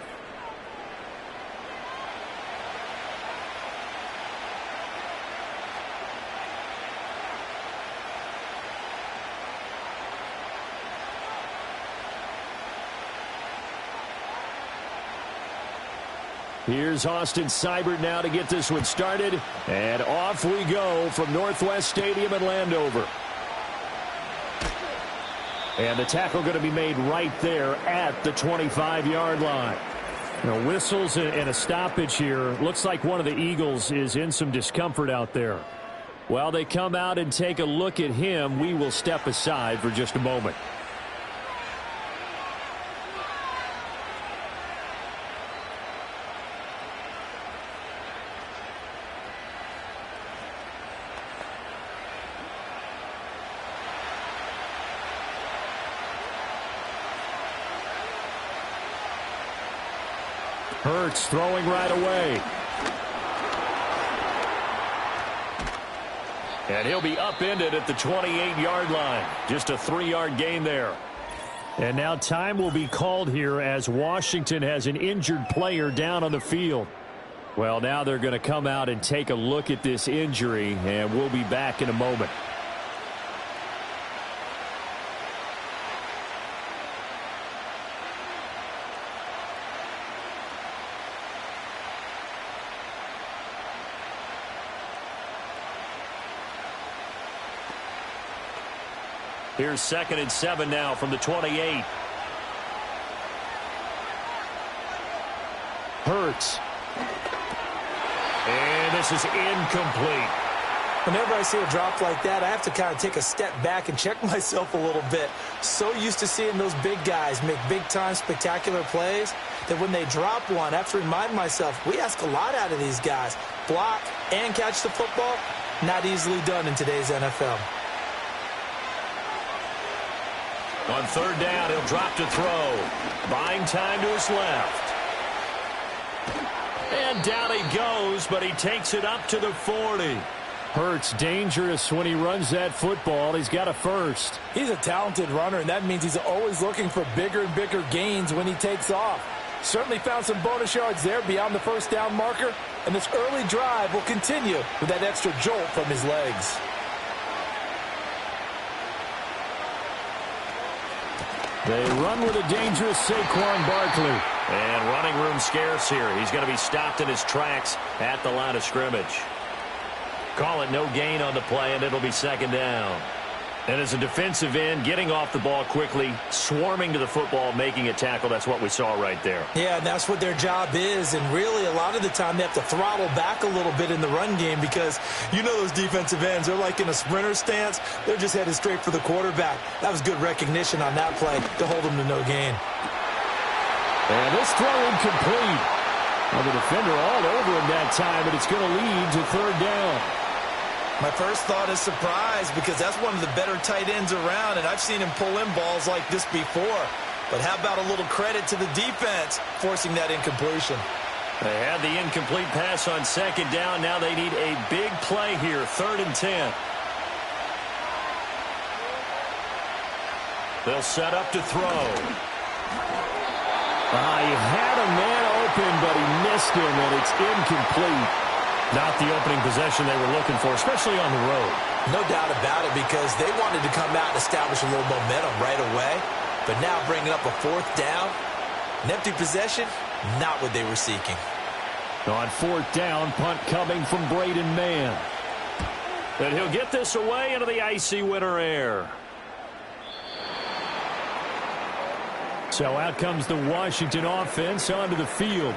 Here's Austin Seibert now to get this one started. And off we go from Northwest Stadium in Landover. And the tackle going to be made right there at the 25-yard line. Now, whistles and a stoppage here. Looks like one of the Eagles is in some discomfort out there. While they come out and take a look at him, we will step aside for just a moment. Hurts throwing right away. And he'll be upended at the 28-yard line. Just a 3-yard gain there. And now time will be called here as Washington has an injured player down on the field. Well, now they're going to come out and take a look at this injury, and we'll be back in a moment. Here's 2nd and 7 now from the 28. Hurts. And this is incomplete. Whenever I see a drop like that, I have to kind of take a step back and check myself a little bit. So used to seeing those big guys make big-time spectacular plays that when they drop one, I have to remind myself, we ask a lot out of these guys. Block and catch the football, not easily done in today's NFL. On 3rd down, he'll drop to throw. Buying time to his left. And down he goes, but he takes it up to the 40. Hurts dangerous when he runs that football. He's got a first. He's a talented runner, and that means he's always looking for bigger and bigger gains when he takes off. Certainly found some bonus yards there beyond the 1st down marker, and this early drive will continue with that extra jolt from his legs. They run with a dangerous Saquon Barkley. And running room scarce here. He's going to be stopped in his tracks at the line of scrimmage. Call it no gain on the play, and it'll be 2nd down. And as a defensive end, getting off the ball quickly, swarming to the football, making a tackle, that's what we saw right there. Yeah, and that's what their job is. And really, a lot of the time, they have to throttle back a little bit in the run game because you know those defensive ends, they're like in a sprinter stance. They're just headed straight for the quarterback. That was good recognition on that play to hold them to no gain. And this throw incomplete. Well, the defender all over him that time, but it's going to lead to 3rd down. My first thought is surprise because that's one of the better tight ends around, and I've seen him pull in balls like this before. But how about a little credit to the defense forcing that incompletion? They had the incomplete pass on 2nd down. Now they need a big play here, 3rd and 10. They'll set up to throw. He had a man open, but he missed him, and it's incomplete. Not the opening possession they were looking for, especially on the road. No doubt about it, because they wanted to come out and establish a little momentum right away. But now bringing up a 4th down, an empty possession, not what they were seeking. On 4th down, punt coming from Braden Mann. And he'll get this away into the icy winter air. So out comes the Washington offense onto the field.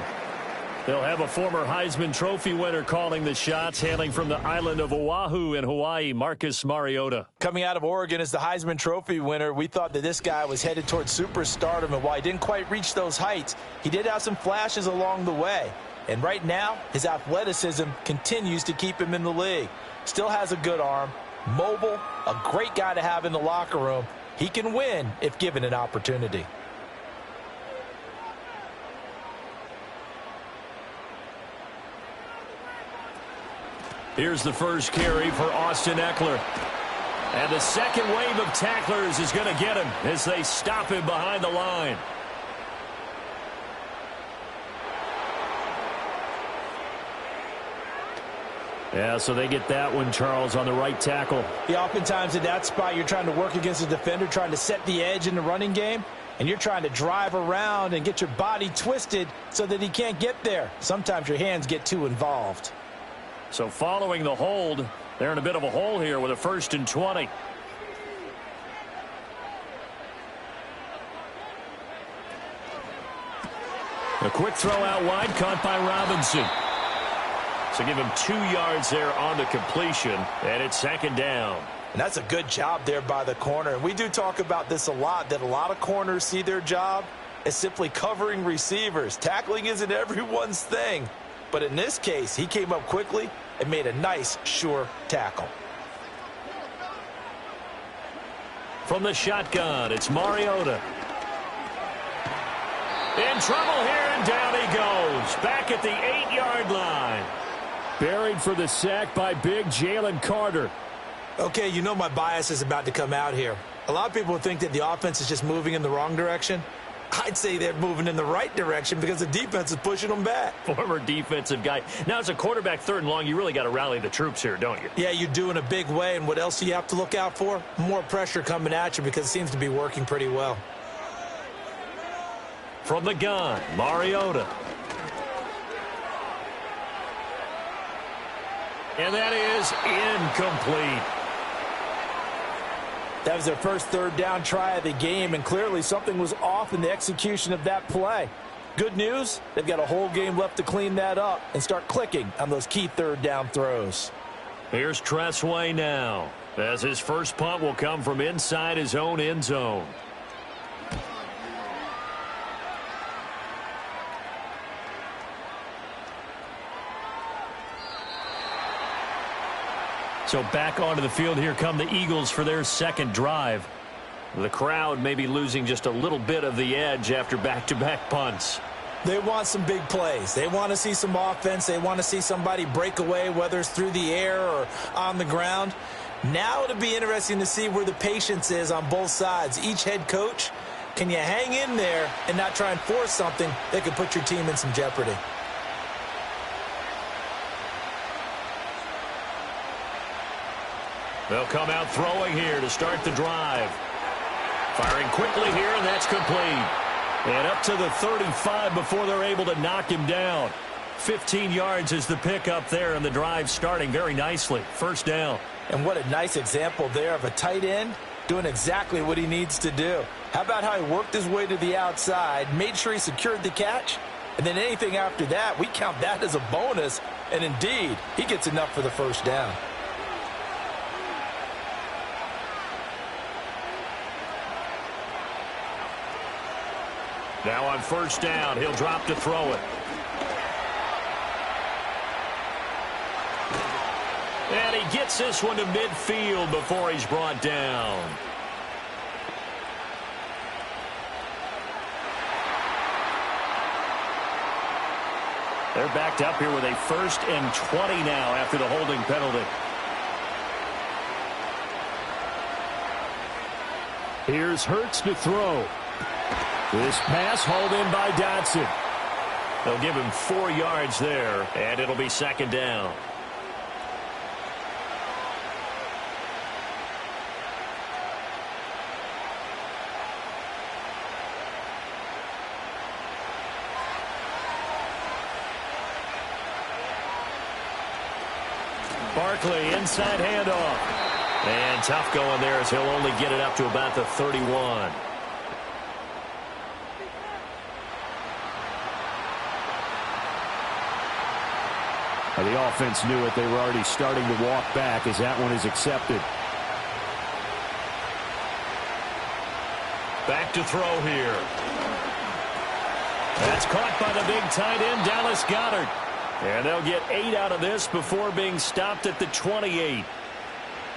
They'll have a former Heisman Trophy winner calling the shots, hailing from the island of Oahu in Hawaii, Marcus Mariota. Coming out of Oregon as the Heisman Trophy winner, we thought that this guy was headed towards superstardom, and while he didn't quite reach those heights, he did have some flashes along the way. And right now, his athleticism continues to keep him in the league. Still has a good arm, mobile, a great guy to have in the locker room. He can win if given an opportunity. Here's the first carry for Austin Eckler. And the second wave of tacklers is going to get him as they stop him behind the line. Yeah, so they get that one, Charles, on the right tackle. Yeah, oftentimes in that spot, you're trying to work against a defender, trying to set the edge in the running game. and you're trying to drive around and get your body twisted so that he can't get there. Sometimes your hands get too involved. So following the hold, they're in a bit of a hole here with a 1st and 20. A quick throw out wide, caught by Robinson. So give him 2 yards there on the completion, and it's 2nd down. And that's a good job there by the corner. And we do talk about this a lot, that a lot of corners see their job as simply covering receivers. Tackling isn't everyone's thing. But in this case, he came up quickly and made a nice, sure tackle. From the shotgun, it's Mariota. In trouble here, and down he goes. Back at the 8-yard line. Buried for the sack by big Jalen Carter. Okay, you know my bias is about to come out here. A lot of people think that the offense is just moving in the wrong direction. I'd say they're moving in the right direction because the defense is pushing them back. Former defensive guy. Now, as a quarterback 3rd and long, you really got to rally the troops here, don't you? Yeah, you do in a big way. And what else do you have to look out for? More pressure coming at you because it seems to be working pretty well. From the gun, Mariota. And that is incomplete. That was their first 3rd down try of the game, and clearly something was off in the execution of that play. Good news, they've got a whole game left to clean that up and start clicking on those key 3rd down throws. Here's Tressway now, as his first punt will come from inside his own end zone. So back onto the field, here come the Eagles for their 2nd drive. The crowd may be losing just a little bit of the edge after back-to-back punts. They want some big plays. They want to see some offense. They want to see somebody break away, whether it's through the air or on the ground. Now it'll be interesting to see where the patience is on both sides. Each head coach, can you hang in there and not try and force something that could put your team in some jeopardy? They'll come out throwing here to start the drive. Firing quickly here, and that's complete. And up to the 35 before they're able to knock him down. 15 yards is the pickup there, and the drive starting very nicely. 1st down. And what a nice example there of a tight end doing exactly what he needs to do. How about how he worked his way to the outside, made sure he secured the catch, and then anything after that, we count that as a bonus. And indeed, he gets enough for the 1st down. Now on 1st down, he'll drop to throw it. And he gets this one to midfield before he's brought down. They're backed up here with a 1st and 20 now after the holding penalty. Here's Hurts to throw. This pass hauled in by Dotson. They'll give him 4 yards there, and it'll be 2nd down. Barkley, inside handoff. And tough going there as he'll only get it up to about the 31. The offense knew it. They were already starting to walk back as that one is accepted. Back to throw here. That's caught by the big tight end, Dallas Goedert. And they'll get 8 out of this before being stopped at the 28.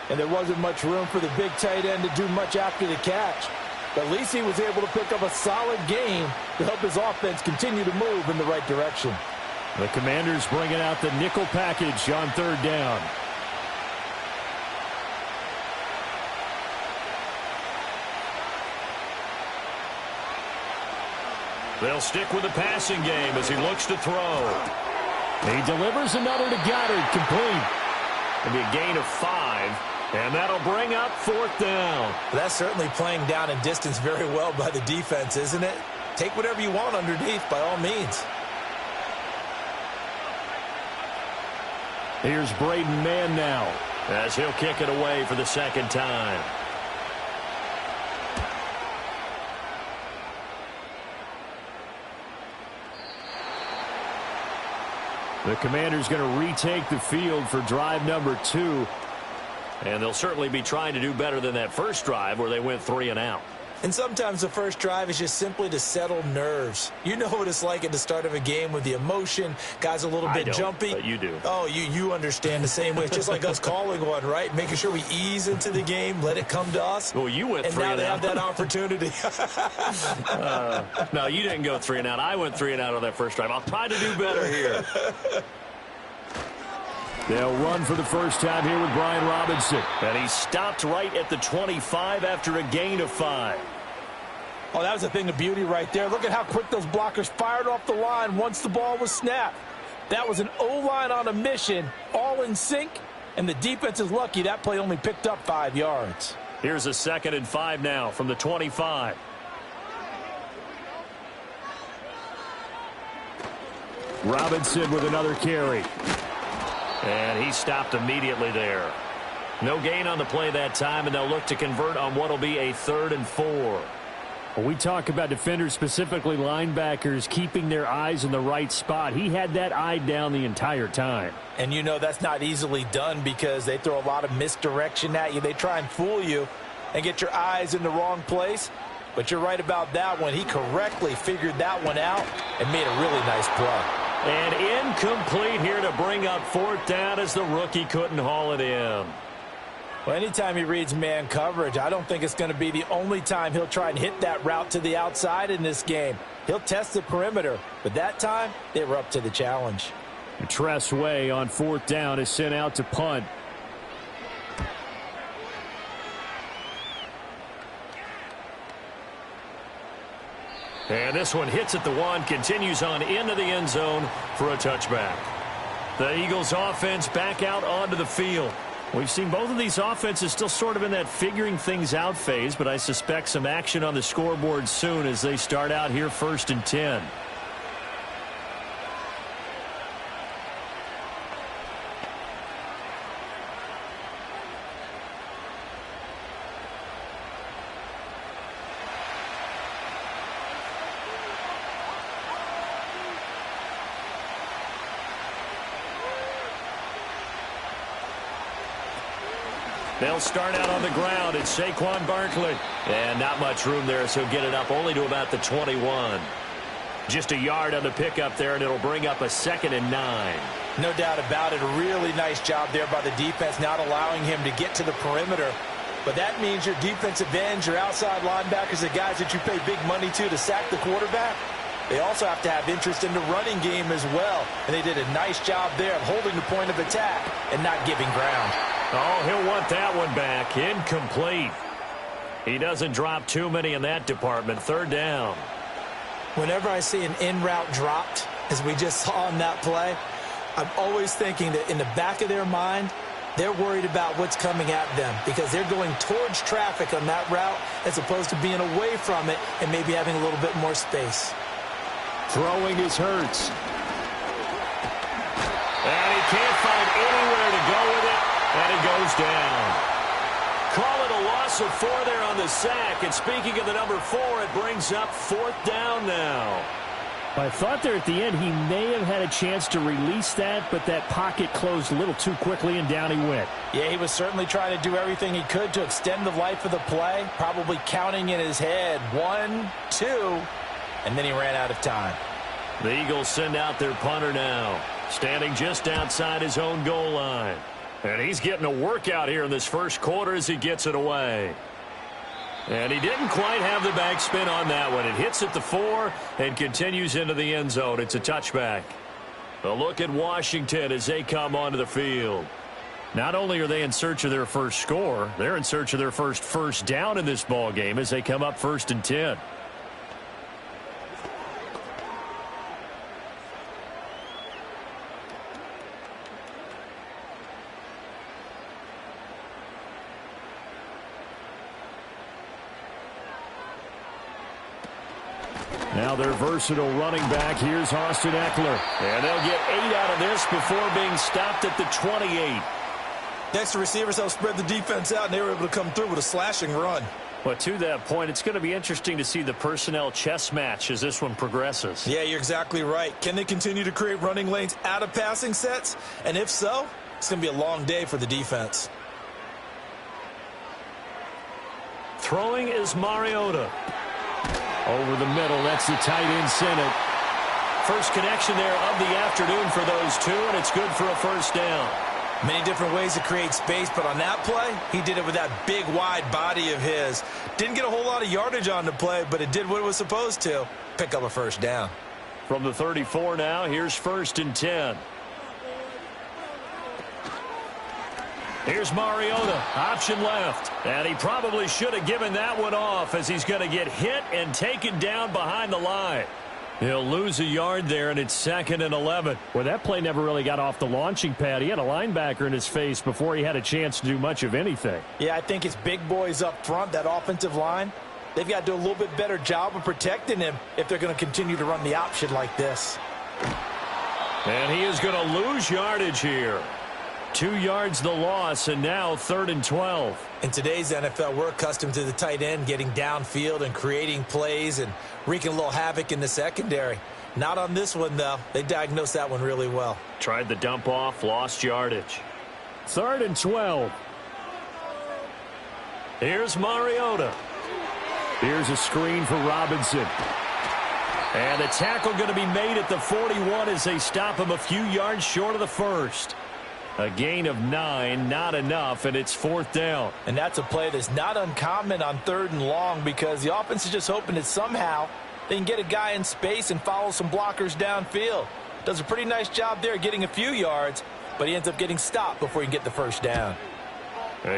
And there wasn't much room for the big tight end to do much after the catch. But at least he was able to pick up a solid gain to help his offense continue to move in the right direction. The Commanders bringing out the nickel package on 3rd down. They'll stick with the passing game as he looks to throw. He delivers another to Goddard, complete. It'll be a gain of 5. And that'll bring up 4th down. That's certainly playing down and distance very well by the defense, isn't it? Take whatever you want underneath by all means. Here's Braden Mann now, as he'll kick it away for the 2nd time. The Commanders going to retake the field for drive number 2. And they'll certainly be trying to do better than that first drive where they went 3 and out. And sometimes the first drive is just simply to settle nerves. You know what it's like at the start of a game with the emotion. Guys a little bit jumpy. But you do. Oh, you understand the same way. It's just like us calling one, right? Making sure we ease into the game, let it come to us. Well, you went 3 and out. And now they have that opportunity. No, you didn't go 3 and out. I went 3 and out on that first drive. I'll try to do better here. They'll run for the first time here with Brian Robinson. And he stopped right at the 25 after a gain of 5. Oh, that was a thing of beauty right there. Look at how quick those blockers fired off the line once the ball was snapped. That was an O-line on a mission, all in sync, and the defense is lucky that play only picked up 5 yards. Here's a 2nd and 5 now from the 25. Robinson with another carry. And he stopped immediately there. No gain on the play that time, and they'll look to convert on what will be a 3rd and 4. When we talk about defenders, specifically linebackers, keeping their eyes in the right spot, he had that eye down the entire time. And you know that's not easily done because they throw a lot of misdirection at you. They try and fool you and get your eyes in the wrong place. But you're right about that one. He correctly figured that one out and made a really nice play. And incomplete here to bring up 4th down as the rookie couldn't haul it in. Well, anytime he reads man coverage, I don't think it's going to be the only time he'll try and hit that route to the outside in this game. He'll test the perimeter, but that time they were up to the challenge. Tress Way on 4th down is sent out to punt. And this one hits at the 1, continues on into the end zone for a touchback. The Eagles offense back out onto the field. We've seen both of these offenses still sort of in that figuring things out phase, but I suspect some action on the scoreboard soon as they start out here 1st and 10. They'll start out on the ground. It's Saquon Barkley. And not much room there, so he'll get it up only to about the 21. Just a yard on the pickup there, and it'll bring up a 2nd and 9. No doubt about it. A really nice job there by the defense, not allowing him to get to the perimeter. But that means your defensive ends, your outside linebackers, the guys that you pay big money to sack the quarterback, they also have to have interest in the running game as well. And they did a nice job there of holding the point of attack and not giving ground. Oh, he'll want that one back. Incomplete. He doesn't drop too many in that department. 3rd down. Whenever I see an in route dropped, as we just saw on that play, I'm always thinking that in the back of their mind, they're worried about what's coming at them because they're going towards traffic on that route as opposed to being away from it and maybe having a little bit more space. Throwing is Hurts. And he can't find anywhere to go with it. And it goes down. Call it a loss of 4 there on the sack. And speaking of the number 4, it brings up 4th down now. I thought there at the end he may have had a chance to release that, but that pocket closed a little too quickly, and down he went. Yeah, he was certainly trying to do everything he could to extend the life of the play, probably counting in his head 1, 2, and then he ran out of time. The Eagles send out their punter now, standing just outside his own goal line. And he's getting a workout here in this first quarter as he gets it away. And he didn't quite have the backspin on that one. It hits at the 4 and continues into the end zone. It's a touchback. A look at Washington as they come onto the field. Not only are they in search of their first score, they're in search of their first down in this ball game as they come up 1st and 10. Now their versatile running back. Here's Austin Eckler. And they'll get 8 out of this before being stopped at the 28. Next to receivers helped spread the defense out, and they were able to come through with a slashing run. But to that point, it's going to be interesting to see the personnel chess match as this one progresses. Yeah, you're exactly right. Can they continue to create running lanes out of passing sets? And if so, it's going to be a long day for the defense. Throwing is Mariota. Over the middle, that's the tight end Senate. First connection there of the afternoon for those two, and it's good for a first down. Many different ways to create space, but on that play, he did it with that big, wide body of his. Didn't get a whole lot of yardage on the play, but it did what it was supposed to. Pick up a first down. From the 34 now, here's 1st and 10. Here's Mariota, option left. And he probably should have given that one off as he's going to get hit and taken down behind the line. He'll lose a yard there, and it's 2nd and 11. Well, that play never really got off the launching pad. He had a linebacker in his face before he had a chance to do much of anything. Yeah, I think it's big boys up front, that offensive line. They've got to do a little bit better job of protecting him if they're going to continue to run the option like this. And he is going to lose yardage here. 2 yards the loss, and now 3rd and 12. In today's NFL, we're accustomed to the tight end getting downfield and creating plays and wreaking a little havoc in the secondary. Not on this one, though. They diagnosed that one really well. Tried the dump off, lost yardage. 3rd and 12. Here's Mariota. Here's a screen for Robinson. And the tackle going to be made at the 41 as they stop him a few yards short of the first. A gain of 9, not enough, and it's 4th down. And that's a play that's not uncommon on 3rd and long because the offense is just hoping that somehow they can get a guy in space and follow some blockers downfield. Does a pretty nice job there getting a few yards, but he ends up getting stopped before he can get the first down.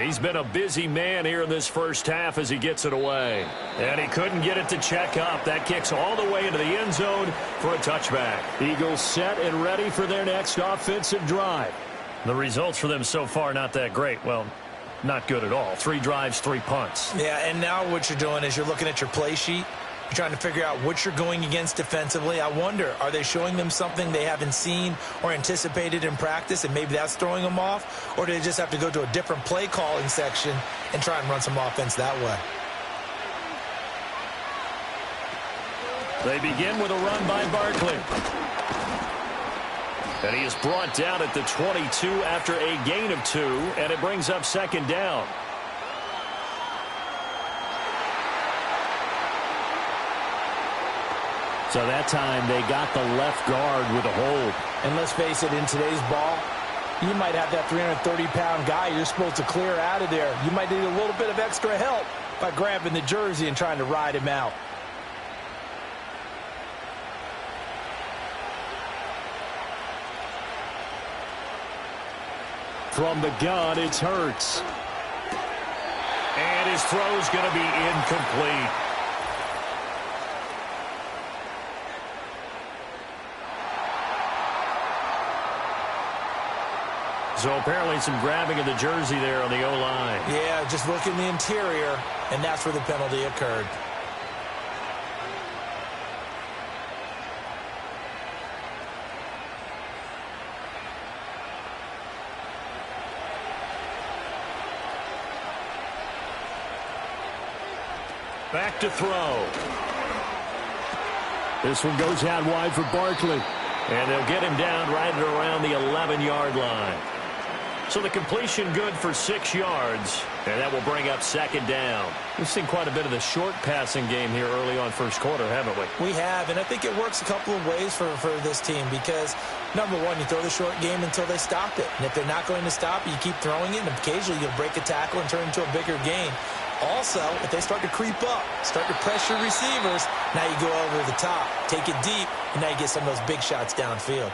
He's been a busy man here in this first half as he gets it away. And he couldn't get it to check up. That kicks all the way into the end zone for a touchback. Eagles set and ready for their next offensive drive. The results for them so far not that great. Well, not good at all. 3 drives, 3 punts. Yeah, and now what you're doing is you're looking at your play sheet. You're trying to figure out what you're going against defensively. I wonder, are they showing them something they haven't seen or anticipated in practice, and maybe that's throwing them off? Or do they just have to go to a different play calling section and try and run some offense that way? They begin with a run by Barkley. And he is brought down at the 22 after a gain of 2, and it brings up 2nd down. So that time they got the left guard with a hold. And let's face it, in today's ball, you might have that 330-pound guy you're supposed to clear out of there. You might need a little bit of extra help by grabbing the jersey and trying to ride him out. From the gun, it's Hurts. And his throw's going to be incomplete. So apparently some grabbing of the jersey there on the O-line. Yeah, just look in the interior, and that's where the penalty occurred. Back to throw. This one goes out wide for Barkley. And they'll get him down right at around the 11-yard line. So the completion good for 6 yards. And that will bring up 2nd down. We've seen quite a bit of the short passing game here early on first quarter, haven't we? We have, and I think it works a couple of ways for this team because, number one, you throw the short game until they stop it. And if they're not going to stop it, you keep throwing it, and occasionally you'll break a tackle and turn it into a bigger game. Also, if they start to creep up, start to pressure receivers, now you go over the top, take it deep, and now you get some of those big shots downfield.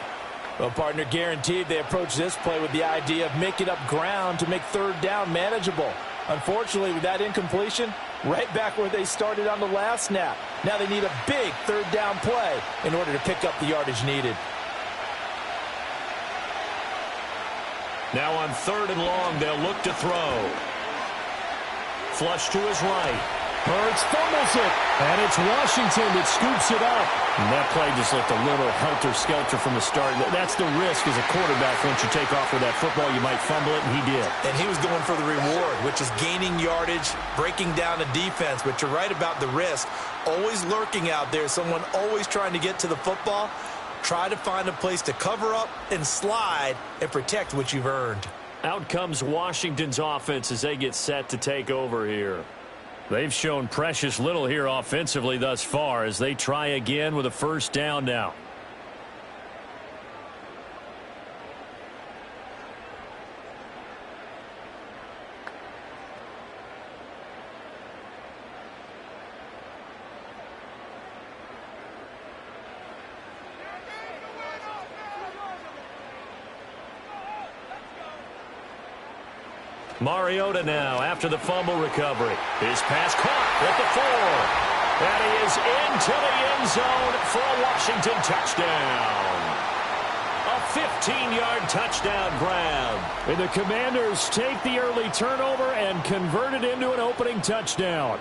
Well, partner, guaranteed they approach this play with the idea of making up ground to make 3rd down manageable. Unfortunately, with that incompletion, right back where they started on the last snap. Now they need a big 3rd down play in order to pick up the yardage needed. Now on 3rd and long, they'll look to throw. Flush to his right. Hurts fumbles it, and it's Washington that scoops it up. And that play just looked a little helter-skelter from the start. That's the risk as a quarterback. Once you take off with that football, you might fumble it, and he did. And he was going for the reward, which is gaining yardage, breaking down the defense. But you're right about the risk. Always lurking out there, someone always trying to get to the football. Try to find a place to cover up and slide and protect what you've earned. Out comes Washington's offense as they get set to take over here. They've shown precious little here offensively thus far as they try again with a first down now. Mariota now after the fumble recovery. His pass caught at the 4. And he is into the end zone for a Washington touchdown. A 15-yard touchdown grab. And the Commanders take the early turnover and convert it into an opening touchdown.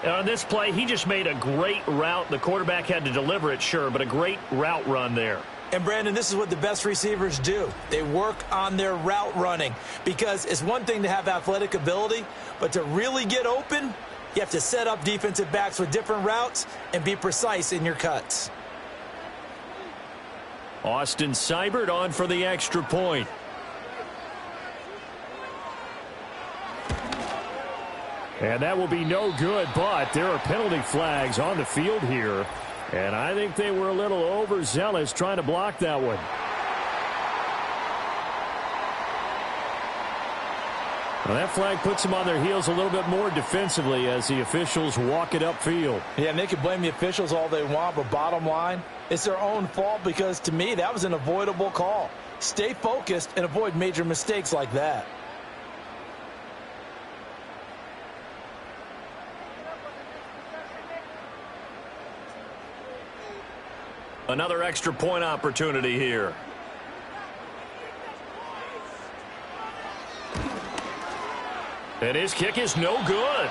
On this play, he just made a great route. The quarterback had to deliver it, sure, but a great route run there. And, Brandon, this is what the best receivers do. They work on their route running because it's one thing to have athletic ability, but to really get open, you have to set up defensive backs with different routes and be precise in your cuts. Austin Seibert on for the extra point. And that will be no good, but there are penalty flags on the field here. And I think they were a little overzealous trying to block that one. Well, that flag puts them on their heels a little bit more defensively as the officials walk it upfield. Yeah, and they can blame the officials all they want, but bottom line, it's their own fault because, to me, that was an avoidable call. Stay focused and avoid major mistakes like that. Another extra point opportunity here. And his kick is no good.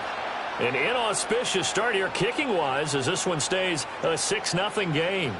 An inauspicious start here kicking-wise as this one stays a 6-0 game.